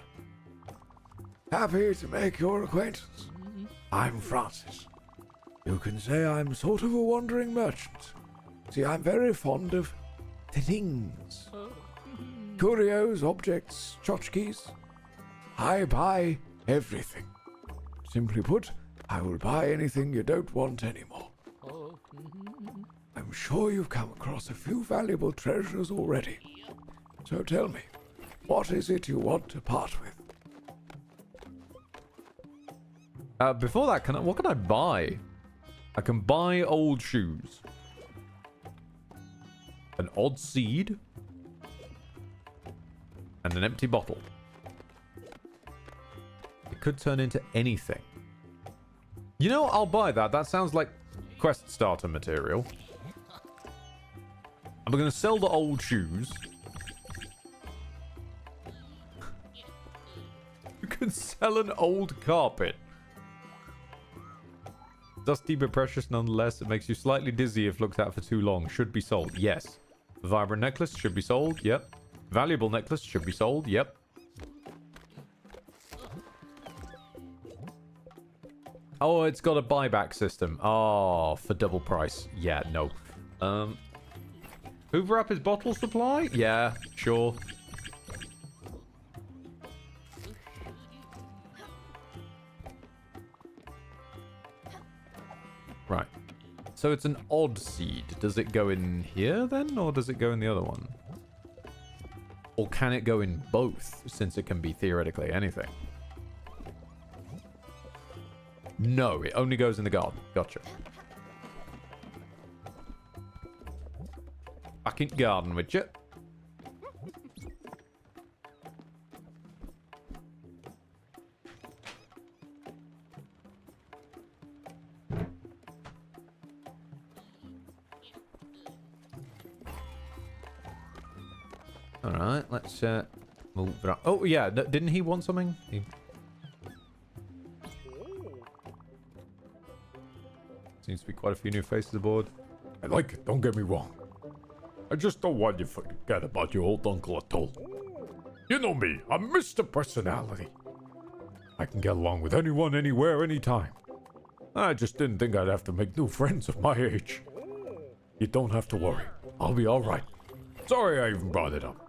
Happy to make your acquaintance. I'm Francis. You can say I'm sort of a wandering merchant. See, I'm very fond of things. Curios, objects, tchotchkes. I buy everything. Simply put, I will buy anything you don't want anymore. I'm sure you've come across a few valuable treasures already. So tell me, what is it you want to part with?
Before that, what can I buy? I can buy old shoes. An odd seed. And an empty bottle. It could turn into anything. You know, I'll buy that. That sounds like quest starter material. I'm going to sell the old shoes. You can sell an old carpet. Dusty but precious nonetheless. It makes you slightly dizzy if looked at for too long. Should be sold. Yes. Vibrant necklace should be sold. Yep. Valuable necklace should be sold. Yep. Oh, it's got a buyback system. Oh, for double price. Yeah, no. Hoover up his bottle supply? Yeah, sure. Right. So it's an odd seed. Does it go in here then, or does it go in the other one? Or can it go in both, since it can be theoretically anything? No, it only goes in the garden. Gotcha. Back in garden with you. Alright, let's move around. Oh, yeah, didn't he want something? Seems to be quite a few new faces aboard.
I like it, don't get me wrong. I just don't want you to forget about your old uncle at all. You know me, I'm Mr. Personality. I can get along with anyone, anywhere, anytime. I just didn't think I'd have to make new friends of my age. You don't have to worry. I'll be alright. Sorry I even brought it up.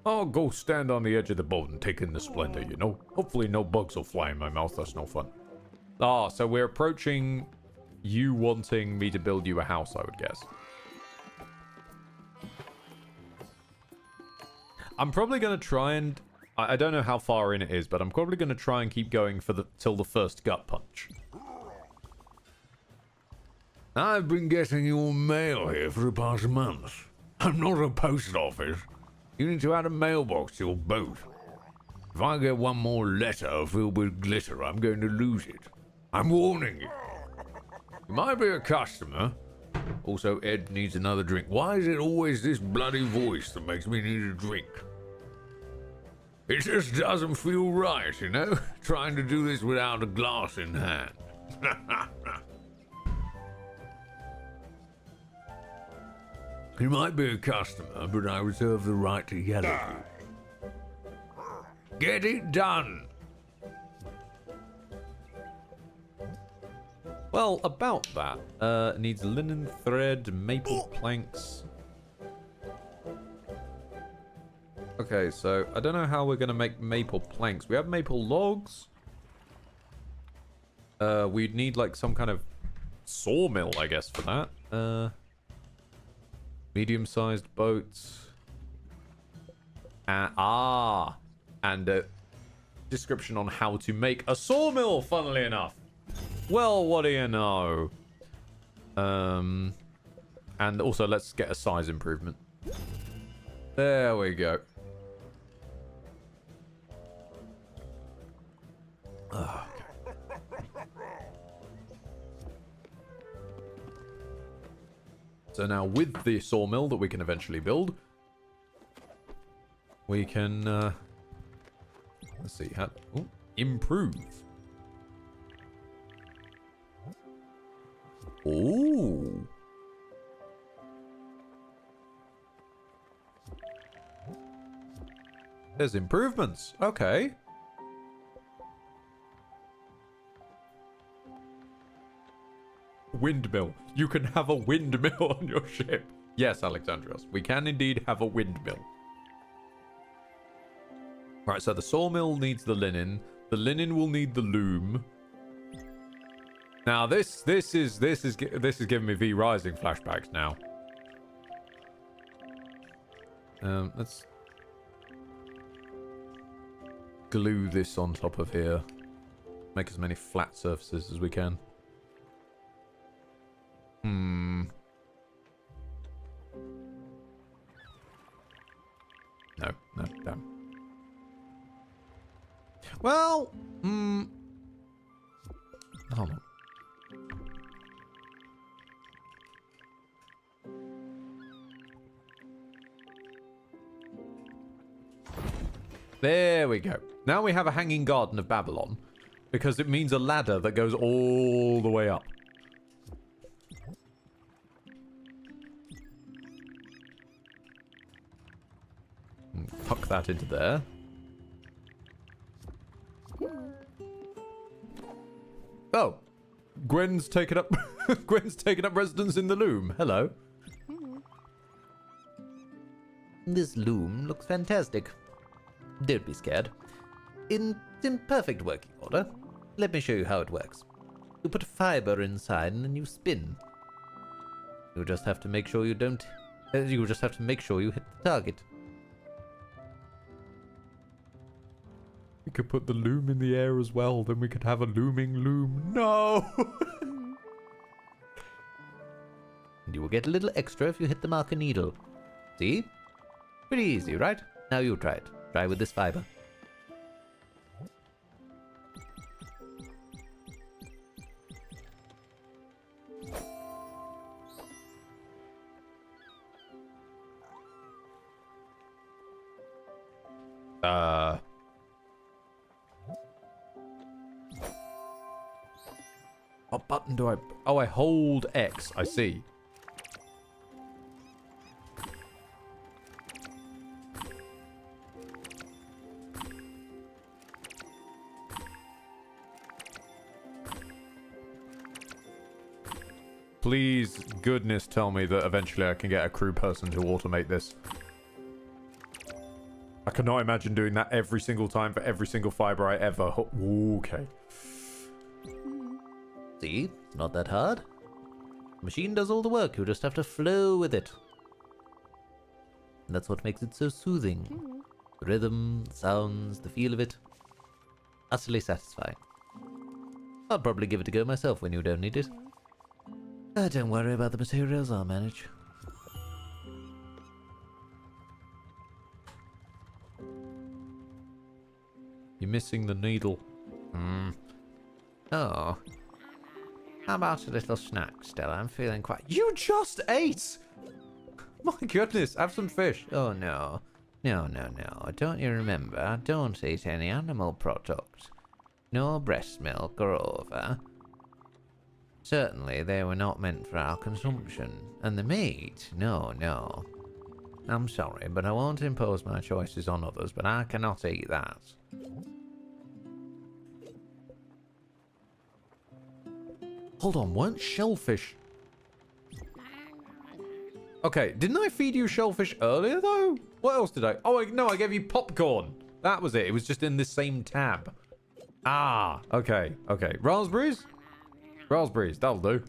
I'll go stand on the edge of the boat and take in the splendor, you know? Hopefully no bugs will fly in my mouth, that's no fun.
Ah, so we're approaching you wanting me to build you a house, I would guess. I'm probably going to try and... I don't know how far in it is, but I'm probably going to try and keep going for till the first gut punch.
I've been getting your mail here for the past month. I'm not a post office. You need to add a mailbox to your boat. If I get one more letter filled with glitter, I'm going to lose it. I'm warning you. You might be a customer. Also, Ed needs another drink. Why is it always this bloody voice that makes me need a drink? It just doesn't feel right, you know? Trying to do this without a glass in hand. You might be a customer, but I reserve the right to yell at you. Get it done!
Well, about that, needs linen thread, maple planks. Okay, so I don't know how we're going to make maple planks. We have maple logs. We'd need like some kind of sawmill, I guess, for that. Medium-sized boats. And a description on how to make a sawmill, funnily enough. Well, what do you know? And also, let's get a size improvement. There we go. Okay. So now with the sawmill that we can eventually build, we can, let's see, how, improve. Ooh. There's improvements. Okay. Windmill. You can have a windmill on your ship. Yes, Alexandros. We can indeed have a windmill. Right, so the sawmill needs the linen. The linen will need the loom. Now this is giving me V Rising flashbacks now. Let's glue this on top of here. Make as many flat surfaces as we can. No, damn. Well, hold on. There we go. Now we have a hanging garden of Babylon, because it means a ladder that goes all the way up. Tuck that into there. Oh, Gwen's taken up. Gwen's taken up residence in the loom. Hello.
This loom looks fantastic. Don't be scared. It's in perfect working order. Let me show you how it works. You put a fiber inside and then you spin. You just have to make sure you don't. You just have to make sure you hit the target.
We could put the loom in the air as well. Then we could have a looming loom. No.
And you will get a little extra if you hit the marker needle. See? Pretty easy, right? Now you try it. Try with this fiber.
What button do I... Oh, I hold X. I see. Please, goodness, tell me that eventually I can get a crew person to automate this. I cannot imagine doing that every single time for every single fiber I ever... Okay.
See? Not that hard. The machine does all the work, you just have to flow with it. And that's what makes it so soothing. The rhythm, the sounds, the feel of it. Utterly satisfying. I'll probably give it a go myself when you don't need it. Don't worry about the materials, I'll manage.
You're missing the needle.
Oh. How about a little snack, Stella? I'm feeling quite...
You just ate! My goodness, have some fish.
Oh, no. No. Don't you remember? I don't eat any animal products. No breast milk or over. Certainly, they were not meant for our consumption. And the meat? No. I'm sorry, but I won't impose my choices on others, but I cannot eat that.
Hold on, weren't shellfish... Okay, didn't I feed you shellfish earlier, though? What else did I... Oh, no, I gave you popcorn. That was it. It was just in this same tab. Ah, okay. Raspberries? Raspberries, that'll do.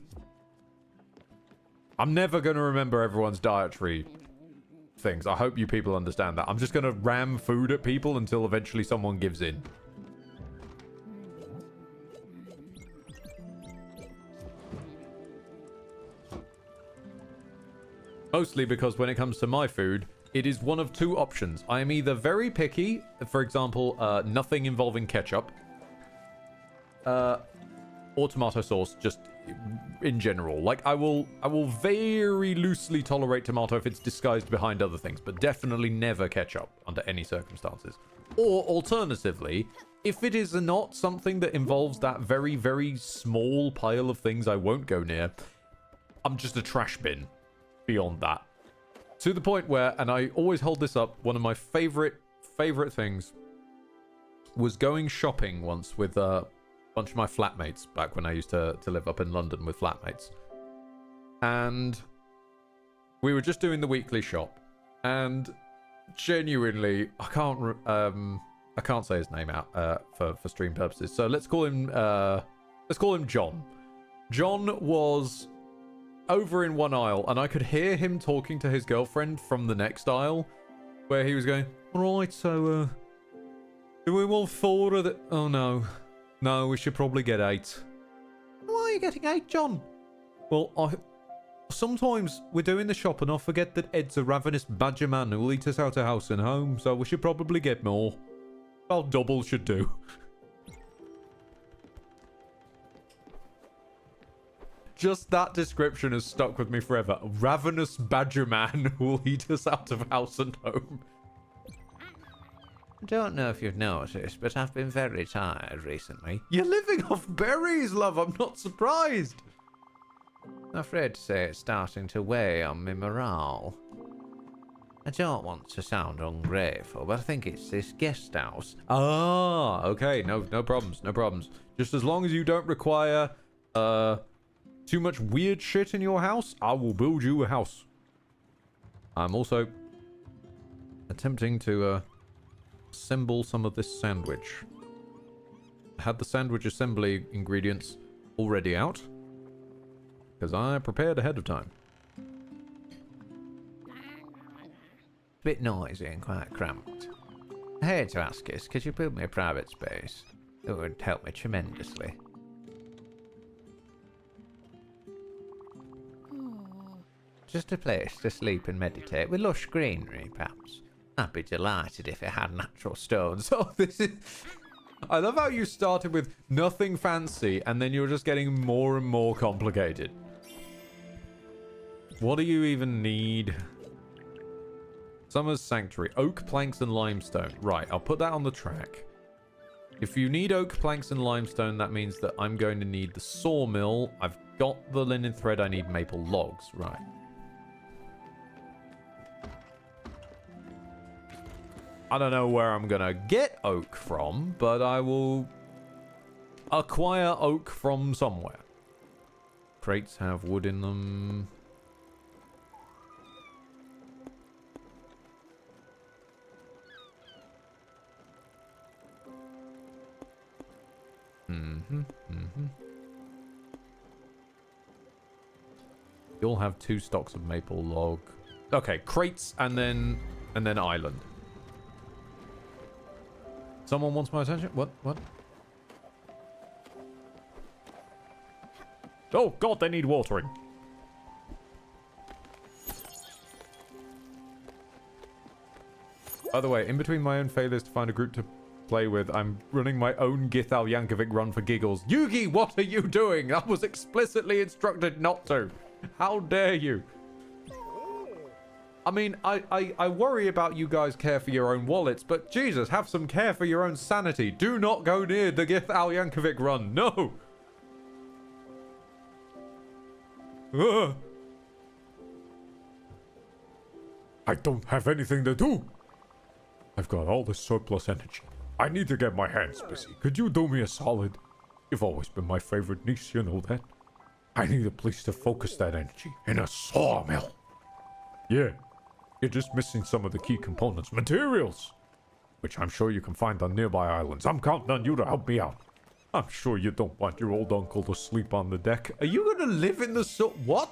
I'm never going to remember everyone's dietary things. I hope you people understand that. I'm just going to ram food at people until eventually someone gives in. Mostly because when it comes to my food, it is one of two options. I am either very picky, for example, nothing involving ketchup, or tomato sauce, just in general. Like, I will very loosely tolerate tomato if it's disguised behind other things, but definitely never ketchup under any circumstances. Or alternatively, if it is not something that involves that very, very small pile of things I won't go near, I'm just a trash bin. Beyond that, to the point where, and I always hold this up, one of my favorite things was going shopping once with a bunch of my flatmates back when I used to live up in London with flatmates, and we were just doing the weekly shop, and genuinely I can't say his name out for stream purposes, so let's call him John. John was over in one aisle, and I could hear him talking to his girlfriend from the next aisle, where he was going, "Alright, so, do we want 4 of the... Oh, no, we should probably get 8. Why are you getting 8, John? Well, sometimes we're doing the shop, and I forget that Ed's a ravenous badger man who will eat us out of house and home, so we should probably get more. Well, double should do." Just that description has stuck with me forever. A ravenous badger man who will eat us out of house and home.
I don't know if you've noticed, but I've been very tired recently.
You're living off berries, love. I'm not surprised.
I'm afraid to say it's starting to weigh on my morale. I don't want to sound ungrateful, but I think it's this guest house.
Ah, okay. No problems. Just as long as you don't require, too much weird shit in your house, I will build you a house. I'm also attempting to assemble some of this sandwich. I had the sandwich assembly ingredients already out, because I prepared ahead of time.
Bit noisy and quite cramped. I hate to ask this, could you build me a private space? It would help me tremendously. Just a place to sleep and meditate with lush greenery, perhaps. I'd be delighted if it had natural stones.
So this is... I love how you started with nothing fancy and then you're just getting more and more complicated. What do you even need? Summer's Sanctuary. Oak, planks, and limestone. Right, I'll put that on the track. If you need oak, planks, and limestone, that means that I'm going to need the sawmill. I've got the linen thread. I need maple logs. Right. I don't know where I'm gonna get oak from, but I will acquire oak from somewhere. Crates have wood in them. You'll have 2 stocks of maple log. Okay, crates and then island. Someone wants my attention? What? Oh god, they need watering. By the way, in between my own failures to find a group to play with, I'm running my own Githal Yankovic run for giggles. Yugi, what are you doing? I was explicitly instructed not to. How dare you? I mean, I worry about you guys care for your own wallets, but Jesus, have some care for your own sanity. Do not go near the Githal Yankovic run. No! Ugh. I don't have anything to do. I've got all this surplus energy. I need to get my hands busy. Could you do me a solid? You've always been my favorite niece, you know that. I need a place to focus that energy in a sawmill. Yeah, you're just missing some of the key components, materials, which I'm sure you can find on nearby islands. I'm counting on you to help me out. I'm sure you don't want your old uncle to sleep on the deck. Are you gonna live in the what?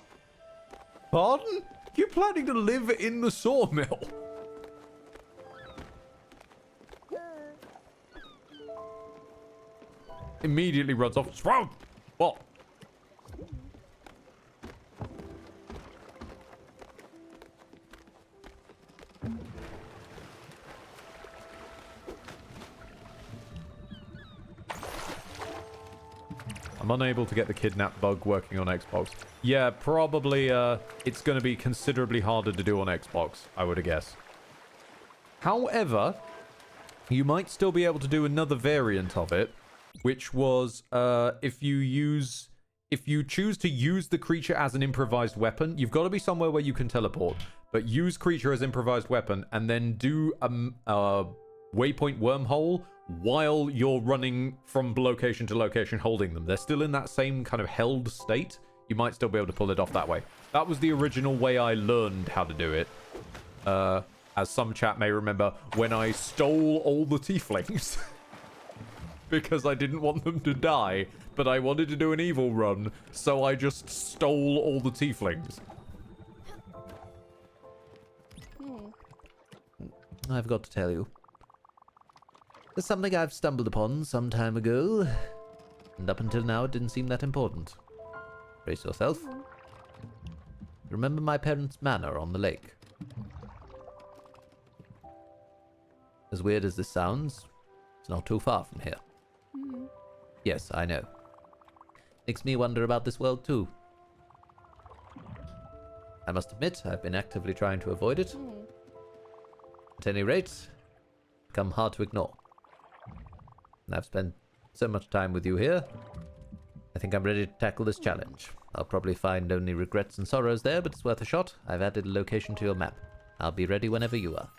Pardon? You're planning to live in the sawmill? Immediately runs off. Sprout! What? I'm unable to get the kidnap bug working on Xbox. Yeah, probably it's going to be considerably harder to do on Xbox, I would guess. However, you might still be able to do another variant of it, which was if you choose to use the creature as an improvised weapon, you've got to be somewhere where you can teleport, but use creature as improvised weapon and then do a waypoint wormhole while you're running from location to location holding them. They're still in that same kind of held state. You might still be able to pull it off that way. That was the original way I learned how to do it. As some chat may remember, when I stole all the tieflings. Because I didn't want them to die, but I wanted to do an evil run, so I just stole all the tieflings.
I've got to tell you. There's something I've stumbled upon some time ago, and up until now it didn't seem that important. Brace yourself. Remember my parents' manor on the lake? As weird as this sounds, it's not too far from here. Yes, I know. Makes me wonder about this world too. I must admit, I've been actively trying to avoid it. At any rate, become hard to ignore. And I've spent so much time with you here. I think I'm ready to tackle this challenge. I'll probably find only regrets and sorrows there, but it's worth a shot. I've added a location to your map. I'll be ready whenever you are.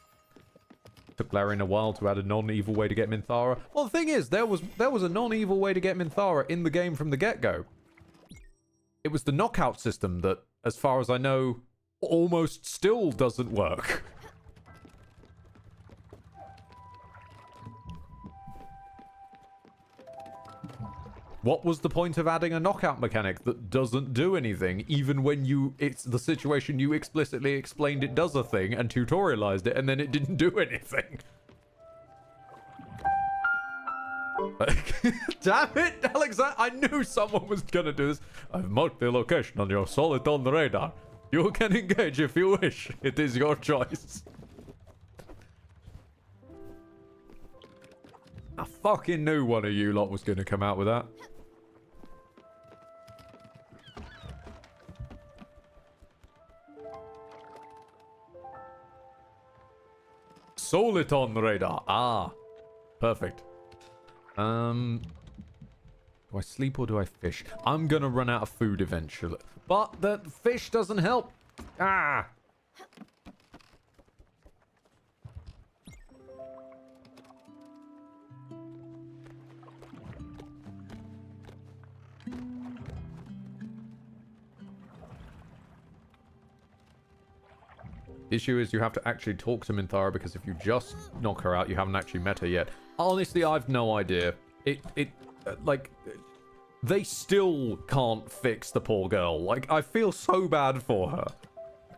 Took Larian a while to add a non-evil way to get Minthara. Well, the thing is, there was a non-evil way to get Minthara in the game from the get-go. It was the knockout system that, as far as I know, almost still doesn't work. What was the point of adding a knockout mechanic that doesn't do anything, even when it's the situation you explicitly explained it does a thing and tutorialized it, and then it didn't do anything? Damn it, Alexander! I knew someone was gonna do this. I've marked the location on your Soliton radar. You can engage if you wish. It is your choice. I fucking knew one of you lot was gonna come out with that. Soliton radar. Ah, perfect. Do I sleep or do I fish? I'm gonna run out of food eventually. But the fish doesn't help. Ah! Issue is you have to actually talk to Minthara, because if you just knock her out, you haven't actually met her yet. Honestly, I've no idea. they still can't fix the poor girl. Like, I feel so bad for her.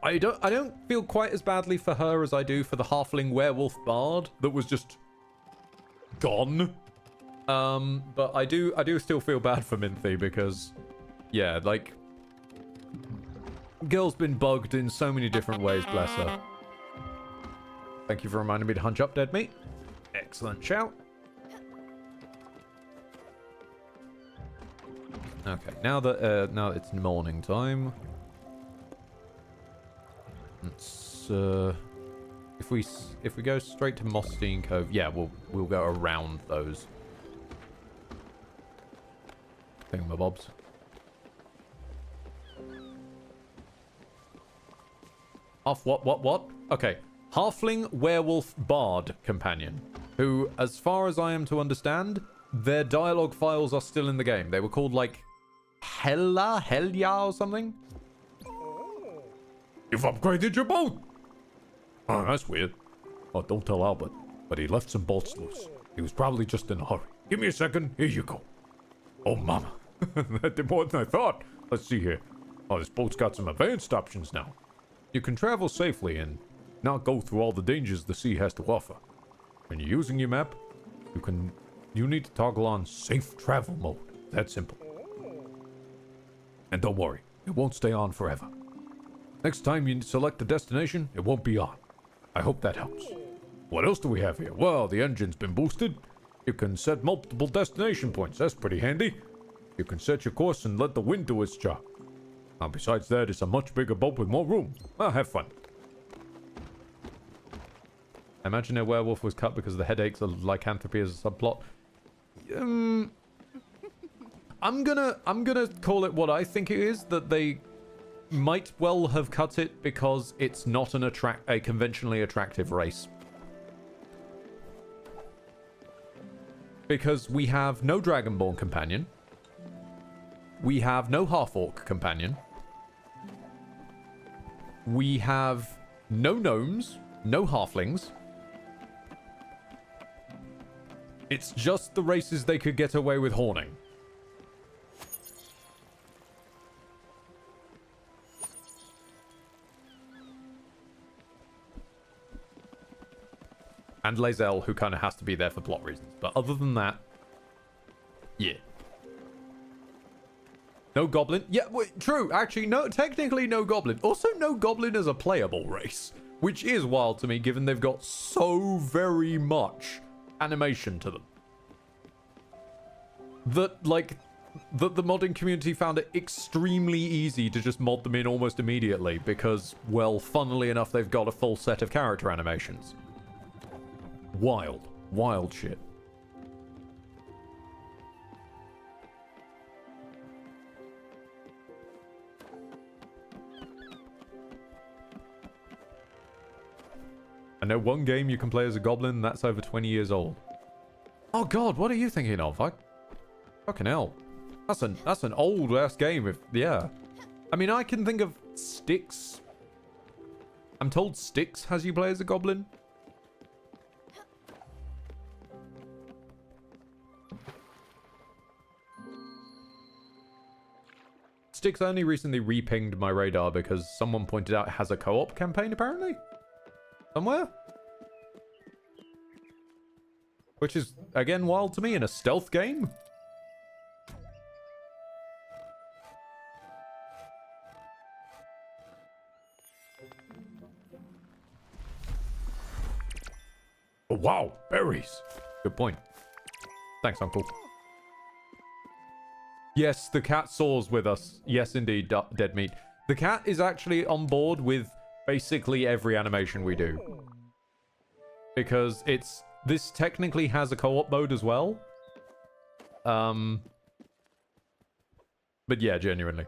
I don't feel quite as badly for her as I do for the halfling werewolf bard that was just gone. But I do still feel bad for Minthy because, yeah, like, girl's been bugged in so many different ways, bless her. Thank you for reminding me to hunch up, dead meat. Excellent shout. Okay, now that it's morning time, let's if we go straight to Mostein Cove, yeah, we'll go around those thingamabobs. What? Okay. Halfling Werewolf Bard Companion, who, as far as I am to understand, their dialogue files are still in the game. They were called, like, Helya or something?
You've upgraded your boat!
Oh, that's weird. Oh, don't tell Albert, but he left some bolts loose. He was probably just in a hurry.
Give me a second. Here you go. Oh, mama. That did more than I thought. Let's see here. Oh, this boat's got some advanced options now. You can travel safely and not go through all the dangers the sea has to offer. When you're using your map, you need to toggle on safe travel mode. That's simple. And don't worry, it won't stay on forever. Next time you select a destination, it won't be on. I hope that helps. What else do we have here? Well, the engine's been boosted. You can set multiple destination points. That's pretty handy. You can set your course and let the wind do its job. Now, besides that, it's a much bigger boat with more room. Well, have fun.
I imagine a werewolf was cut because of the headaches of lycanthropy as a subplot. I'm gonna call it what I think it is, that they might well have cut it because it's not a conventionally attractive race. Because we have no Dragonborn companion. We have no half-orc companion. We have no gnomes, no halflings. It's just the races they could get away with horning. And Lae'zel, who kind of has to be there for plot reasons. But other than that, yeah. No goblin. Yeah, wait, true. Actually, no. Technically, no goblin. Also, no goblin as a playable race, which is wild to me, given they've got so very much animation to them. That, like, the modding community found it extremely easy to just mod them in almost immediately because, well, funnily enough, they've got a full set of character animations. Wild. Wild shit. I know one game you can play as a goblin that's over 20 years old. Oh god, what are you thinking of? Fucking hell. That's an old ass game if yeah. I mean, I can think of Styx. I'm told Styx has you play as a goblin. Styx only recently repinged my radar because someone pointed out it has a co-op campaign apparently. Somewhere? Which is, again, wild to me in a stealth game.
Oh, wow, berries.
Good point. Thanks, Uncle. Yes, the cat soars with us. Yes, indeed, dead meat. The cat is actually on board with basically every animation we do. Because this technically has a co-op mode as well. But yeah, genuinely.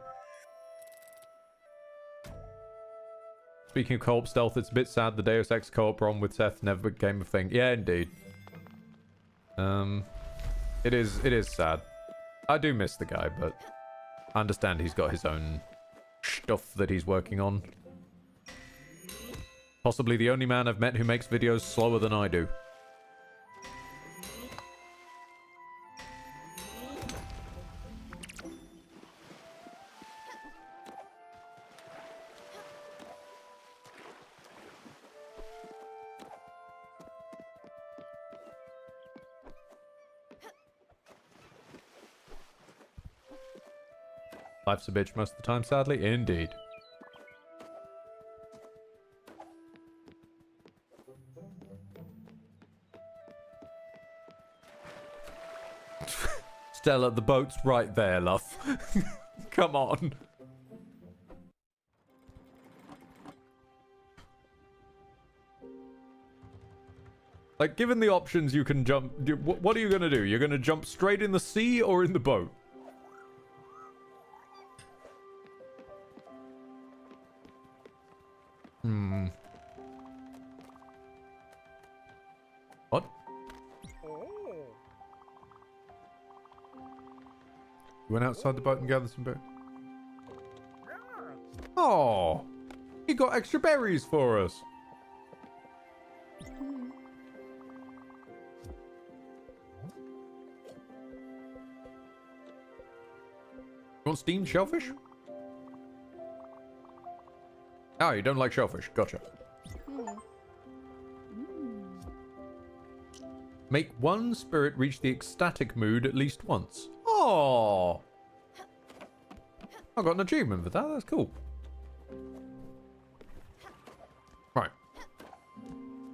Speaking of co-op stealth, it's a bit sad the Deus Ex co-op ROM with Seth never became a thing. Yeah, indeed. It is sad. I do miss the guy, but I understand he's got his own stuff that he's working on. Possibly the only man I've met who makes videos slower than I do. Life's a bitch most of the time, sadly. Indeed. Stella, the boat's right there, love. Come on. Like, given the options, you can jump... What are you going to do? You're going to jump straight in the sea or in the boat? What? You went outside the boat and gathered some berries? Oh! He got extra berries for us! You want steamed shellfish? Oh, you don't like shellfish. Gotcha. Make one spirit reach the ecstatic mood at least once. Oh! I got an achievement for that. That's cool. Right.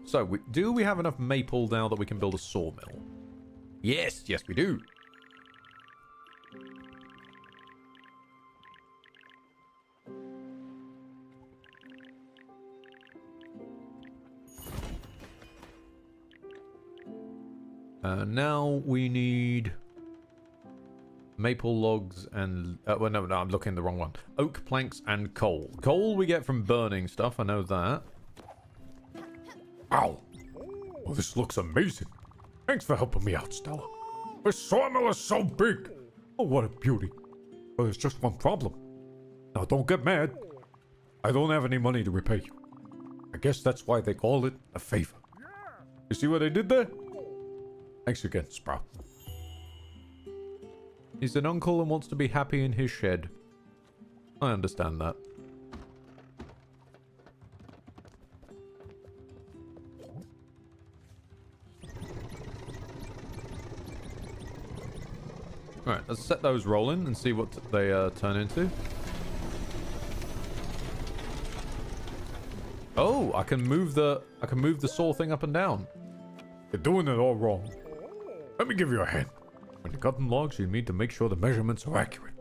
So, do we have enough maple now that we can build a sawmill? Yes, yes we do. Now we need maple logs and... well, no, I'm looking at the wrong one. Oak planks and coal. Coal we get from burning stuff, I know that.
Ow! Well, this looks amazing. Thanks for helping me out, Stella. This sawmill is so big. Oh, what a beauty. But there's just one problem. Now, don't get mad. I don't have any money to repay you. I guess that's why they call it a favor. You see what I did there? Thanks again, Sprout.
He's an uncle and wants to be happy in his shed. I understand that. Alright, let's set those rolling and see what they turn into. Oh, I can move the saw thing up and down.
You're doing it all wrong. Let me give you a hand. When you're cutting logs, you need to make sure the measurements are accurate.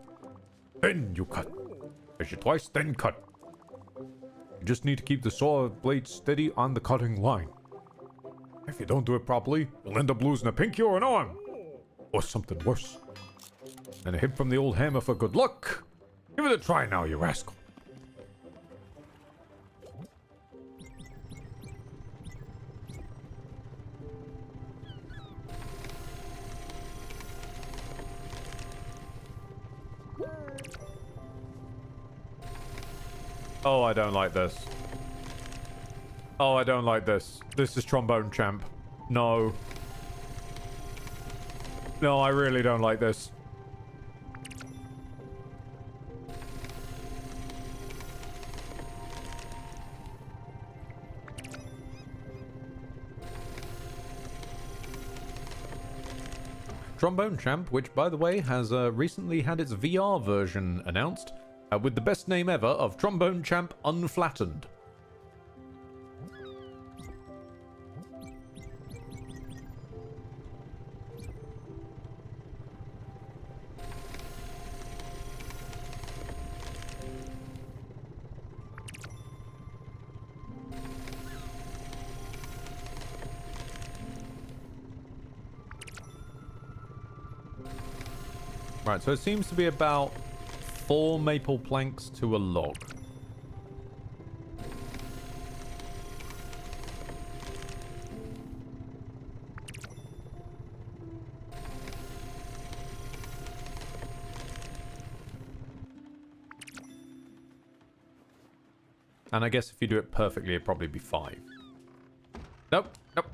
Then you cut. Measure twice, then cut. You just need to keep the saw blade steady on the cutting line. If you don't do it properly, you'll end up losing a pinky or an arm. Or something worse. And a hit from the old hammer for good luck. Give it a try now, you rascal.
Oh, I don't like this. Oh, I don't like this. This is Trombone Champ. No. No, I really don't like this. Trombone Champ, which by the way has recently had its VR version announced, with the best name ever of Trombone Champ Unflattened. Right, so it seems to be about 4 maple planks to a log. And I guess if you do it perfectly, it'd probably be 5. Nope, nope.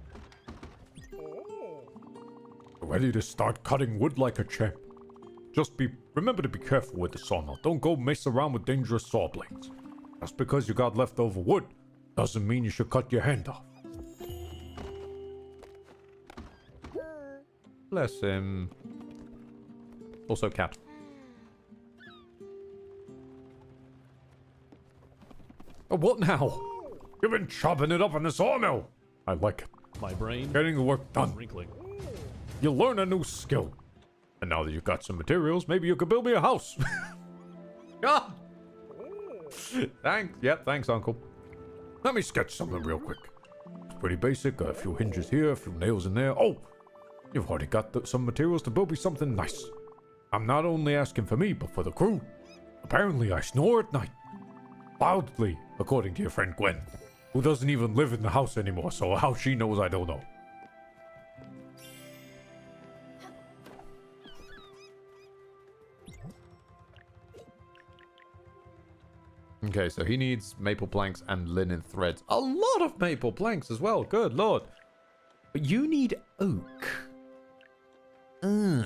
Ready to start cutting wood like a champ. Just remember to be careful with the sawmill. Don't go mess around with dangerous saw blades. Just because you got leftover wood doesn't mean you should cut your hand off.
Bless him. Also cat. Oh, what now? You've been chopping it up in the sawmill. I like it.
My brain
Getting the work done.
wrinkling.
You learn a new skill. And now that you've got some materials, maybe you could build me a house. Ah! Thanks. Yep, thanks, Uncle. Let me sketch something real quick. It's pretty basic. A few hinges here, a few nails in there. Oh! You've already got some materials to build me something nice. I'm not only asking for me, but for the crew. Apparently, I snore at night. Loudly, according to your friend Gwen, who doesn't even live in the house anymore, so how she knows I don't know. Okay, so he needs maple planks and linen threads. A lot of maple planks as well, good lord. But you need oak. Hmm.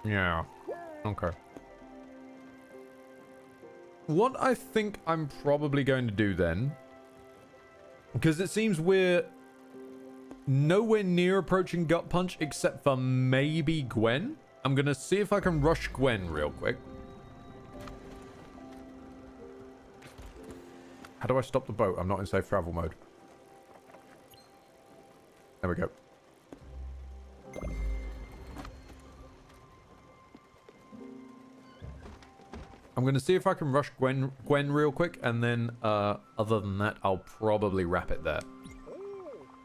Yeah. Okay. What I think I'm probably going to do then, because it seems we're nowhere near approaching Gut Punch except for maybe Gwen. I'm going to see if I can rush Gwen real quick. How do I stop the boat? I'm not in safe travel mode. There we go. I'm going to see if I can rush Gwen real quick, and then other than that, I'll probably wrap it there.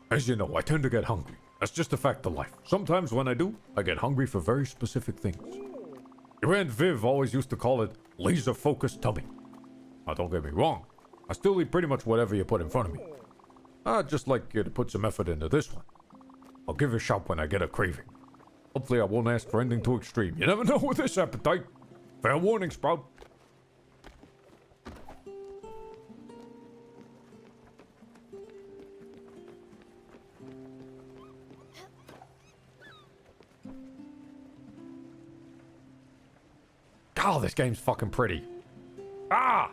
As you know, I tend to get hungry. That's just a fact of life. Sometimes when I do, I get hungry for very specific things. Your Aunt Viv always used to call it laser-focused tummy. Now, don't get me wrong. I still eat pretty much whatever you put in front of me. I'd just like you to put some effort into this one. I'll give a shout when I get a craving. Hopefully I won't ask for anything too extreme. You never know with this appetite. Fair warning, Sprout. God, this game's fucking pretty. Ah!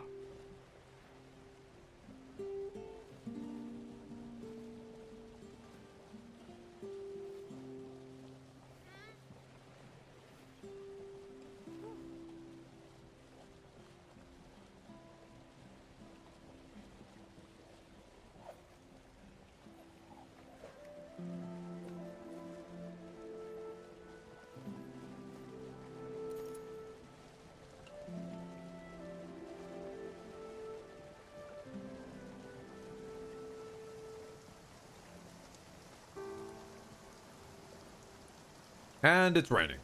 And it's raining.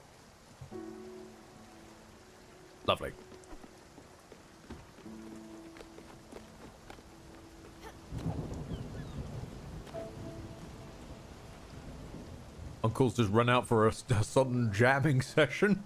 Lovely. Uncle's just run out for a sudden jamming session.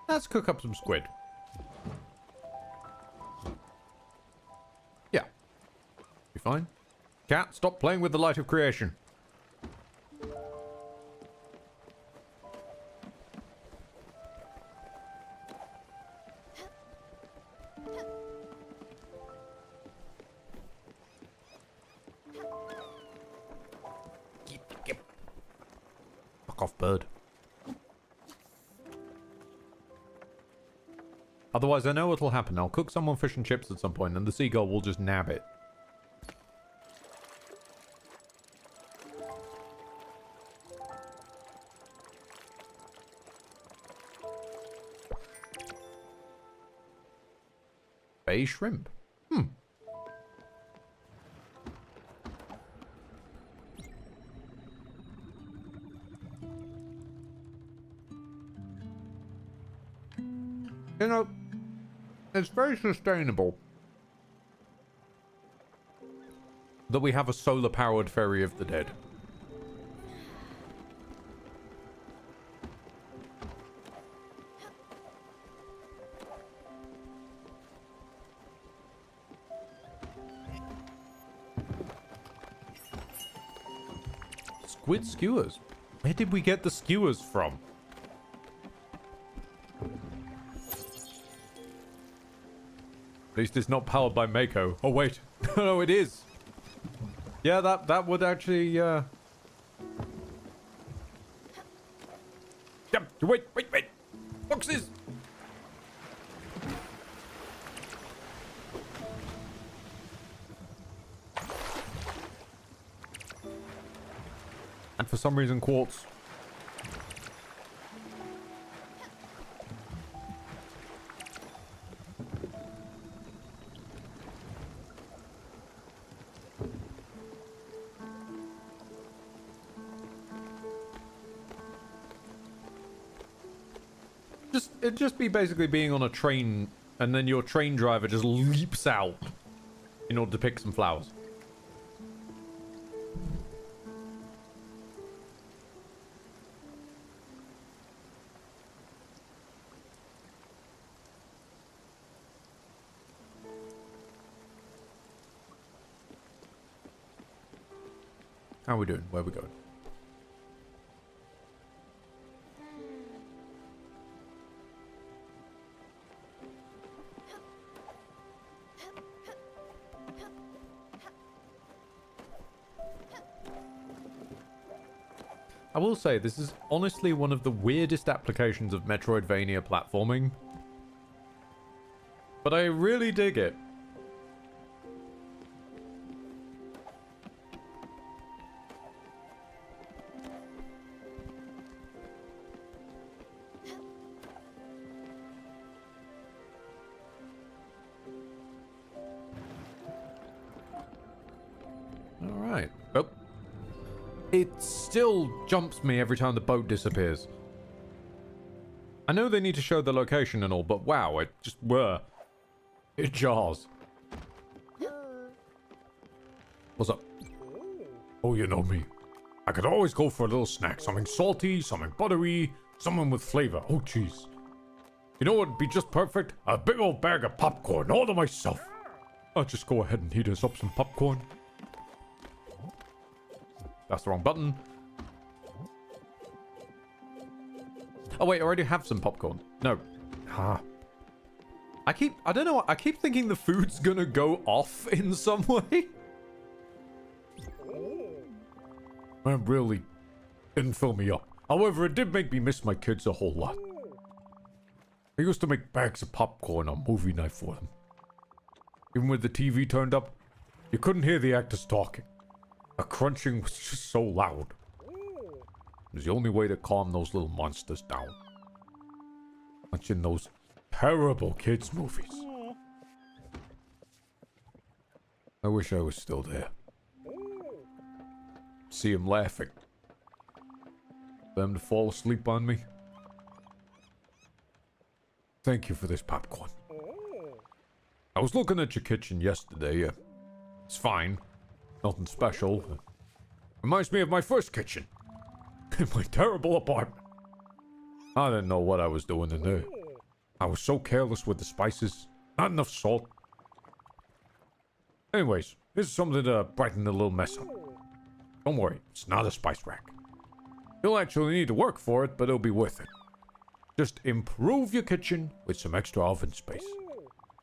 Let's cook up some squid. Yeah. Be fine. Cat, stop playing with the light of creation. Fuck off, bird. Otherwise, I know what'll happen. I'll cook someone fish and chips at some point, and the seagull will just nab it. Bay shrimp. You know, it's very sustainable that we have a solar-powered ferry of the dead. Squid skewers. Where did we get the skewers from? At least it's not powered by Mako. Oh wait, no, it is. Yeah, that would actually. Yep. Wait. Boxes. And for some reason, quartz. It'd just be basically being on a train, and then your train driver just leaps out in order to pick some flowers. How are we doing? Where are we going? I will say, this is honestly one of the weirdest applications of Metroidvania platforming. But I really dig it. Alright. Oh. It still jumps me every time the boat disappears. I know they need to show the location and all, but wow, it just it jars. What's up?
Oh, you know me. I could always go for a little snack. Something salty, something buttery, something with flavor. Oh, jeez. You know what would be just perfect? A big old bag of popcorn all to myself. I'll just go ahead and heat us up some popcorn.
That's the wrong button. Oh wait, I already have some popcorn. No. Ah. I don't know, I keep thinking the food's gonna go off in some way.
That really didn't fill me up. However, it did make me miss my kids a whole lot. I used to make bags of popcorn on movie night for them. Even with the TV turned up, you couldn't hear the actors talking. The crunching was just so loud. It was the only way to calm those little monsters down. Watching those terrible kids' movies. I wish I was still there. See them laughing. Them to fall asleep on me. Thank you for this popcorn. I was looking at your kitchen yesterday. It's fine. Nothing special. Reminds me of my first kitchen. In my terrible apartment. I didn't know what I was doing in there. I was so careless with the spices. Not enough salt. Anyways, this is something to brighten the little mess up. Don't worry, it's not a spice rack. You'll actually need to work for it, but it'll be worth it. Just improve your kitchen with some extra oven space.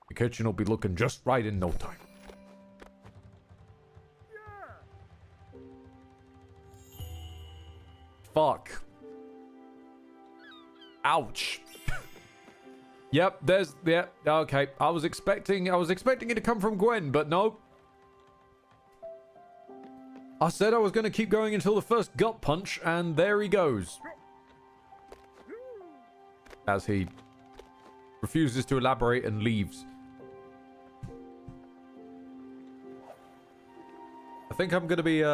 The kitchen will be looking just right in no time.
Fuck. Ouch. Yep, okay. I was expecting it to come from Gwen, but no. I said I was going to keep going until the first gut punch, and there he goes. As he refuses to elaborate and leaves. I think I'm going to be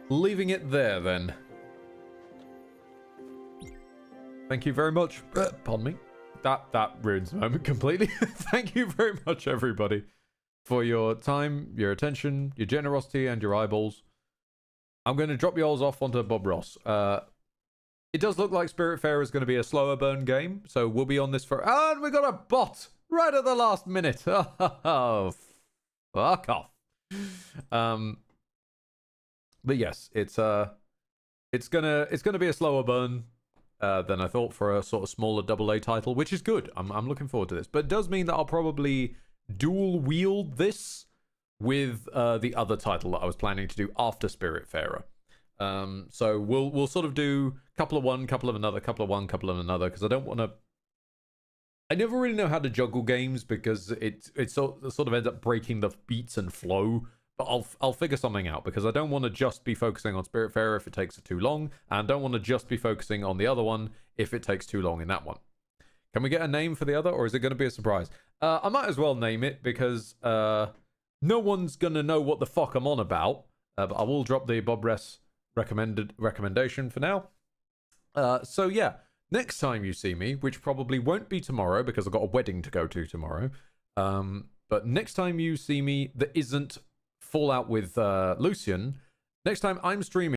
leaving it there then. Thank you very much. Pardon me. That ruins the moment completely. Thank you very much, everybody, for your time, your attention, your generosity, and your eyeballs. I'm going to drop you all off onto Bob Ross. It does look like Spiritfarer is going to be a slower burn game, so we'll be on this for... And we got a bot right at the last minute. Oh, fuck off. But yes, it's gonna be a slower burn than I thought for a sort of smaller AA title, which is good. I'm looking forward to this, but it does mean that I'll probably dual wield this with the other title that I was planning to do after Spiritfarer. So we'll sort of do couple of one, couple of another, couple of one, couple of another, because I don't want to. I never really know how to juggle games because it sort of ends up breaking the beats and flow. But I'll figure something out, because I don't want to just be focusing on Spiritfarer if it takes too long, and I don't want to just be focusing on the other one if it takes too long in that one. Can we get a name for the other, or is it going to be a surprise? I might as well name it, because no one's going to know what the fuck I'm on about. But I will drop the Bob Ress recommendation for now. So yeah, next time you see me, which probably won't be tomorrow because I've got a wedding to go to tomorrow. But next time you see me that isn't Fallout with Lucian, next time I'm streaming